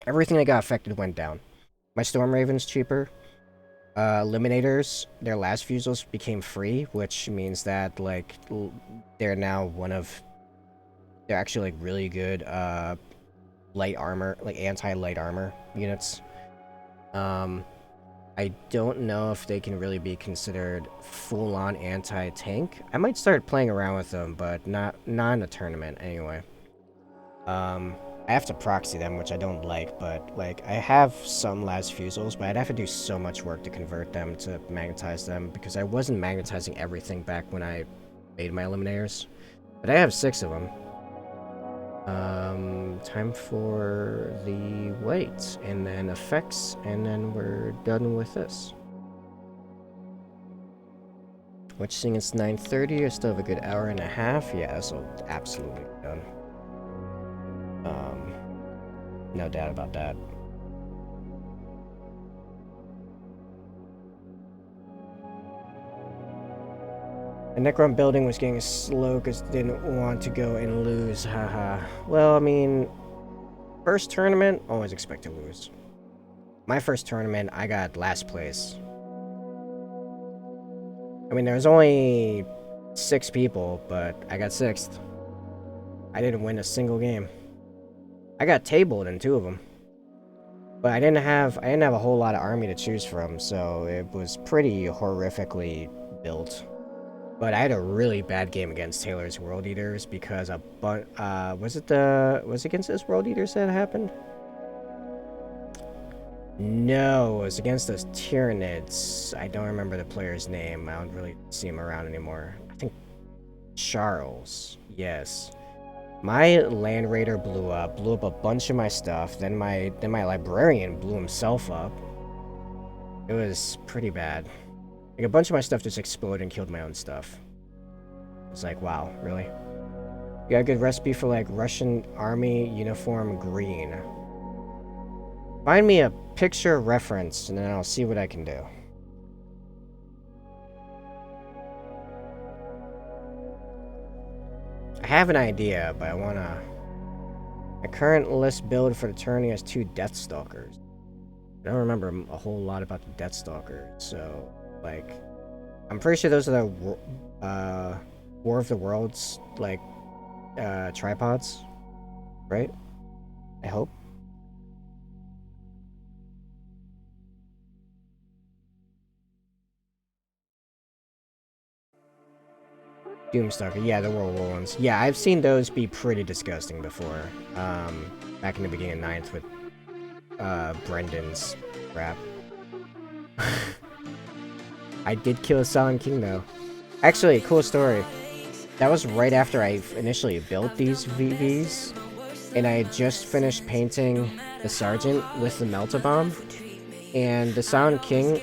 Everything that got affected went down. My Storm Raven's cheaper. Eliminators, their last fusils became free, which means that like they're now they're actually like really good light armor, like anti-light armor units. I don't know if they can really be considered full-on anti-tank. I might start playing around with them, but not in a tournament anyway. I have to proxy them, which I don't like, but like I have some last fusils, but I'd have to do so much work to convert them to magnetize them because I wasn't magnetizing everything back when I made my eliminators. But I have 6 of them. Time for the weight, and then effects, and then we're done with this. Which, seeing it's 9:30, I still have a good hour and a half. Yeah, this will absolutely be done. No doubt about that. The Necron building was getting slow because didn't want to go and lose, haha. Well, I mean, first tournament, always expect to lose. My first tournament, I got last place. I mean, there was only 6 people, but I got 6th. I didn't win a single game. I got tabled in 2 of them. But I didn't have a whole lot of army to choose from, so it was pretty horrifically built. But I had a really bad game against Taylor's World Eaters because was it against his World Eaters that happened? No, it was against those Tyranids. I don't remember the player's name. I don't really see him around anymore. I think Charles. Yes. My Land Raider blew up a bunch of my stuff. Then my Librarian blew himself up. It was pretty bad. Like, a bunch of my stuff just exploded and killed my own stuff. It's like, wow, really? You got a good recipe for like Russian army uniform green. Find me a picture reference and then I'll see what I can do. I have an idea, but I wanna... My current list build for the tourney has 2 Deathstalkers. I don't remember a whole lot about the Deathstalkers, so, like... I'm pretty sure those are the War of the Worlds, like, tripods, right? I hope. Doomstalker, yeah, the World War ones. Yeah, I've seen those be pretty disgusting before. Back in the beginning of 9th with Brendan's rap. I did kill a Silent King though. Actually, cool story. That was right after I initially built these VVs, and I had just finished painting the Sergeant with the Melt-A-Bomb, and the Silent King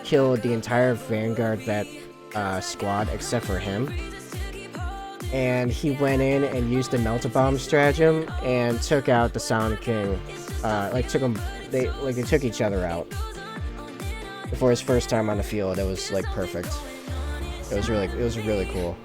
killed the entire Vanguard vet squad except for him. And he went in and used the Melt-A-Bomb stratagem and took out the Silent King. They took each other out. Before his first time on the field, it was like perfect. It was really cool.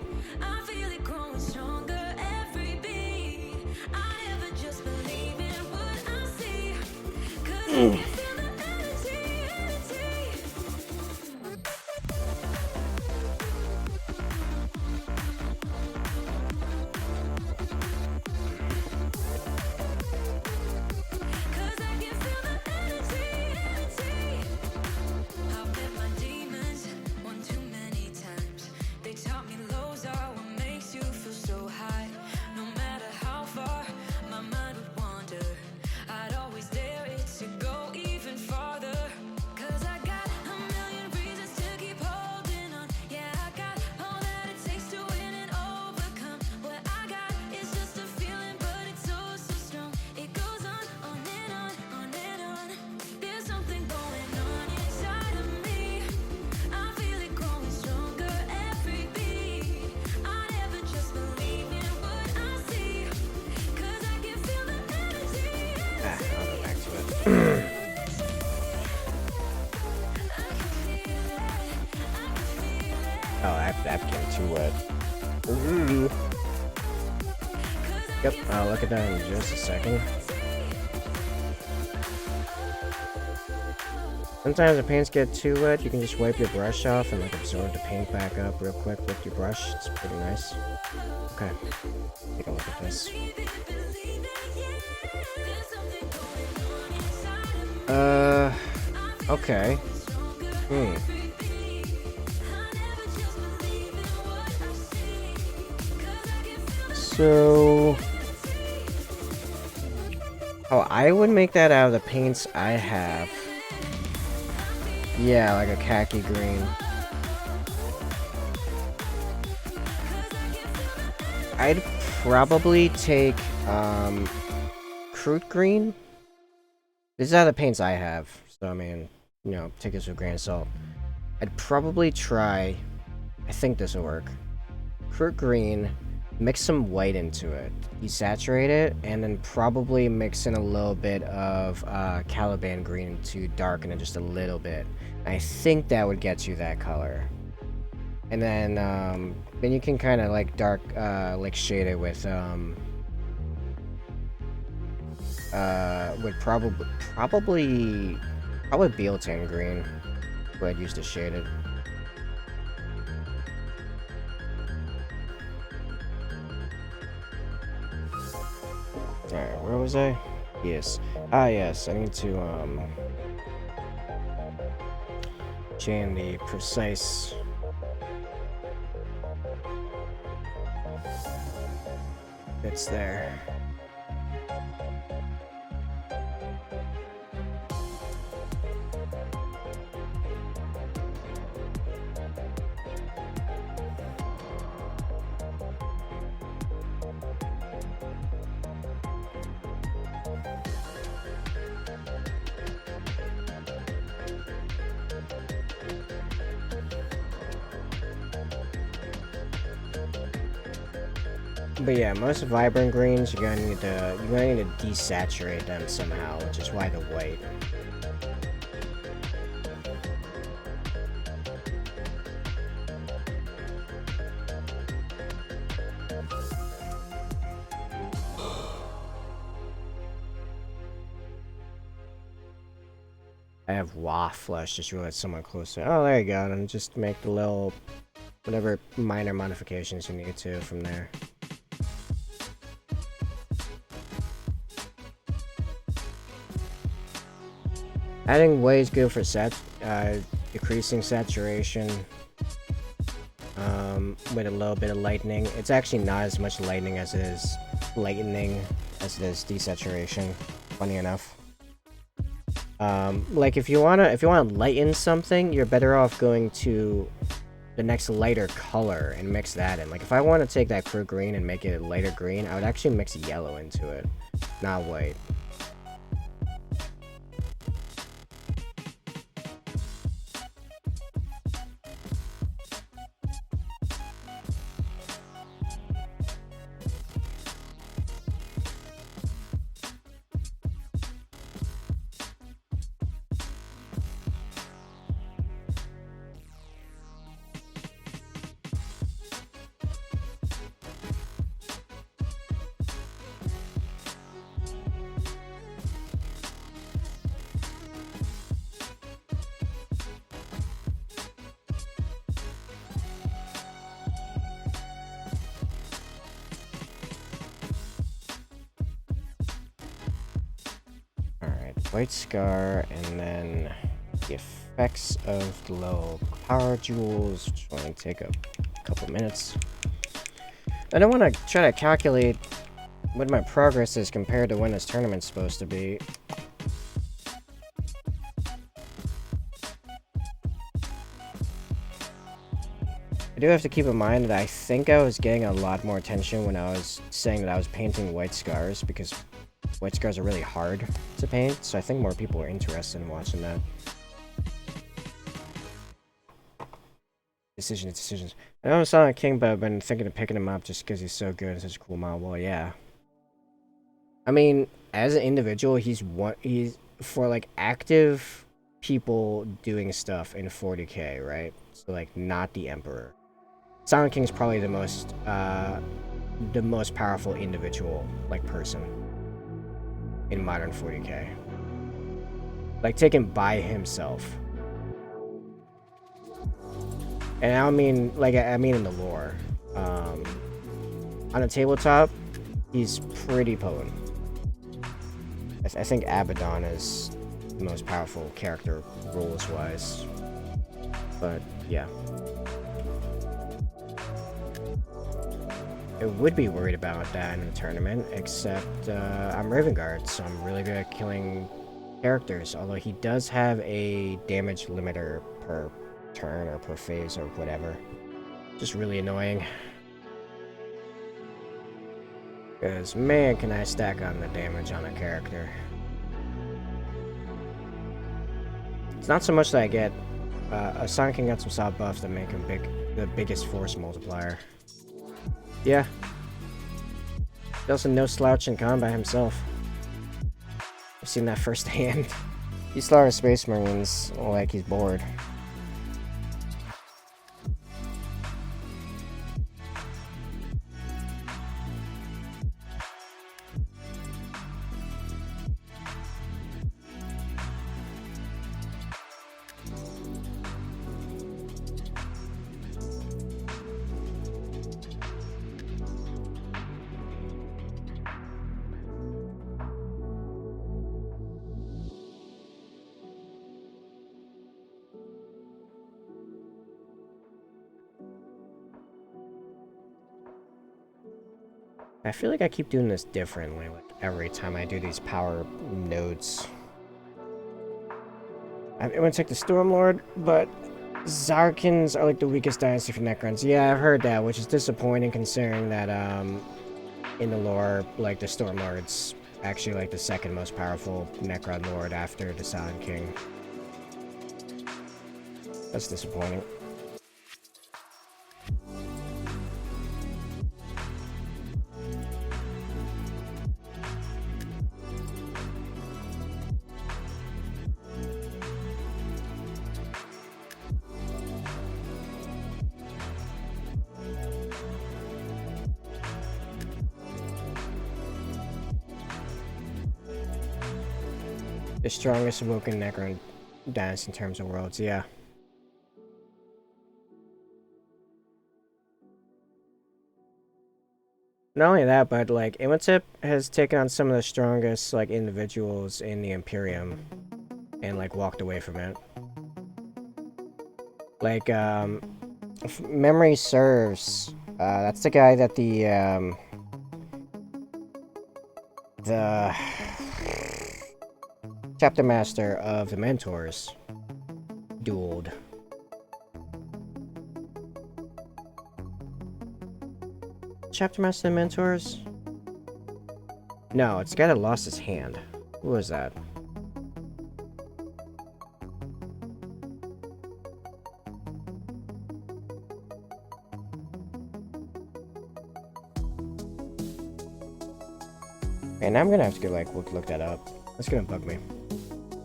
That became too wet. Ooh. Yep, I'll look at that in just a second. Sometimes the paints get too wet, you can just wipe your brush off and like absorb the paint back up real quick with your brush. It's pretty nice. Okay, take a look at this. Okay. So... Oh, I would make that out of the paints I have. Yeah, like a khaki green. I'd probably take, Crude green? These are the paints I have, so I mean, you know, take this with a grain of salt. I'd probably try... I think this will work. Crude green... Mix some white into it, desaturate it, and then probably mix in a little bit of Caliban green to darken it just a little bit. I think that would get you that color. And then you can kind of like shade it with probably Bealtan green. Go ahead, use to shade it. Alright, where was I? Yes. Ah, yes, I need to, change the precise... bits there. But yeah, most vibrant greens you're gonna need to desaturate them somehow, which is why the white. I have waft flesh, just realized someone closer. Oh, there you go. And just make the little, whatever minor modifications you need to from there. Adding white is good for decreasing saturation with a little bit of lightning. It's actually not as much lightning as it is lightning as it is desaturation, funny enough. Like if you wanna lighten something, you're better off going to the next lighter color and mix that in. Like if I want to take that crew green and make it a lighter green, I would actually mix yellow into it, not white. White scar, and then the effects of the low power jewels, which will only take a couple minutes. I don't want to try to calculate what my progress is compared to when this tournament's supposed to be. I do have to keep in mind that I think I was getting a lot more attention when I was saying that I was painting white scars, because white scars are really hard to paint, so I think more people are interested in watching that. Decisions. I know Sonic King, but I've been thinking of picking him up just because he's so good and such a cool model. Well, yeah. I mean, as an individual, he's for like active people doing stuff in 40k, right? So like not the Emperor. Sonic King's probably the most powerful individual, like, person in modern 40k. Like, taken by himself. And I don't mean, like, I mean in the lore. On a tabletop, he's pretty potent. I think Abaddon is the most powerful character, rules-wise. But, yeah. I would be worried about that in the tournament, except I'm Ravengard, so I'm really good at killing characters, although he does have a damage limiter per turn or per phase or whatever. Just really annoying. Because, man, can I stack on the damage on a character. It's not so much that I get Sonic King got some soft buffs that make him the biggest force multiplier. Yeah. He also no slouch in combat himself. I've seen that firsthand. He slaughters Space Marines like he's bored. I feel like I keep doing this differently, like, every time I do these power nodes. I'm gonna take the Stormlord, but Zarkins are like the weakest dynasty for Necrons. Yeah, I've heard that, which is disappointing considering that, in the lore, like, the Stormlord's actually, like, the second most powerful Necron Lord after the Silent King. That's disappointing. The strongest awoken Necron dance in terms of worlds, yeah. Not only that, but like Imhotep has taken on some of the strongest like individuals in the Imperium and like walked away from it. Like if memory serves, that's the guy that the chapter master of the Mentors dueled. Chapter master of the Mentors? No, it's the guy that lost his hand. Who was that? And I'm gonna have to get like look that up. That's gonna bug me.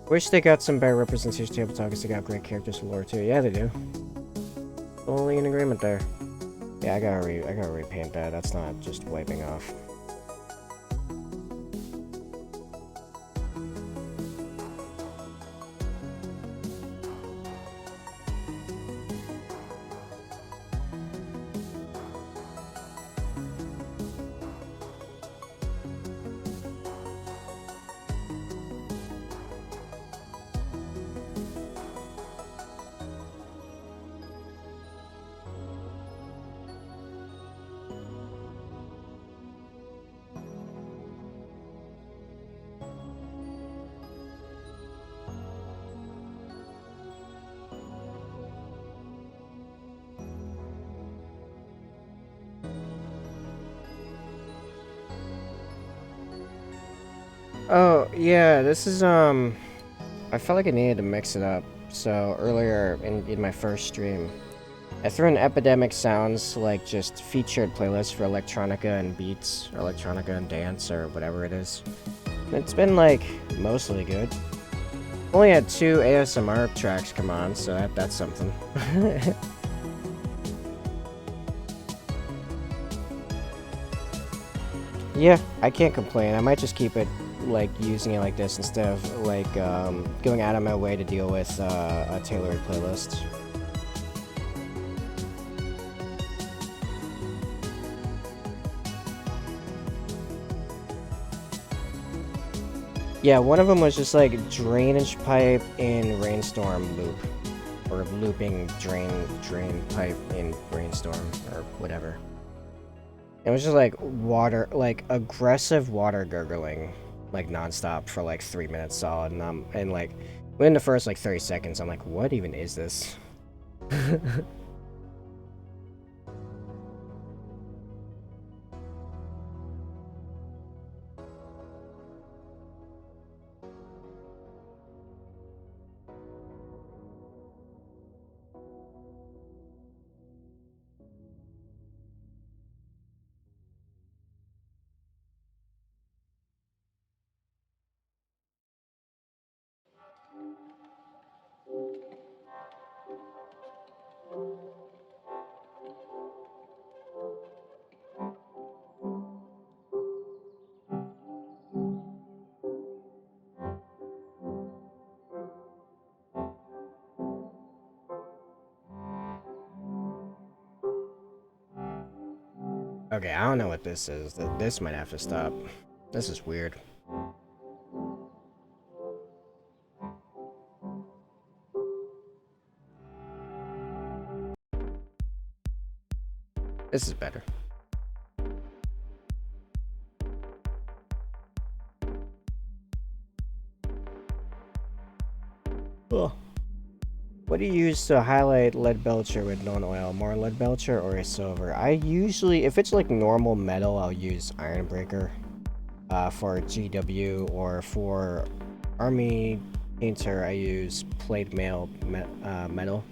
Wish they got some better representation table talk because they got great characters and lore too. Yeah, they do. Totally in agreement there. Yeah, I gotta repaint that. That's not just wiping off. Oh, yeah, this is, I felt like I needed to mix it up. So, earlier in my first stream, I threw in Epidemic Sounds, like, just featured playlists for electronica and beats, or electronica and dance, or whatever it is. And it's been, like, mostly good. Only had 2 ASMR tracks come on, so that's something. Yeah, I can't complain. I might just keep it like using it like this instead of like going out of my way to deal with a tailored playlist. Yeah, one of them was just like drainage pipe in rainstorm loop, or looping drain pipe in rainstorm or whatever. It was just like water, like aggressive water gurgling, like nonstop for like 3 minutes solid, and like within the first like 30 seconds, I'm like, what even is this? Okay, I don't know what this is. This might have to stop. This is weird. This is better. Ugh. What do you use to highlight lead belcher with non-oil? More lead belcher or a silver? I usually, if it's like normal metal, I'll use iron breaker for GW, or for army painter, I use plate mail metal.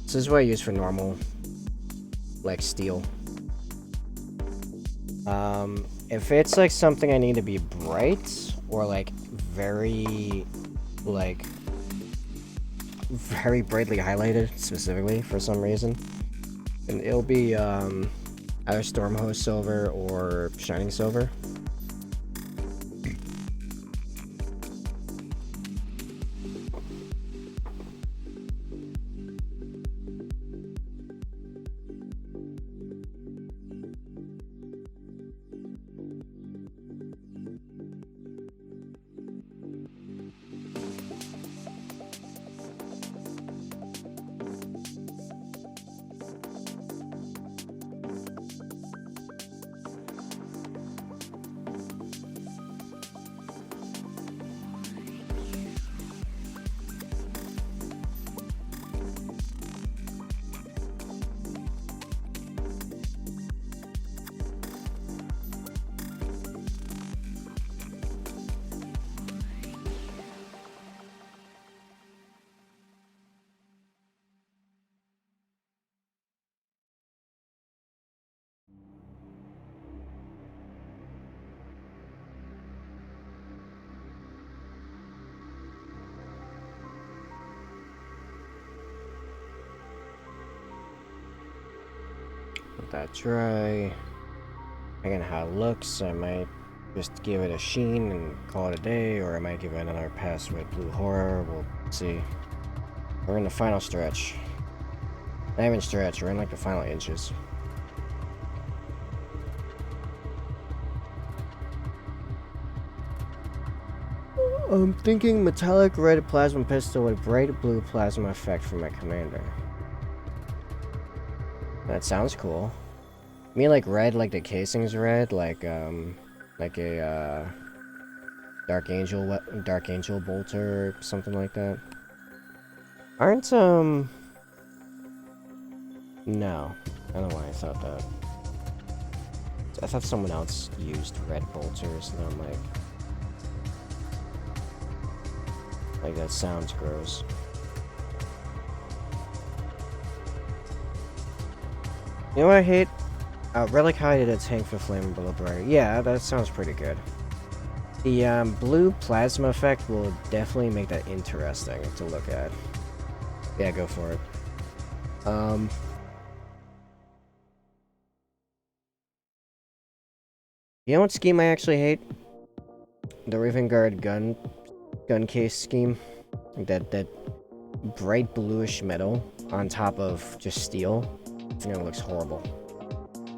This is what I use for normal, like steel. If it's like something I need to be bright or like very brightly highlighted specifically for some reason, and it'll be either Stormhost silver or shining silver. let that dry. Again, how it looks, I might just give it a sheen and call it a day, or I might give it another pass with blue horror. We'll see. We're in the final stretch. Not even stretch, we're in like the final inches. I'm thinking metallic red plasma pistol with bright blue plasma effect for my commander. That sounds cool. I mean, like red, like the casing's red, like a Dark Angel bolter, or something like that. Aren't no, I don't know why I thought that. I thought someone else used red bolters, and I'm like that sounds gross. You know what I hate? Relic Hide at Tank for Flammable Bright. Yeah, that sounds pretty good. The blue plasma effect will definitely make that interesting to look at. Yeah, go for it. You know what scheme I actually hate? The Raven Guard gun case scheme. That bright bluish metal on top of just steel. I think it looks horrible.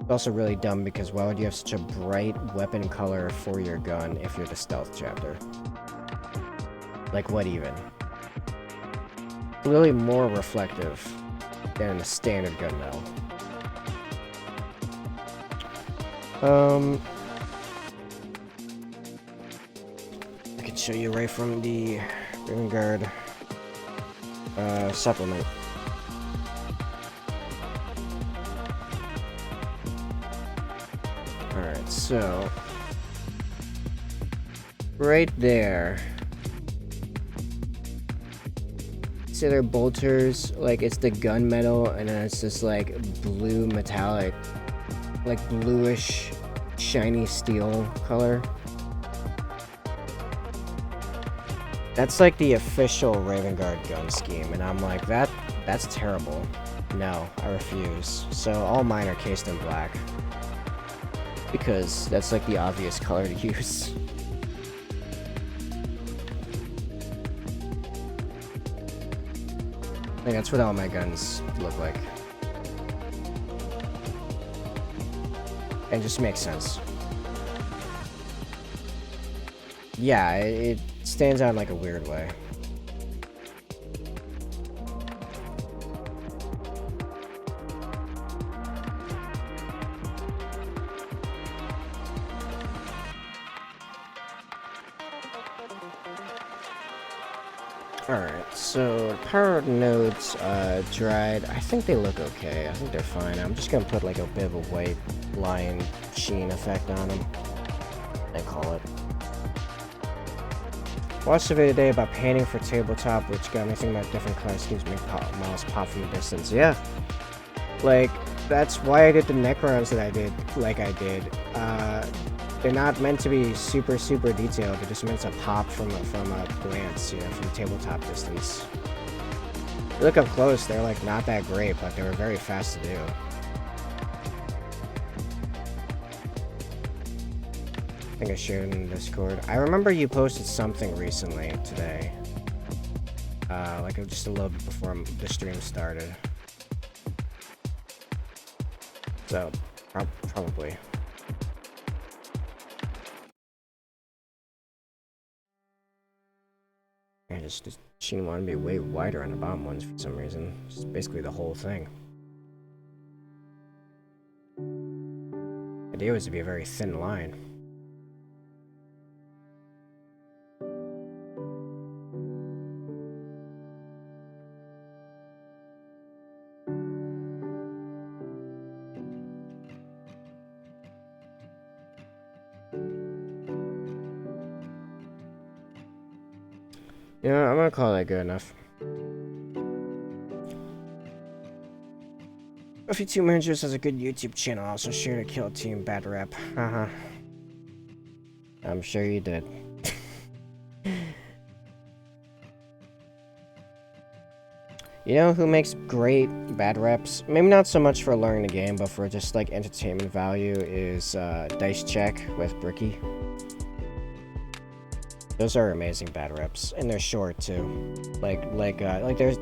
It's also really dumb because why would you have such a bright weapon color for your gun if you're the stealth chapter? Like, what even? Clearly more reflective than a standard gunmetal. I can show you right from the Raven Guard supplement. Alright, so right there. See their bolters, like it's the gunmetal, and then it's just like blue metallic, like bluish, shiny steel color. That's like the official Raven Guard gun scheme, and I'm like, that's terrible. No, I refuse. So all mine are cased in black. Because that's like the obvious color to use. I think that's what all my guns look like. It just makes sense. Yeah, it stands out in like a weird way. Alright, so power nodes dried. I think they look okay. I think they're fine. I'm just gonna put like a bit of a white line sheen effect on them and call it. Watched a video today about painting for tabletop, which got me thinking about different color schemes make models pop from a distance. Yeah, like that's why I did the Necrons that I did, like I did. They're not meant to be super detailed. They're just meant to pop from a glance, you know, from tabletop distance. You look up close, they're like not that great, but they were very fast to do. I think I shared it in Discord. I remember you posted something recently today, like just a little bit before the stream started. So probably. Just Sheen wanted to be way wider on the bottom ones for some reason. Just basically the whole thing. The idea was to be a very thin line. Yeah, I'm gonna call that good enough. Buffy 2 Managers has a good YouTube channel. Also shared a Kill Team bad rep. Haha. I'm sure you did. You know who makes great bad reps? Maybe not so much for learning the game, but for just like entertainment value is Dice Check with Bricky. Those are amazing bad reps, and they're short too. Like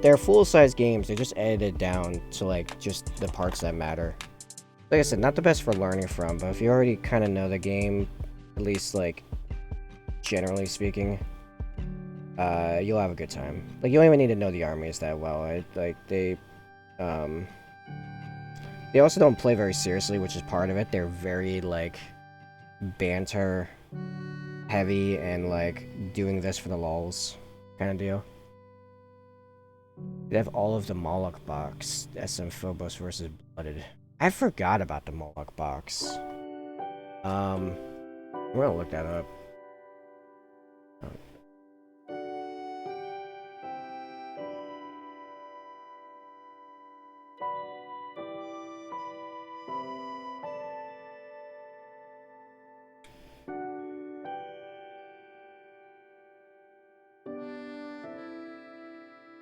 they're full-size games. They're just edited down to like just the parts that matter. Like I said, not the best for learning from, but if you already kind of know the game, at least like generally speaking, you'll have a good time. Like you don't even need to know the armies that well. They also don't play very seriously, which is part of it. They're very like banter heavy and like doing this for the lulz kind of deal. They have all of the Moloch box. SM Phobos versus Blooded. I forgot about the Moloch box. I'm gonna look that up.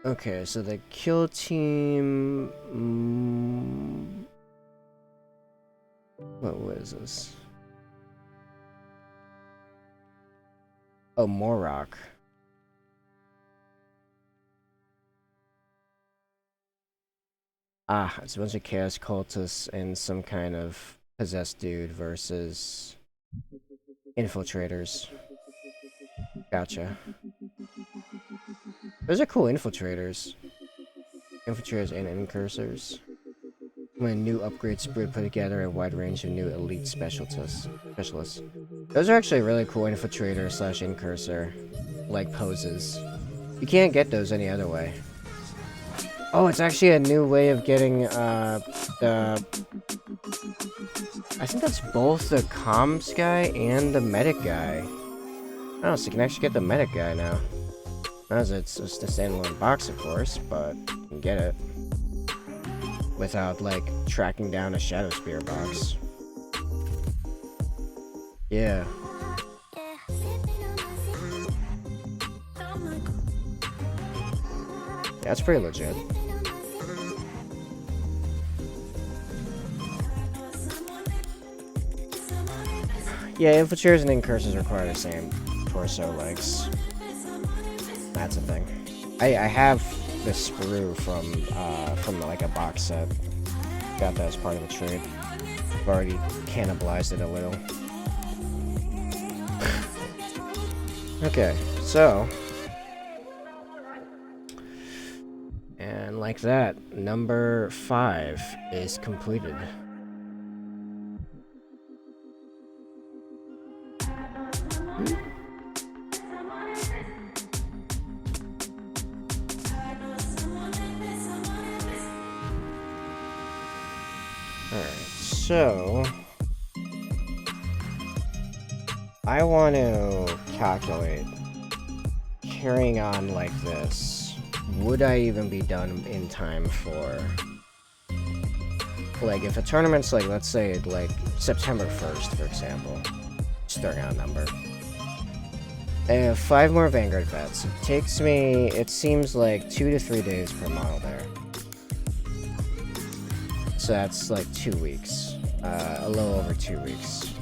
Okay, so the kill team... what was this? Oh, Morok. Ah, it's a bunch of Chaos Cultists and some kind of possessed dude versus infiltrators. Gotcha. Those are cool infiltrators. Infiltrators and incursors. When a new upgrade sprue put together a wide range of new elite specialists. Those are actually really cool infiltrator slash incursor like poses. You can't get those any other way. Oh, it's actually a new way of getting the... I think that's both the comms guy and the medic guy. Oh, so you can actually get the medic guy now. As it's just a standalone box, of course, but you can get it without like tracking down a Shadow Spear box. Yeah. That's pretty legit. Yeah, infiltrators and incursors require the same torso legs. That's a thing. I have the sprue from like a box set. Got that as part of the trade. I've already cannibalized it a little. Okay, so and like that, number 5 is completed. So, I want to calculate, carrying on like this, would I even be done in time for, like, if a tournament's like, let's say, like, September 1st, for example, just throwing out a number. I have 5 more Vanguard vets. It takes me, it seems like 2 to 3 days per model there. So that's like 2 weeks. A little over 2 weeks,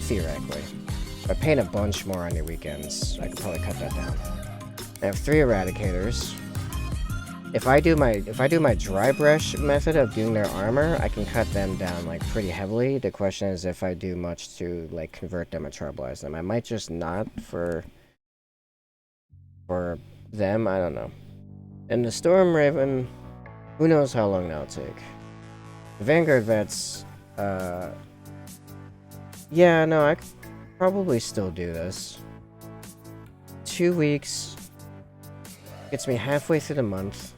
theoretically. If I paint a bunch more on your weekends, I could probably cut that down. I have 3 Eradicators. If I do my dry brush method of doing their armor, I can cut them down like pretty heavily. The question is if I do much to like convert them or tribalize them. I might just not for them. I don't know. And the Storm Raven, who knows how long that'll take. The Vanguard vets. Yeah, no, I could probably still do this. 2 weeks gets me halfway through the month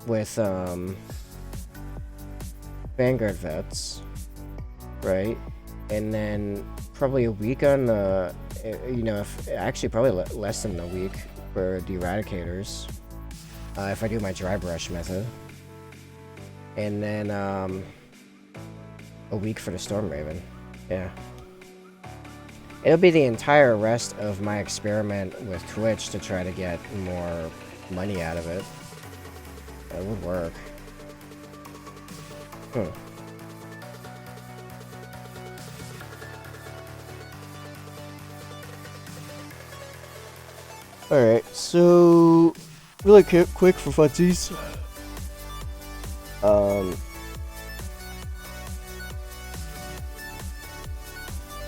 with, Vanguard vets, right? And then probably a week on the, you know, actually probably less than a week for the Eradicators, if I do my dry brush method. And then, a week for the Storm Raven. Yeah. It'll be the entire rest of my experiment with Twitch to try to get more money out of it. That would work. Alright, so really quick for funsies.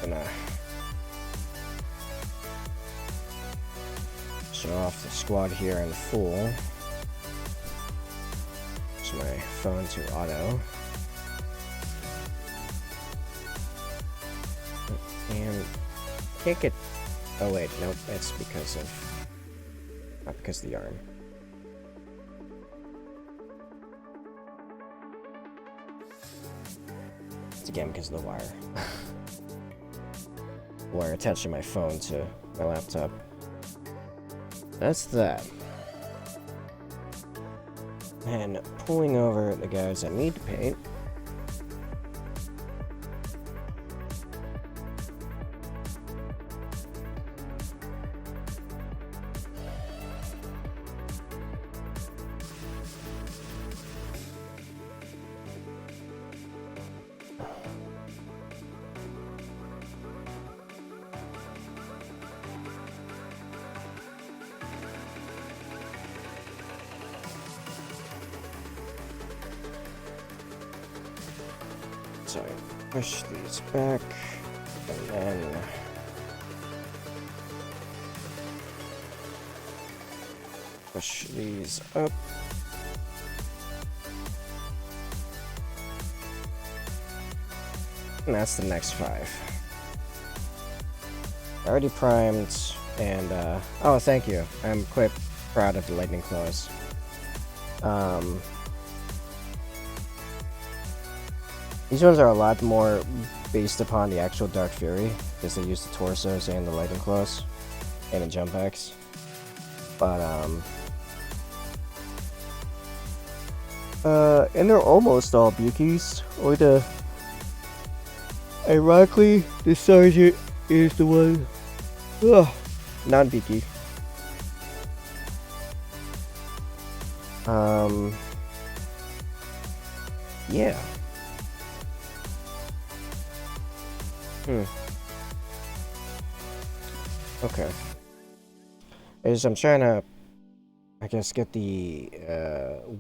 Gonna show off the squad here in full. Switch my phone to auto. And can't get. Oh wait, nope. That's because of not because of the arm. It's again because of the wire. Wire attaching my phone to my laptop. That's that. And pulling over the guys that need to paint. So push these back, and then push these up. And that's the next 5. Already primed, and oh, thank you. I'm quite proud of the lightning claws. These ones are a lot more based upon the actual Dark Fury, because they use the torsos and the lightning claws, and the jump axe. But and they're almost all Bukies. Or ironically, the sergeant is the one non-Buki. Yeah. Okay. I'm trying to, I guess, get the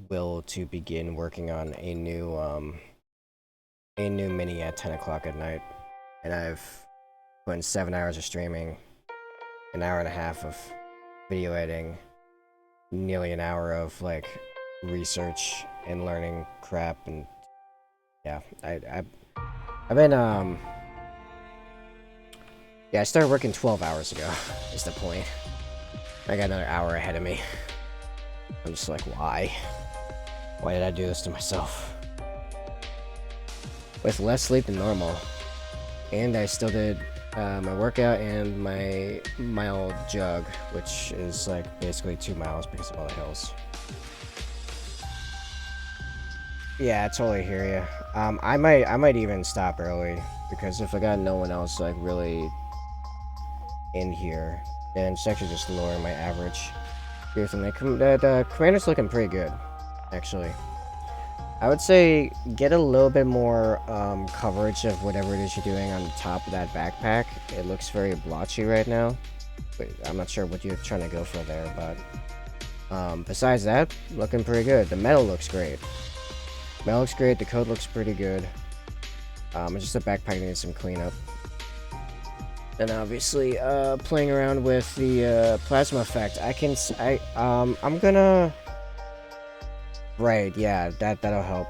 will to begin working on a new mini at 10 o'clock at night, and I've put in 7 hours of streaming, an hour and a half of video editing, nearly an hour of like research and learning crap, and yeah, I've been yeah, I started working 12 hours ago, is the point. I got another hour ahead of me. I'm just like, why? Why did I do this to myself? With less sleep than normal. And I still did my workout and my mile jog, which is like basically 2 miles because of all the hills. Yeah, I totally hear you. I might even stop early, because if I got no one else like really in here, then it's actually just lowering my average. That Commander's looking pretty good, actually. I would say get a little bit more coverage of whatever it is you're doing on the top of that backpack. It looks very blotchy right now. But I'm not sure what you're trying to go for there, but besides that, looking pretty good. The metal looks great. Metal looks great. The code looks pretty good. It's just the backpack needs some cleanup. And obviously, playing around with the plasma effect, I'm gonna. Right, yeah, that'll help.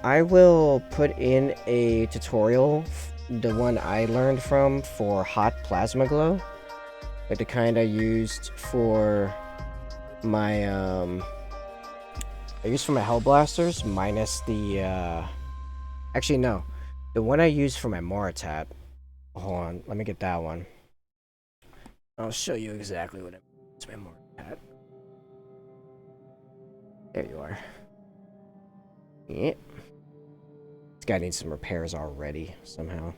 I will put in a tutorial, the one I learned from for hot plasma glow, like the kind I used for my Hell Blasters, minus the actually no, the one I used for my Moritat. Hold on, let me get that one. I'll show you exactly what it's my Moritat. There you are. Yeah. This guy needs some repairs already, somehow.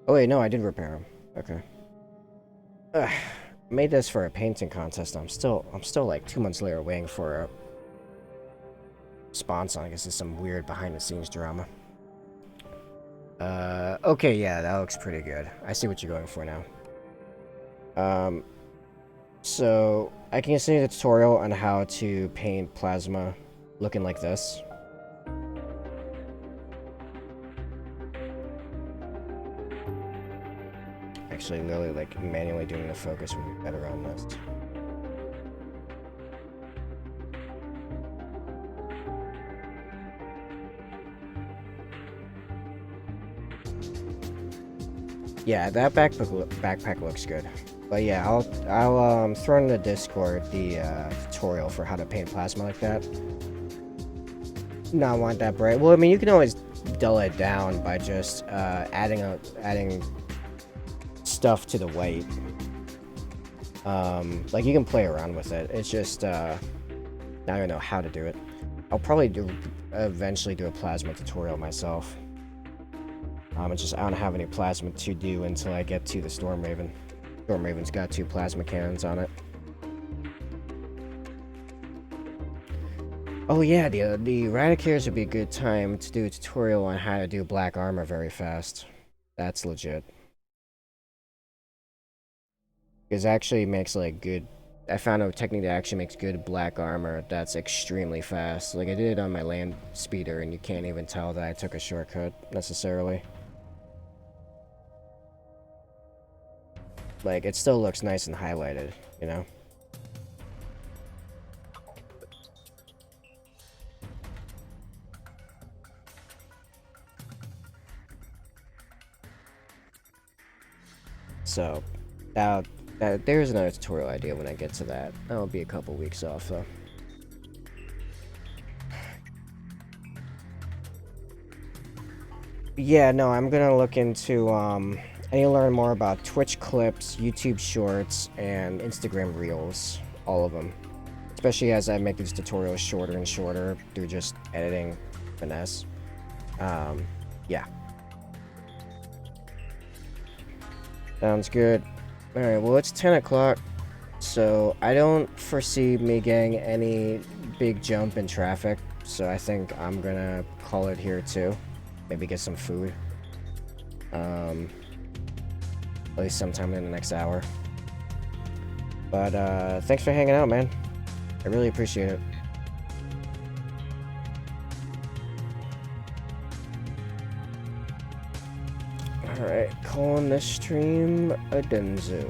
Oh wait, no, I did repair him. Okay. Ugh. Made this for a painting contest. I'm still like 2 months later waiting for response on. I guess it's some weird behind-the-scenes drama. Okay, yeah, that looks pretty good. I see what you're going for now. So I can see the tutorial on how to paint plasma looking like this. Actually, literally, like, manually doing the focus would be better on this. Yeah, that backpack looks good. But yeah, I'll throw in the Discord the tutorial for how to paint plasma like that. Not want that bright. Well, I mean, you can always dull it down by just adding stuff to the white. Like, you can play around with it. It's just now I don't know how to do it. I'll probably eventually do a plasma tutorial myself. It's just I don't have any plasma to do until I get to the Storm Raven. Storm Raven's got 2 plasma cannons on it. Oh yeah, the Eradicators would be a good time to do a tutorial on how to do black armor very fast. That's legit. Because it actually makes like good... I found a technique that actually makes good black armor that's extremely fast. Like, I did it on my land speeder and you can't even tell that I took a shortcut, necessarily. Like, it still looks nice and highlighted, you know? So, there's another tutorial idea when I get to that. That'll be a couple weeks off, though. Yeah, no, I'm gonna look into, I need to learn more about Twitch clips, YouTube shorts, and Instagram reels. All of them. Especially as I make these tutorials shorter and shorter through just editing finesse. Yeah. Sounds good. Alright, well, it's 10 o'clock, so I don't foresee me getting any big jump in traffic, so I think I'm gonna call it here, too. Maybe get some food. At least sometime in the next hour. But, thanks for hanging out, man. I really appreciate it. Alright, calling this stream a Denzo.